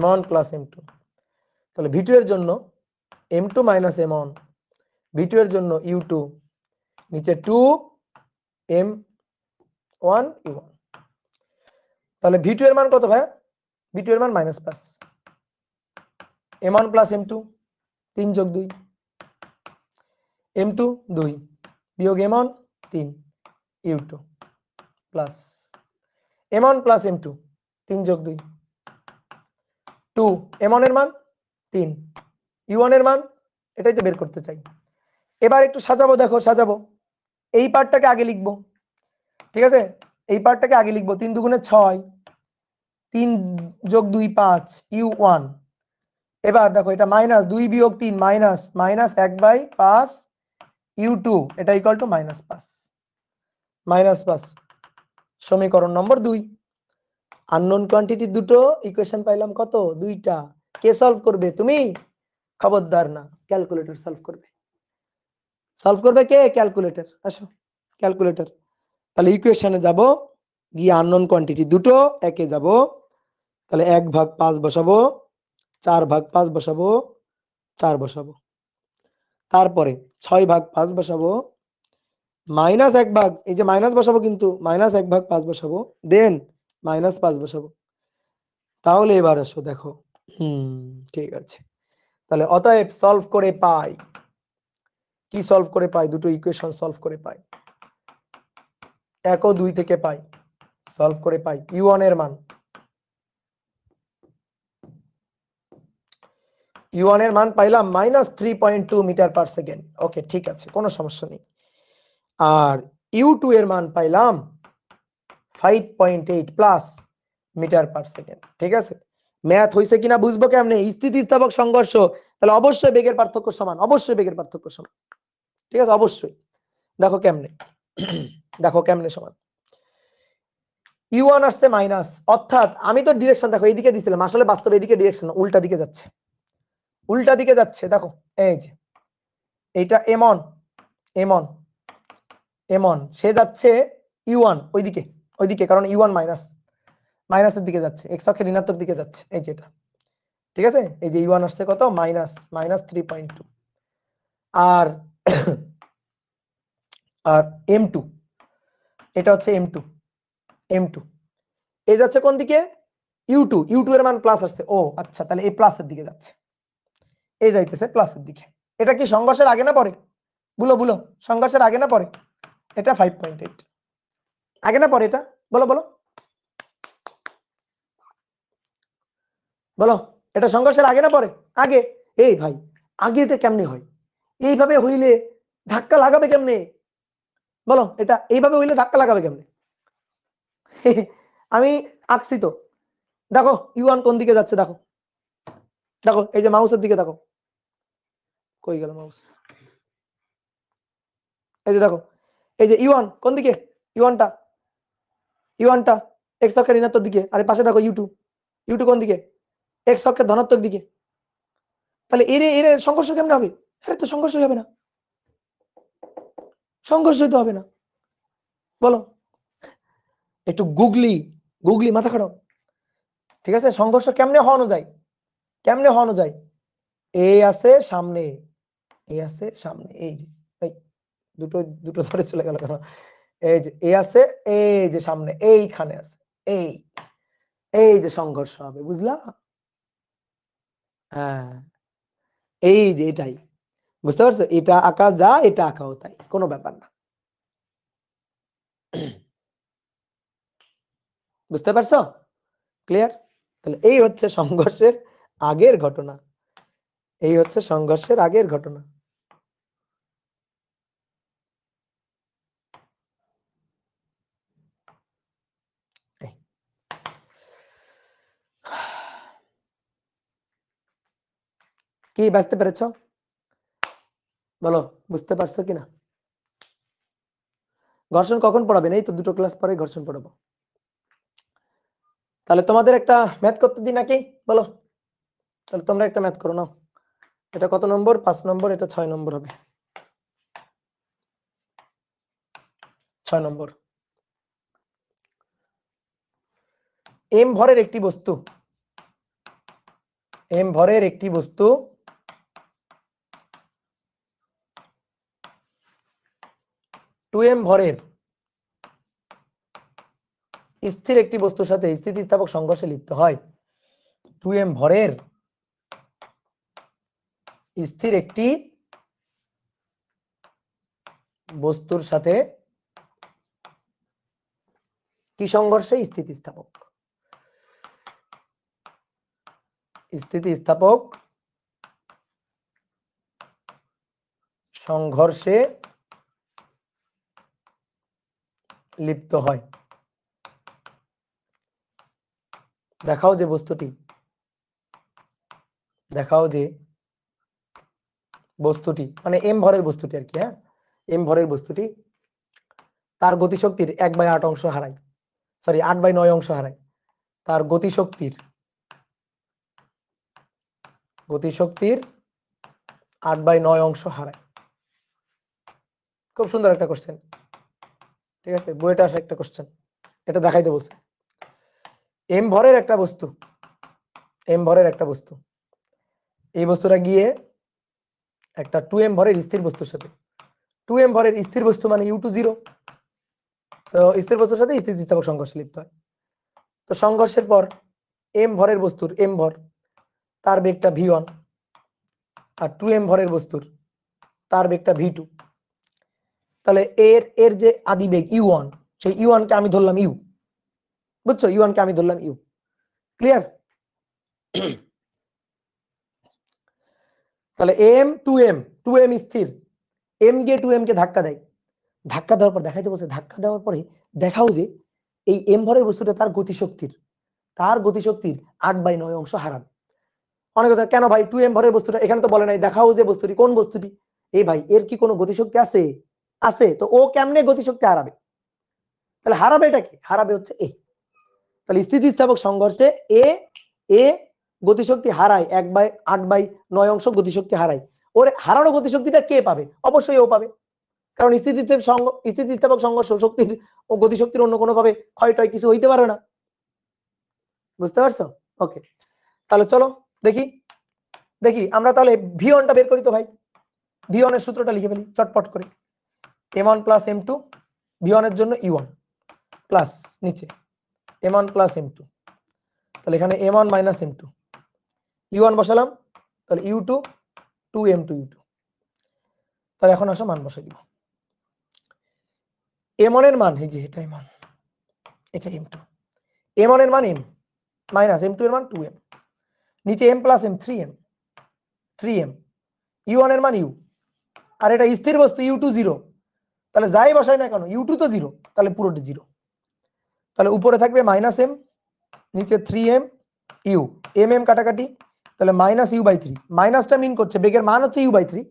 A: M1 plus M2, তাহলে V2 এর জন্য M2 মাইনাস M1, V2 এর জন্য U2, নিচে 2 m1 u1। তাহলে v2 এর মান কত ভাই? v2 এর মান -5, m1 প্লাস m2, 3 যোগ 2, m2 2 বিয়োগ m1 3 u2 plus m1 plus m2, 3 যোগ 2 2, m1 এর মান 3, u1 এর মান, এটাই তো বের করতে চাই। এবার একটু সাজাবো, দেখো সাজাবো। এই পার্টটাকে আগে লিখবো, ঠিক আছে? এই পার্টটাকে আগে লিখবো। 3 দুগুণে 6, 3 যোগ 2 5 u1। এবার দেখো এটা -2 বিয়োগ 3 -1/5 u2, এটা ইকুয়াল টু -5। সমীকরণ নম্বর 2। আননোন কোয়ান্টিটি দুটো, ইকুয়েশন পাইলাম কত? দুইটা। কে সলভ করবে? তুমি? খবরদার না, ক্যালকুলেটর সলভ করবে। সলভ করবে কে? ক্যালকুলেটর। আসো ক্যালকুলেটর। তাহলে ইকুয়েশনে যাব, গিয়ে আননোন কোয়ান্টিটি দুটো, একে যাব, তাহলে 1/5 বসাবো, 4/5 বসাবো, 4 বসাবো। তারপরে 6/5 বসাবো, -1/, এই যে মাইনাস বসাবো, কিন্তু -1/5 বসাবো, দেন -5 বসাবো। তাহলে এবার আসো দেখো, ঠিক আছে। তাহলে অতএব সলভ করে পাই, কি সলভ করে পাই? দুটো ইকুয়েশন সলভ করে পাই, 1 ও 2 থেকে পাই, সলভ করে পাই u1 এর মান, u1 এর মান পাইলাম -3.2 মিটার পার সেকেন্ড। ওকে, ঠিক আছে, কোনো সমস্যা নেই। আর u2 এর মান পাইলাম 5.8 প্লাস মিটার পার সেকেন্ড। ঠিক আছে, ম্যাথ হইছে কিনা বুঝবো কেমনে? স্থিতিস্থাপক সংঘর্ষ, তাহলে অবশ্যই বেগের পার্থক্য সমান, অবশ্যই বেগের পার্থক্য সমান। ঠিক আছে, অবশ্যই। দেখো কেমনে, দেখো কেমনে সমান। u1 আসছে মাইনাস, অর্থাৎ আমি তো ডিরেকশন দেখো এইদিকে দিছিলাম, আসলে বাস্তবে এদিকে ডিরেকশন উল্টা দিকে যাচ্ছে, উল্টা দিকে যাচ্ছে। দেখো এই যে এইটা m1, m1, m1, সে যাচ্ছে u1 ওইদিকে, ওইদিকে, কারণ u1 মাইনাসের দিকে যাচ্ছে, x অক্ষের ঋণাত্মক দিকে যাচ্ছে, এই যে এটা। ঠিক আছে, এই যে u1 আসছে কত? -3.2। আর আর m2, এটা হচ্ছে m2, m2 এই যাচ্ছে কোন দিকে? u2 এর মান প্লাস আসছে। ও আচ্ছা, তাহলে এই প্লাসের দিকে যাচ্ছে, এই যাইতেছে প্লাসের দিকে। এটা কি সংঘর্ষের আগে না পরে? বলো বলো, সংঘর্ষের আগে না পরে? এটা 5.8 আগে না পরে? এটা বলো বলো বলো, এটা সংঘর্ষের আগে না পরে? আগে। এই ভাই, আগে এটা কেমনে হয়? এইভাবে হইলে ধাক্কা লাগাবে কেমনে? বলো, এটা এইভাবে হইলে ধাক্কা লাগাবে কেমনে? আমি আঁকছি তো, দেখো u1 কোন দিকে যাচ্ছে, দেখো দেখো, এই যে মাউসের দিকে দেখো, কই গেল মাউস? এই যে দেখো, এই যে u1 কোন দিকে? u1টা x অক্ষের ঋণাত্মক দিকে, আর পাশে দেখো u2 কোন দিকে? x অক্ষের ধনাত্মক দিকে। তাহলে এরে এরে সংঘর্ষ কেমনে হবে? আরে তো সংঘর্ষ হবে না, সংঘর্ষ তো হবে না। বলো, একটু গুগলি গুগলি মাথা খারাপ। ঠিক আছে, সংঘর্ষ কেমনে হওয়ানো যায়? কেমনে হওয়ানো যায়? এ আছে সামনে, এ আছে সামনে, এই যে এই দুটো দুটো ধরে চলে গেল কেন? এই যে এ আছে, এই যে সামনে এইখানে আছে, এই এই যে সংঘর্ষ হবে, বুঝলা? হ্যাঁ, এই যে এটাই, বুঝতে পারছো? এটা আঁকা যা, এটা আঁকাও তাই, কোনো ব্যাপার না। বুঝতে পারছো? ক্লিয়ার? তাহলে এই হচ্ছে সংঘর্ষের আগের ঘটনা, এই হচ্ছে সংঘর্ষের আগের ঘটনা। কি বুঝতে পেরেছ? বলো, বুঝতে পারছো কিনা? ঘর্ষণ কখন পড়াবেন? এই তো দুটো ক্লাস পরে ঘর্ষণ পড়াবো। তাহলে তোমাদের একটা ম্যাথ করতে দিই নাকি? বলো, তাহলে তোমরা একটা ম্যাথ করো নাও। এটা কত নম্বর? 5 নম্বর, এটা 6 নম্বর হবে। 6 নম্বর। m ভরের একটি বস্তু, m ভরের একটি বস্তু 2m ভরের স্থির একটি বস্তুর সাথে স্থিতিস্থাপক সংঘর্ষে লিপ্ত হয় 2m ভরের স্থির একটি বস্তুর সাথে কি সংঘর্ষে? স্থিতিস্থাপক সংঘর্ষে লিপ্ত হয়। দেখাও যে বস্তুটি মানে m ভরের বস্তুটি আর কি, হ্যাঁ, m ভরের বস্তুটি তার গতিশক্তির 1/8 অংশ হারায়, সরি 8/9 অংশ হারায়। তার গতিশক্তির 8/9 অংশ হারায়। খুব সুন্দর একটা কোশ্চেন, ঠিক আছে, বইটা আসা একটা কোশ্চেন, এটা দেখাইতে বলছে। m ভরের একটা বস্তু, এই বস্তুটা গিয়ে একটা 2m ভরের স্থির বস্তুর সাথে, 2m ভরের স্থির বস্তু মানে u2 0, তো স্থির বস্তুর সাথে স্থিতিস্থাপক সংঘর্ষে লিপ্ত হয়। তো সংঘর্ষের পর m ভরের বস্তুর m ভর তার বেগটা v1, আর 2m ভরের বস্তুর তার বেগটা v2। তাহলে এর যে আদি বেগ u1, সেই u1 কে আমি ধরলাম u, বুঝছো, u1 কে আমি ধরলাম u। ক্লিয়ার? তাহলে m স্থির, m গিয়ে 2m কে ধাক্কা দেয়, ধাক্কা দেওয়ার পর দেখাইতে বলছে, ধাক্কা দেওয়ার পরে দেখাও যে এই m ভরের বস্তুটা তার গতিশক্তির 8/9 অংশ হারাবে। অনেক কথা, কেন ভাই 2m ভরের বস্তুটা এখানে তো বলে নাই, দেখাও যে বস্তুটি, কোন বস্তুটি? এই ভাই এর কি কোনো গতিশক্তি আছে? আছে, তো ও কেমনে গতিশক্তি হারাবে? তাহলে হারাবে এটা কি? হারাবে হচ্ছে এ। তাহলে স্থিতিস্থাপক সংঘর্ষে এ গতিশক্তি হারায় 1/8/9 অংশ গতিশক্তি হারায়। ওর হারানো গতিশক্তিটা কে পাবে? অবশ্যই ও পাবে, কারণ স্থিতিস্থাপক সংঘর্ষ শক্তির ও গতিশক্তির অন্য কোনো ভাবে ক্ষয়টয় কিছু হইতে পারে না। বুঝতে পারছো? ওকে, তাহলে চলো দেখি আমরা তাহলে v1টা বের করি তো ভাই। v1 এর সূত্রটা লিখে ফেলি চটপট করে। m1 প্লাস m2, v1 এর জন্য e1 প্লাস নিচে m1 প্লাস m2, তাহলে এখানে m1 মাইনাস m2, u1 বসালাম, তাহলে u2 2m2 u2। তাহলে এখন আসো মান বসাই দিব। m1 এর মান এই যে এটাই মান, এটা m2, m1 এর মান m মাইনাস m2 এর মান 2m, নিচে m plus m 3m, u1 এর মান u, আর এটা স্থির বস্তু u2 0, তাহলে যাই বসাই না কেন u2 তো 0, তাহলে পুরোটি 0। তাহলে উপরে থাকবে মাইনাস m, নিচে 3m u, m কাটাকাটি, তাহলে মাইনাস u/3। মাইনাসটা মিন করছে বেগের মান হচ্ছে u/3,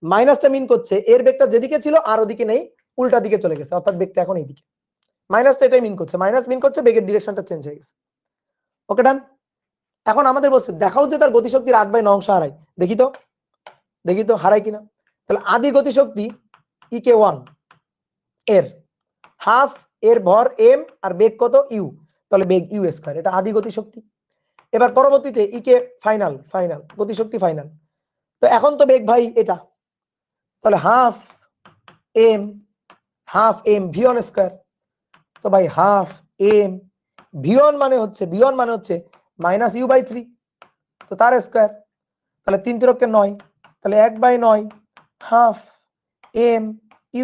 A: মাইনাসটা মিন করছে এর বেগটা যেদিকে ছিল আর ওদিকে নেই, উল্টা দিকে চলে গেছে, অর্থাৎ বেগটা এখন এইদিকে। মাইনাসটা এটাই মিন করছে, মাইনাস মিন করছে বেগের ডিরেকশনটা চেঞ্জ হয়ে গেছে। ওকে ডান। এখন আমাদের বলছে দেখাও যে তার গতিশক্তির 8/9 অংশ হারায়। দেখি তো হারায় কিনা। তাহলে আদি গতিশক্তি e1 এর হাফ, এর ভর m আর বেগ কত u, তাহলে বেগ u², এটা আদি গতিশক্তি। এবার পরবর্তীতে ইকে ফাইনাল গতিশক্তি ফাইনাল। তো এখন তো বেগ ভাই এটা, তাহলে হাফ m v1², তো ভাই হাফ m v1 মানে হচ্ছে মাইনাস u/3, তো তার স্কয়ার, তাহলে 3 × 9, তাহলে 1/9 হাফ m u²।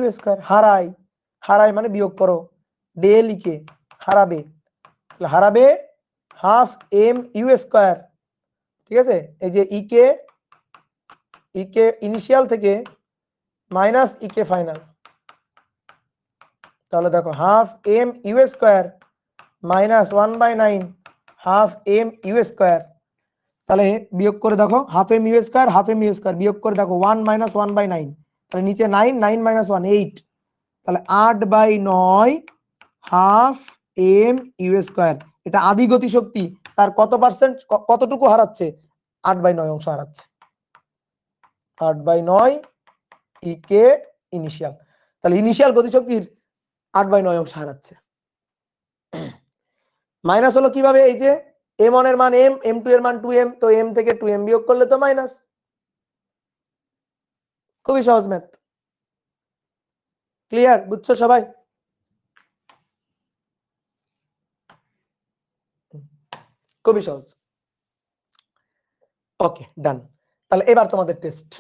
A: হারায় মানে বিয়োগ করো, ডেল ইকে হারাবে, তাহলে হারাবে হাফ m u², ঠিক আছে। এই যে ইকে ইনিশিয়াল থেকে মাইনাস ইকে ফাইনাল, তাহলে দেখো half m u² minus 1/9 half m u², তাহলে বিয়োগ করে দেখো হাফ m u² বিয়োগ করে দেখো 1 মাইনাস 1/9, তাহলে নিচে 9 মাইনাস 1 8, তাহলে 8/9 হাফ m u²। এটা আদি গতিশক্তি, তার কত পার্সেন্ট, কতটুকু হারাচ্ছে? 8/9 অংশ হারাচ্ছে, 8/9 ইকে ইনিশিয়াল। তাহলে ইনিশিয়াল গতিশক্তির 8/9 অংশ হারাচ্ছে। মাইনাস হলো কিভাবে? এই যে m1 এর মান m, m2 এর মান 2m, তো m থেকে 2m বিয়োগ করলে তো মাইনাস। খুবই সহজ ম্যাথ। ক্লিয়ার? বুঝছো সবাই? খুবই সহজ। ওকে, ডান। তাহলে এবার তোমাদের টেস্ট,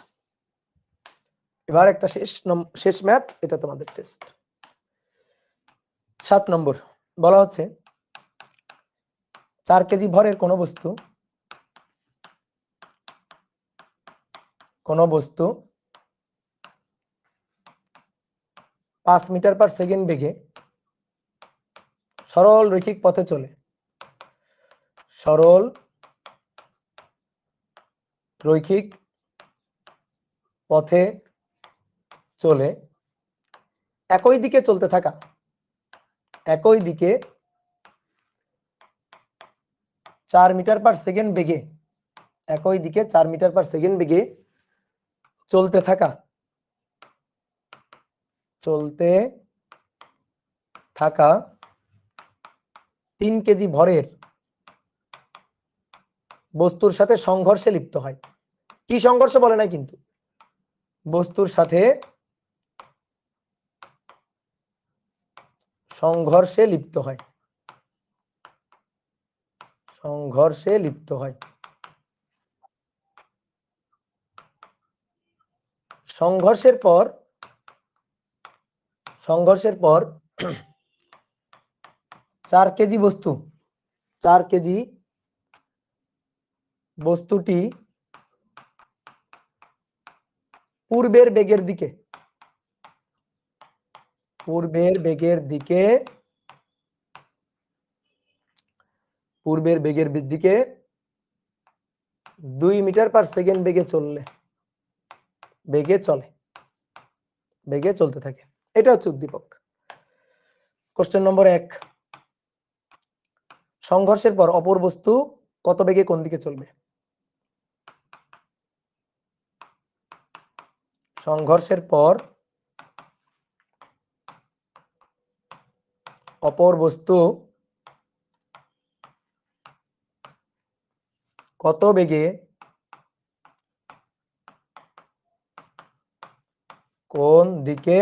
A: এবার একটা শেষ ম্যাথ, এটা তোমাদের টেস্ট। 7 নম্বর বলা হচ্ছে 4 কেজি ভরের কোনো বস্তু 5 মিটার পার সেকেন্ড বেগে সরল রৈখিক পথে চলে। সরল রৈখিক পথে চলে একই দিকে চলতে থাকা, একই দিকে 4 মিটার পার সেকেন্ড বেগে, একই দিকে 4 মিটার পার সেকেন্ড বেগে চলতে থাকা 3 কেজি ভরের বস্তুর সাথে সংঘর্ষে লিপ্ত হয়। কি সংঘর্ষ বলে নাই কিন্তু, বস্তুর সাথে সংঘর্ষে লিপ্ত হয়, সংঘর্ষে লিপ্ত হয়। সংঘর্ষের পর 4 কেজি বস্তু, 4 কেজি বস্তুটি পূর্বের বেগের দিকে, পূর্বের বেগের দিকে 2 মিটার পার সেকেন্ড বেগে চললে, বেগে চলতে থাকে। এটা হচ্ছে উদ্দীপক। কোশ্চেন নম্বর 1, সংঘর্ষের পর অপর বস্তু কত বেগে কোন দিকে চলবে? সংঘর্ষের পর অপর বস্তু কত বেগে কোন দিকে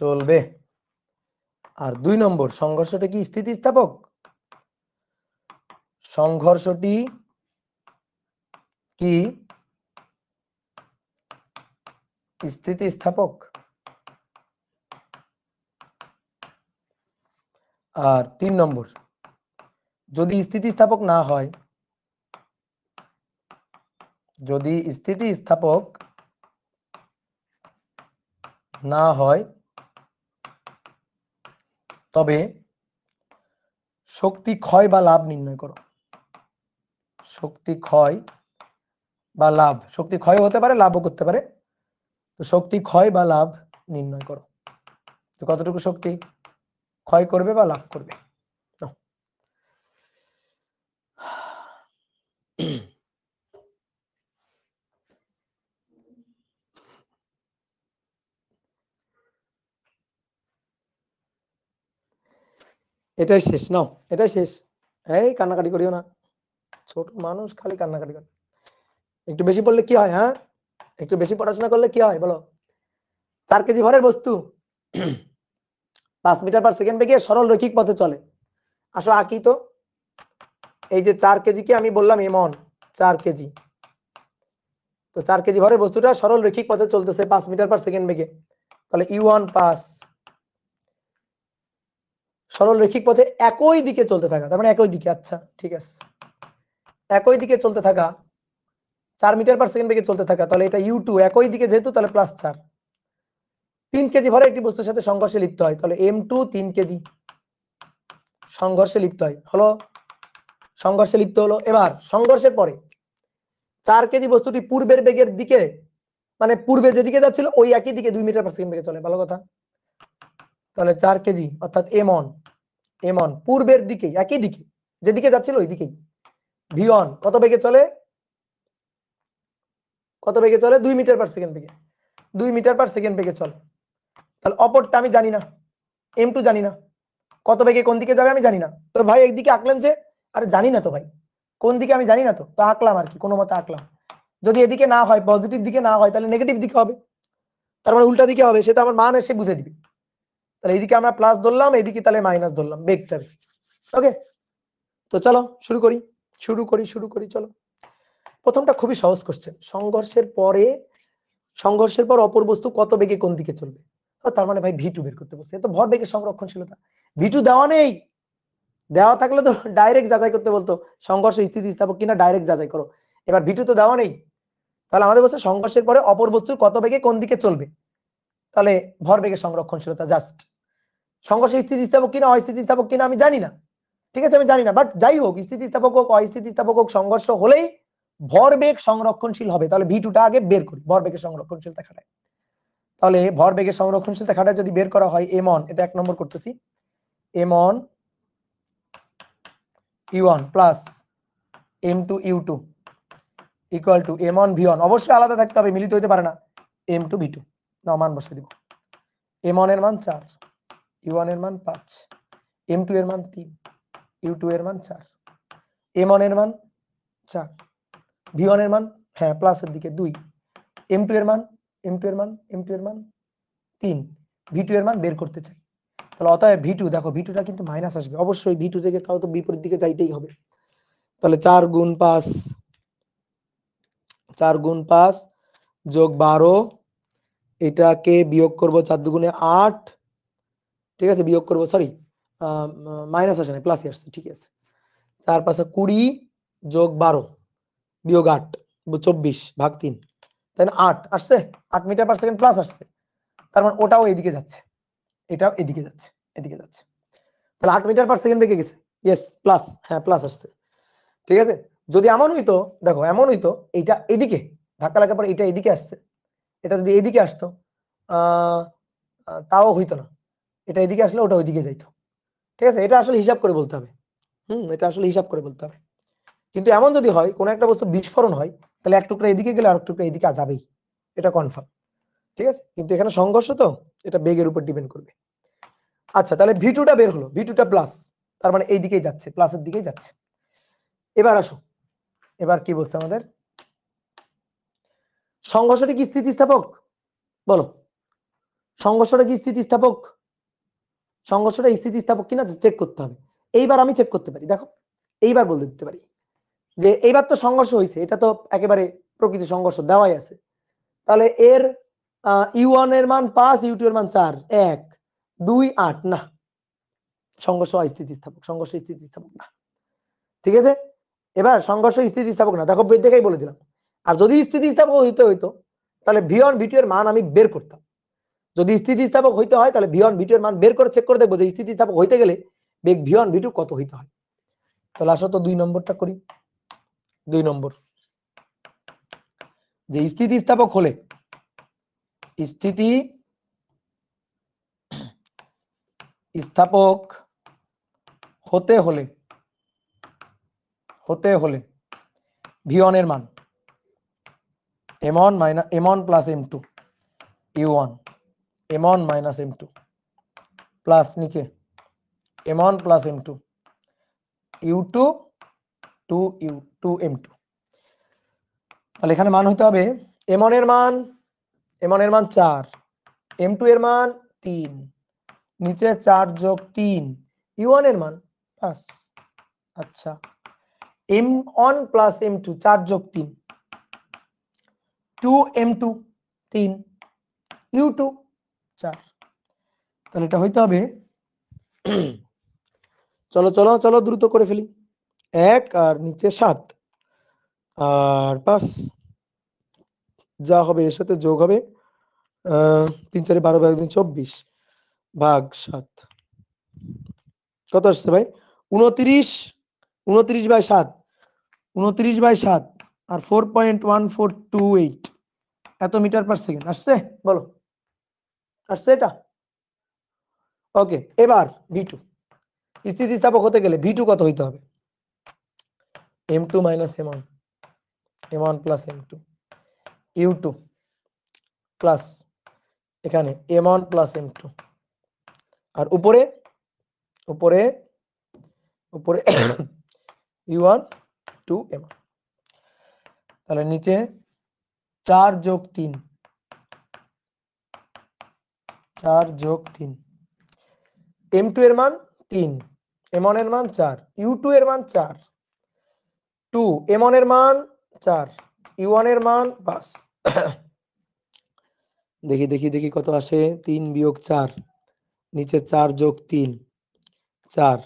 A: চলবে? আর 2 নম্বর, সংঘর্ষটা কি স্থিতিস্থাপক? সংঘর্ষটি কি স্থিতিস্থাপক? আর 3 নম্বর, যদি স্থিতিস্থাপক না হয়, যদি স্থিতিস্থাপক না হয় তবে শক্তি ক্ষয় বা লাভ নির্ণয় করো। শক্তি ক্ষয় বা লাভ, শক্তি ক্ষয় হতে পারে, লাভও করতে পারে। তো শক্তি ক্ষয় বা লাভ নির্ণয় করো। তো কতটুকু শক্তি ক্ষয় করবে বা লাভ করবে? এটাই শেষ, নাও এটাই শেষ। এই কান্নাকাটি করিও না, ছোট মানুষ খালি কান্নাকাটি করে। একটু বেশি পড়লে কি হয়? হ্যাঁ, একটু বেশি পড়াশোনা করলে কি হয় বলো? 4 কেজি ভরের বস্তু 5 মিটার পার সেকেন্ড বেগে সরল রৈখিক পথে চলে। আসো আঁকি তো। এই যে 4 কেজিকে আমি বললাম এমন 4 কেজি, তো 4 কেজি ভরের বস্তুটা সরল রৈখিক পথে চলতেছে 5 মিটার পার সেকেন্ড বেগে। তাহলে U1 5, সরল রৈখিক পথে একই দিকে চলতে থাকা, তার মানে একই দিকে। আচ্ছা ঠিক আছে, একই দিকে চলতে থাকা 4 মিটার পার সেকেন্ড বেগে চলতে থাকা, তাহলে এটা U2 একই দিকে যেহেতু, তাহলে +4। 3 কেজি ভরে একটি বস্তুর সাথে সংঘর্ষে লিপ্ত হয়, তাহলে M2 3 কেজি সংঘর্ষে লিপ্ত হয়, হলো সংঘর্ষে লিপ্ত হলো। এবার সংঘর্ষের পরে 4 কেজি বস্তুটি পূর্বের বেগের দিকে, মানে পূর্বে যেদিকে যাচ্ছিল ওই একই দিকে 2 মিটার পার সেকেন্ড বেগে চলে, ভালো কথা। তাহলে 4 কেজি অর্থাৎ M1 পূর্বের দিকে, একই দিকে যেদিকে যাচ্ছিল ওই দিকেই। V1 কত বেগে চলে? কত বেগে চলে? 2 মিটার পার সেকেন্ড বেগে, 2 মিটার পার সেকেন্ড বেগে চলে। তাহলে অপরটা আমি জানি না, M2 জানি না, কত বেগে কোন দিকে যাবে আমি জানি না। তো ভাই একদিকে আঁকলেন যে, আরে জানি না তো ভাই কোন দিকে, আমি জানি না তো আঁকলাম আর কি, কোনো মতে আঁকলাম। যদি এদিকে না হয়, পজিটিভ দিকে না হয়, তাহলে নেগেটিভ দিকে হবে, তার মানে উল্টা দিকে হবে, সেটা আমার মান এসে বুঝে দিবে। তাহলে এইদিকে আমরা প্লাস ধরলাম, এইদিকে তাহলে মাইনাস ধরলাম, ভেক্টর। ওকে, তো চলো শুরু করি চলো। প্রথমটা খুবই সহজ কোশ্চেন, সংঘর্ষের পর অপর বস্তু কত বেগে কোন দিকে চলবে। তার মানে ভাই ভি2 বের করতে বলছে। তো ভর বেগের সংরক্ষণশীলতা ভি2 দেওয়া নেই, দেওয়া থাকলে তো ডাইরেক্ট যাচাই করতে বলতো সংঘর্ষ স্থিতিস্থাপক কিনা, ডাইরেক্ট যাচাই করো। এবার ভি2 তো দেওয়া নেই, তাহলে আমাদের বলছে সংঘর্ষের পরে অপর বস্তু কত বেগে কোন দিকে চলবে। তাহলে ভর বেগের সংরক্ষণশীলতা জাস্ট সংঘর্ষ স্থিতিস্থাপক কিনা অস্থিতিস্থাপক কিনা আমি জানি না, ঠিক আছে, আমি জানি না, বাট যাই হোক স্থিতিস্থাপক হোক অস্থিতিস্থাপক হোক সংঘর্ষ হলেই ভরবেগ সংরক্ষণশীল হবে। তাহলে ভি2টা আগে বের করি, ভরবেগের সংরক্ষণশীলতা খাটায়। তাহলে ভরবেগের সংরক্ষণশীলতা খাটায় যদি বের করা হয় m1, এটা 1 নম্বর করতেছি, m1 u1 plus m2 u2 equal to m1 v1, অবশ্যই আলাদা থাকতে হবে, মিলিত হইতে পারে না, m2 v2 না, মান বসিয়ে দিব। m1 এর মান 4, u1 এর মান 5, m2 এর মান 3, u2 এর মান 4, m1 এর মান 4, v1 এর মান হ্যাঁ প্লাসের দিকে 2, m2 এর মান 3, v2 এর মান বের করতে চাই। তাহলে অতএব v2, দেখো v2টা কিন্তু মাইনাস আসবে, অবশ্যই v2 থেকে তাও তো বিপরীত দিকে যাইতেই হবে। তাহলে 4 গুণ 5 যোগ 12, এটাকে বিয়োগ করব 4 দুগুণে 8, ঠিক আছে, বিয়োগ করব, সরি মাইনাস আসে না, প্লাসই আসছে, ঠিক আছে। 4 5 20 যোগ 12 বিয়োগ 8 24 ভাগ 3, তাই না, 8 আসছে, 8 মিটার পার সেকেন্ড প্লাস আসছে, তার মানে ওটাও এদিকে যাচ্ছে, এটাও এদিকে যাচ্ছে, এদিকে যাচ্ছে। তাহলে 8 মিটার পার সেকেন্ড বেগে গেছে, ইয়েস প্লাস, হ্যাঁ প্লাস আসছে, ঠিক আছে। যদি এমন হইতো, দেখো এমন হইতো এইটা এদিকে ধাক্কা লাগার পর এটা এদিকে আসছে, এটা যদি এদিকে আসতো তাও হইতো না, এটা এদিকে আসলে ওটা ওইদিকে যাইতো, ঠিক আছে। এটা আসলে হিসাব করে বলতে হবে, এটা আসলে হিসাব করে বলতে হবে। কিন্তু এমন যদি হয় কোন একটা বস্তু বিস্ফোরণ হয়, তাহলে এক টুকরা এদিকে গেলে আর এক টুকরা এদিকে যাবেই, এটা কনফার্ম, ঠিক আছে। কিন্তু এখানে সংঘর্ষ তো, এটা বেগের উপর ডিপেন্ড করবে। আচ্ছা, তাহলে ভি2টা বের হলো, ভি2টা প্লাস, তার মানে এই দিকেই যাচ্ছে, প্লাসের দিকেই যাচ্ছে। এবার আসো, এবার কি বলছে আমাদের, সংঘর্ষটা কি স্থিতিস্থাপক, বলো সংঘর্ষটা কি স্থিতিস্থাপক, সংঘর্ষটা স্থিতিস্থাপক কিনা চেক করতে হবে। এইবার আমি চেক করতে পারি, দেখো এইবার বলতে দিতে পারি যে এইবার তো সংঘর্ষ হয়েছে, এটা তো একেবারে প্রকৃতি সংঘর্ষ দেওয়াই আছে। তাহলে এর u1 এর মান 5, u2 এর মান 4, 1 2 8, না, সংঘর্ষ অস্থিতিস্থাপক, সংঘর্ষ স্থিতিস্থাপক না, ঠিক আছে। এবার সংঘর্ষ স্থিতিস্থাপক না, দেখো বের দেখেই বলে দিলাম। আর যদি স্থিতিস্থাপক হইতো তাহলে v1 v2 এর মান আমি বের করতাম। যদি স্থিতিস্থাপক হইতে হয় তাহলে v1 v2 এর মান বের করে চেক করে দেখবো যে স্থিতিস্থাপক হইতে গেলে বেগ v1 v2 কত হইতে হয়। তাহলে আসো তো 2 নম্বরটা করি। 2 নম্বর, যে স্থিতিস্থাপক হলে, স্থিতিস্থাপক হতে হলে v1 এর মান m1 plus m2 u1, m1 minus m2 plus নিচে m1 plus m2 u2 2 m2। তাহলে এখানে মান হইতে হবে m1 এর মান 4, m2 এর মান 3, নিচে 4 যোগ 3, u1 এর মান 5। আচ্ছা, m1 প্লাস m2 4 যোগ 3 2m2 3, u2 4। তাহলে এটা হইতে হবে চলো চলো চলো দ্রুত করে ফেলি, 1 আর নিচে 7 আর 5, যা হবে এর সাথে যোগ হবে 3 4 12 12 24 ভাগ 7, কত আসছে ভাই, 29, 29/7, 29/7 আর 4.1428 এত মিটার পার সেকেন্ড আসছে, বলো আসছে এটা, ওকে। এবার v2, স্থিতিস্থাপক হতে গেলে v2 কত হইতে হবে, m2 minus m1, m1 plus m2 u2 plus এখানে m1 প্লাস m2 আর উপরে u1 2m। তাহলে নিচে 4 যোগ 3 m2 এর মান 3, m1 এর মান 4, u2 এর মান 4, 2 m1 এর মান 4, u1 এর মান 5। দেখি দেখি দেখি কত আসে, 3 বিয়োগ 4, নিচে 4 যোগ 3, 4,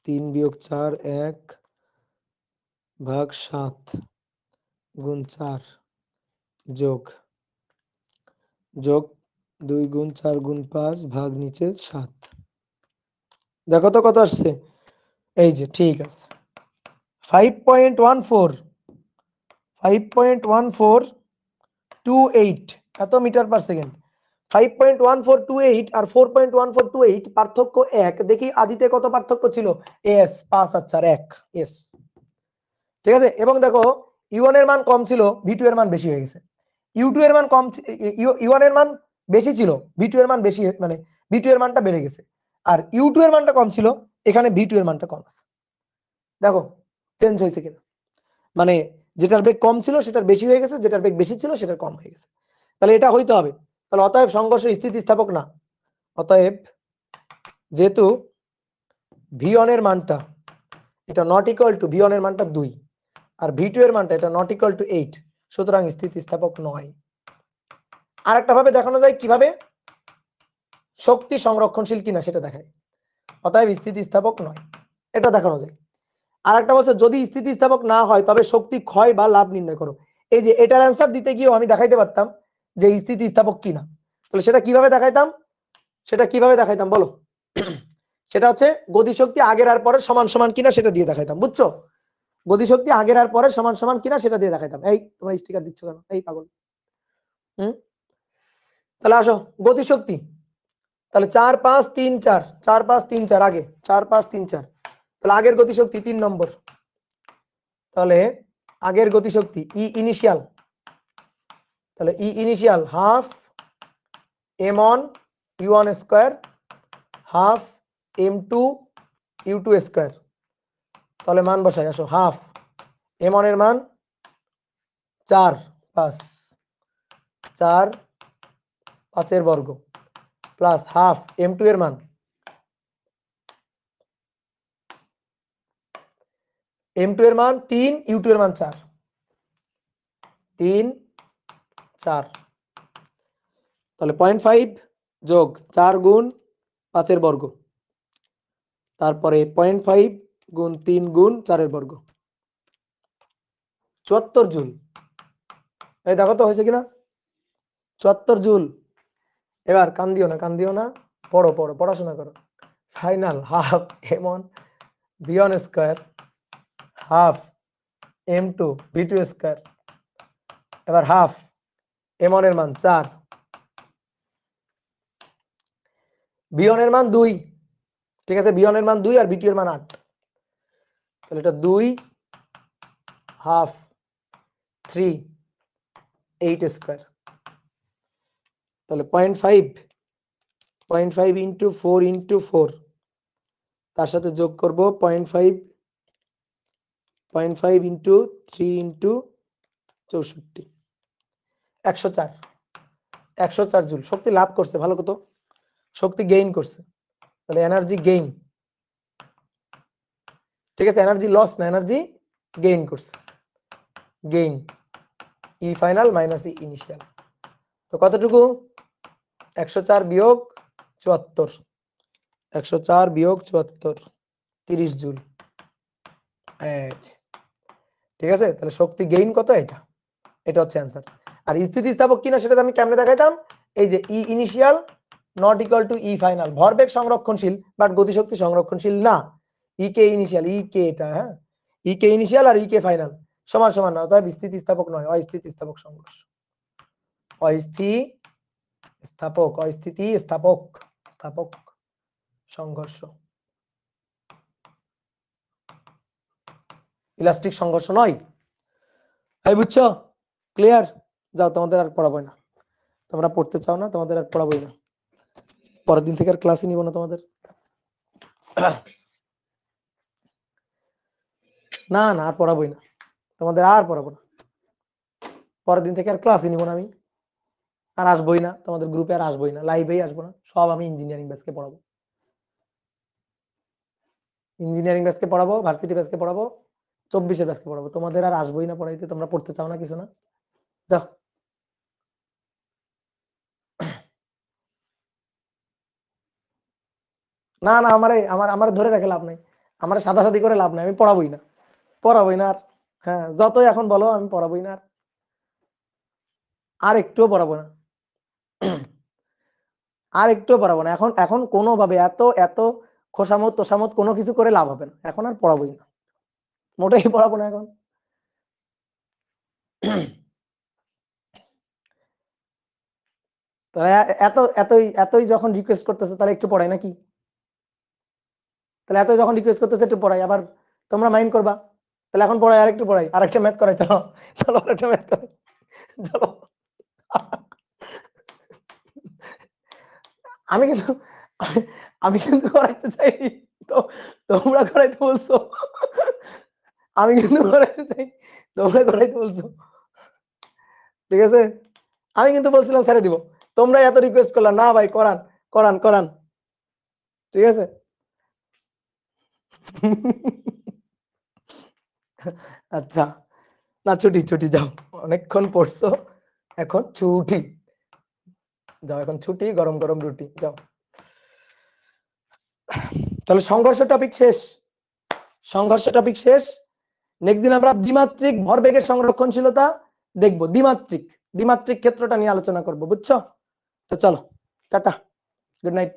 A: 3 বিয়োগ 4 1 ভাগ 7 গুণ 4 যোগ 2 গুণ 4 গুণ 5 ভাগ নিচে 7। দেখো তো কত আসছে, এই যে ঠিক আছে 5.14 এত মিটার পার সেকেন্ড। 5.1428 আর 4.1428 পার্থক্য 1। দেখি আদিতে কত পার্থক্য ছিল, এস 5 আর 4 1 এস। ঠিক আছে, এবং দেখো u1 এর মান কম ছিল, v2 এর মান বেশি হয়ে গেছে। u2 এর মান কম, u1 এর মান বেশি ছিল, v2 এর মান বেশি, মানে v2 এর মানটা বেড়ে গেছে। আর u2 এর মানটা কম ছিল, এখানে v2 এর মানটা কম আছে। দেখো চেঞ্জ হয়েছে কিনা, মানে যেটার বেগ কম ছিল সেটার বেশি হয়ে গেছে, যেটার বেগ বেশি ছিল সেটার কম হয়ে গেছে। তাহলে এটা হইতে হবে। তাহলে অতএব সংঘর্ষ স্থিতিস্থাপক না। অতএব যেহেতু v1 এর মানটা এটা নট ইকুয়াল টু, v1 এর মানটা 2 আর v2 এর মানটা এটা নট ইকুয়াল টু 8, সুতরাং স্থিতিস্থাপক নয়। আরেকটা ভাবে দেখানো যায়, কিভাবে, শক্তি সংরক্ষণশীল কিনা সেটা দেখায়। অতএব স্থিতিস্থাপক নয়, এটা দেখানো যায়। আরেকটা বলছে যদি স্থিতিস্থাপক না হয় তবে শক্তি ক্ষয় বা লাভ নির্ণয় করো। এই যে এটার অ্যান্সার দিতে গিয়েও আমি দেখাইতে পারতাম যে স্থিতিস্থাপক কিনা। তাহলে সেটা কিভাবে দেখাইতাম বলো? সেটা হচ্ছে গতিশক্তি আগের আর পরের সমান সমান কিনা সেটা দিয়ে দেখাইতাম, বুঝছো? গতিশক্তি আগের আর পরের সমান সমান কিনা সেটা দিয়ে দেখাইতাম। এই তোমরা স্টিকার দিচ্ছ কেন, এই পাগল। তাহলে আসো গতিশক্তি, তাহলে 4 5 3 4, 4 5 3 4, আগে 4 5 3 4, তাহলে আগের গতিশক্তি 3 নম্বর। তাহলে আগের গতিশক্তি ই ইনিশিয়াল, তাহলে E initial half m1 u1 square half m2 u2 square. তাহলে মান বসাই, আসো হাফ m1 এর মান 4 5, 4 5 এর বর্গ প্লাস হাফ m2 এর মান m2 এর মান 3, u2 এর মান 4, 3 4। তাহলে 0.5 যোগ 4 গুণ 5 এর বর্গ, তারপরে 0.5 গুণ 3 গুণ 4 এর বর্গ, 74 জুল। এই দেখো তো হয়েছে কিনা, 74 জুল। এবার কান দিও না, পড়ো পড়াশোনা করো। Final half m1 v1 square half m2 v2 square, এবার হাফ m1 এর মান 4, v1 এর মান 2, ঠিক আছে, v1 এর মান 2 আর v2 এর মান 8, তাহলে এটা 2 হাফ 3 8 স্কয়ার। তাহলে 0.5 ইন্টু 4 ইন্টু 4, তার সাথে যোগ করব 0.5 ইন্টু 3 ইন্টু 64, 104 জুল শক্তি লাভ করছে। ভালো কত শক্তি গেইন করছে, তাহলে এনার্জি গেইন, ঠিক আছে, এনার্জি লস না, এনার্জি গেইন করছে, গেইন ই ফাইনাল মাইনাস ই ইনিশিয়াল। তো কতটুকু, 104 বিয়োগ 74, 104 বিয়োগ 74, 30 জুল। ঠিক আছে, তাহলে শক্তি গেইন কত, এটা হচ্ছে অ্যান্সার। আর স্থিতিস্থাপক কিনা সেটা আমি কেমনে দেখাইতাম, এই যে E initial not equal to E final, ভরবেগ সংরক্ষণশীল বাট গতিশক্তি সংরক্ষণশীল না। ই কে ইনিশিয়াল, ই কে এটা, হ্যাঁ, ই কে ইনিশিয়াল আর ই কে ফাইনাল সমান সমান না, অতএব স্থিতিস্থাপক নয়, অস্থিতিস্থাপক সংঘর্ষ, অস্থিতিস্থাপক সংঘর্ষ, ইলাস্টিক সংঘর্ষ নয়। এই বুঝছো, ক্লিয়ার? যাও, তোমাদের আর পড়াবো না, তোমরা পড়তে চাও না, তোমাদের আর পড়াবোই না, পরের দিন থেকে আর ক্লাসই নিব না তোমাদের। না না, আর পড়াবোই না, তোমাদের আর পড়াবো না, পরের দিন থেকে আর ক্লাসই নিব না আমি, আর আসবোই না তোমাদের গ্রুপে, আর আসবোই না, লাইভেই আসবো না, সব আমি ইঞ্জিনিয়ারিং ব্যাচকে পড়াবো। ইঞ্জিনিয়ারিং ব্যাচকে পড়াবো, ভার্সিটি ব্যাচকে পড়াবো, 24-এর ব্যাচকে পড়াবো। তোমাদের আর আসবোই না পড়াইতে, তোমরা পড়তে চাও না কিছু না, যাও। না না, আমার ধরে রেখে লাভ নাই, আমার সাদাসাদি করে লাভ নাই, আমি পড়াবোই না, পড়াবোই না আর। হ্যাঁ, যতই এখন বলো আমি পড়াবোই না আর একটুও পড়াবো না, আর একটুও পড়াবো না। এখন এখন কোনোভাবে এত এত খোসামত তোষামত কোনো কিছু করে লাভ হবে না, এখন আর পড়াবোই না, মোটেই পড়াবো না এখন। তাহলে এত এতই এতই যখন রিকোয়েস্ট করতেছে তাহলে একটু পড়াই নাকি? তাহলে এত যখন রিকোয়েস্ট করতেছে একটু পড়াই, আবার তোমরা মাইন্ড করবা, তাহলে এখন পড়াই, আর একটু পড়াই, আর একটা ম্যাথ করাই, চলো চলো আর একটা ম্যাথ করাই, চলো। আমি কিন্তু আমি কিন্তু করাইতে চাইনি, তো তোমরা করাইতে বলছো, আমি কিন্তু করাইতে চাই, তোমরা করাইতে বলছো, ঠিক আছে? আমি কিন্তু বলছিলাম ছেড়ে দিব, তোমরা এত রিকোয়েস্ট করলা, না ভাই করান করান করান, ঠিক আছে? আচ্ছা, না ছুটি ছুটি, যাও, অনেকক্ষণ পড়ছো, এখন ছুটি, যাও এখন ছুটি, গরম গরম রুটি, যাও। তাহলে সংঘর্ষ টপিক শেষ, সংঘর্ষ টপিক শেষ। নেক্সট দিন আমরা দ্বিমাত্রিক ভরবেগের সংরক্ষণশীলতা দেখবো, দ্বিমাত্রিক দ্বিমাত্রিক ক্ষেত্রটা নিয়ে আলোচনা করব, বুঝছো? তো চলো, টাটা, গুড নাইট।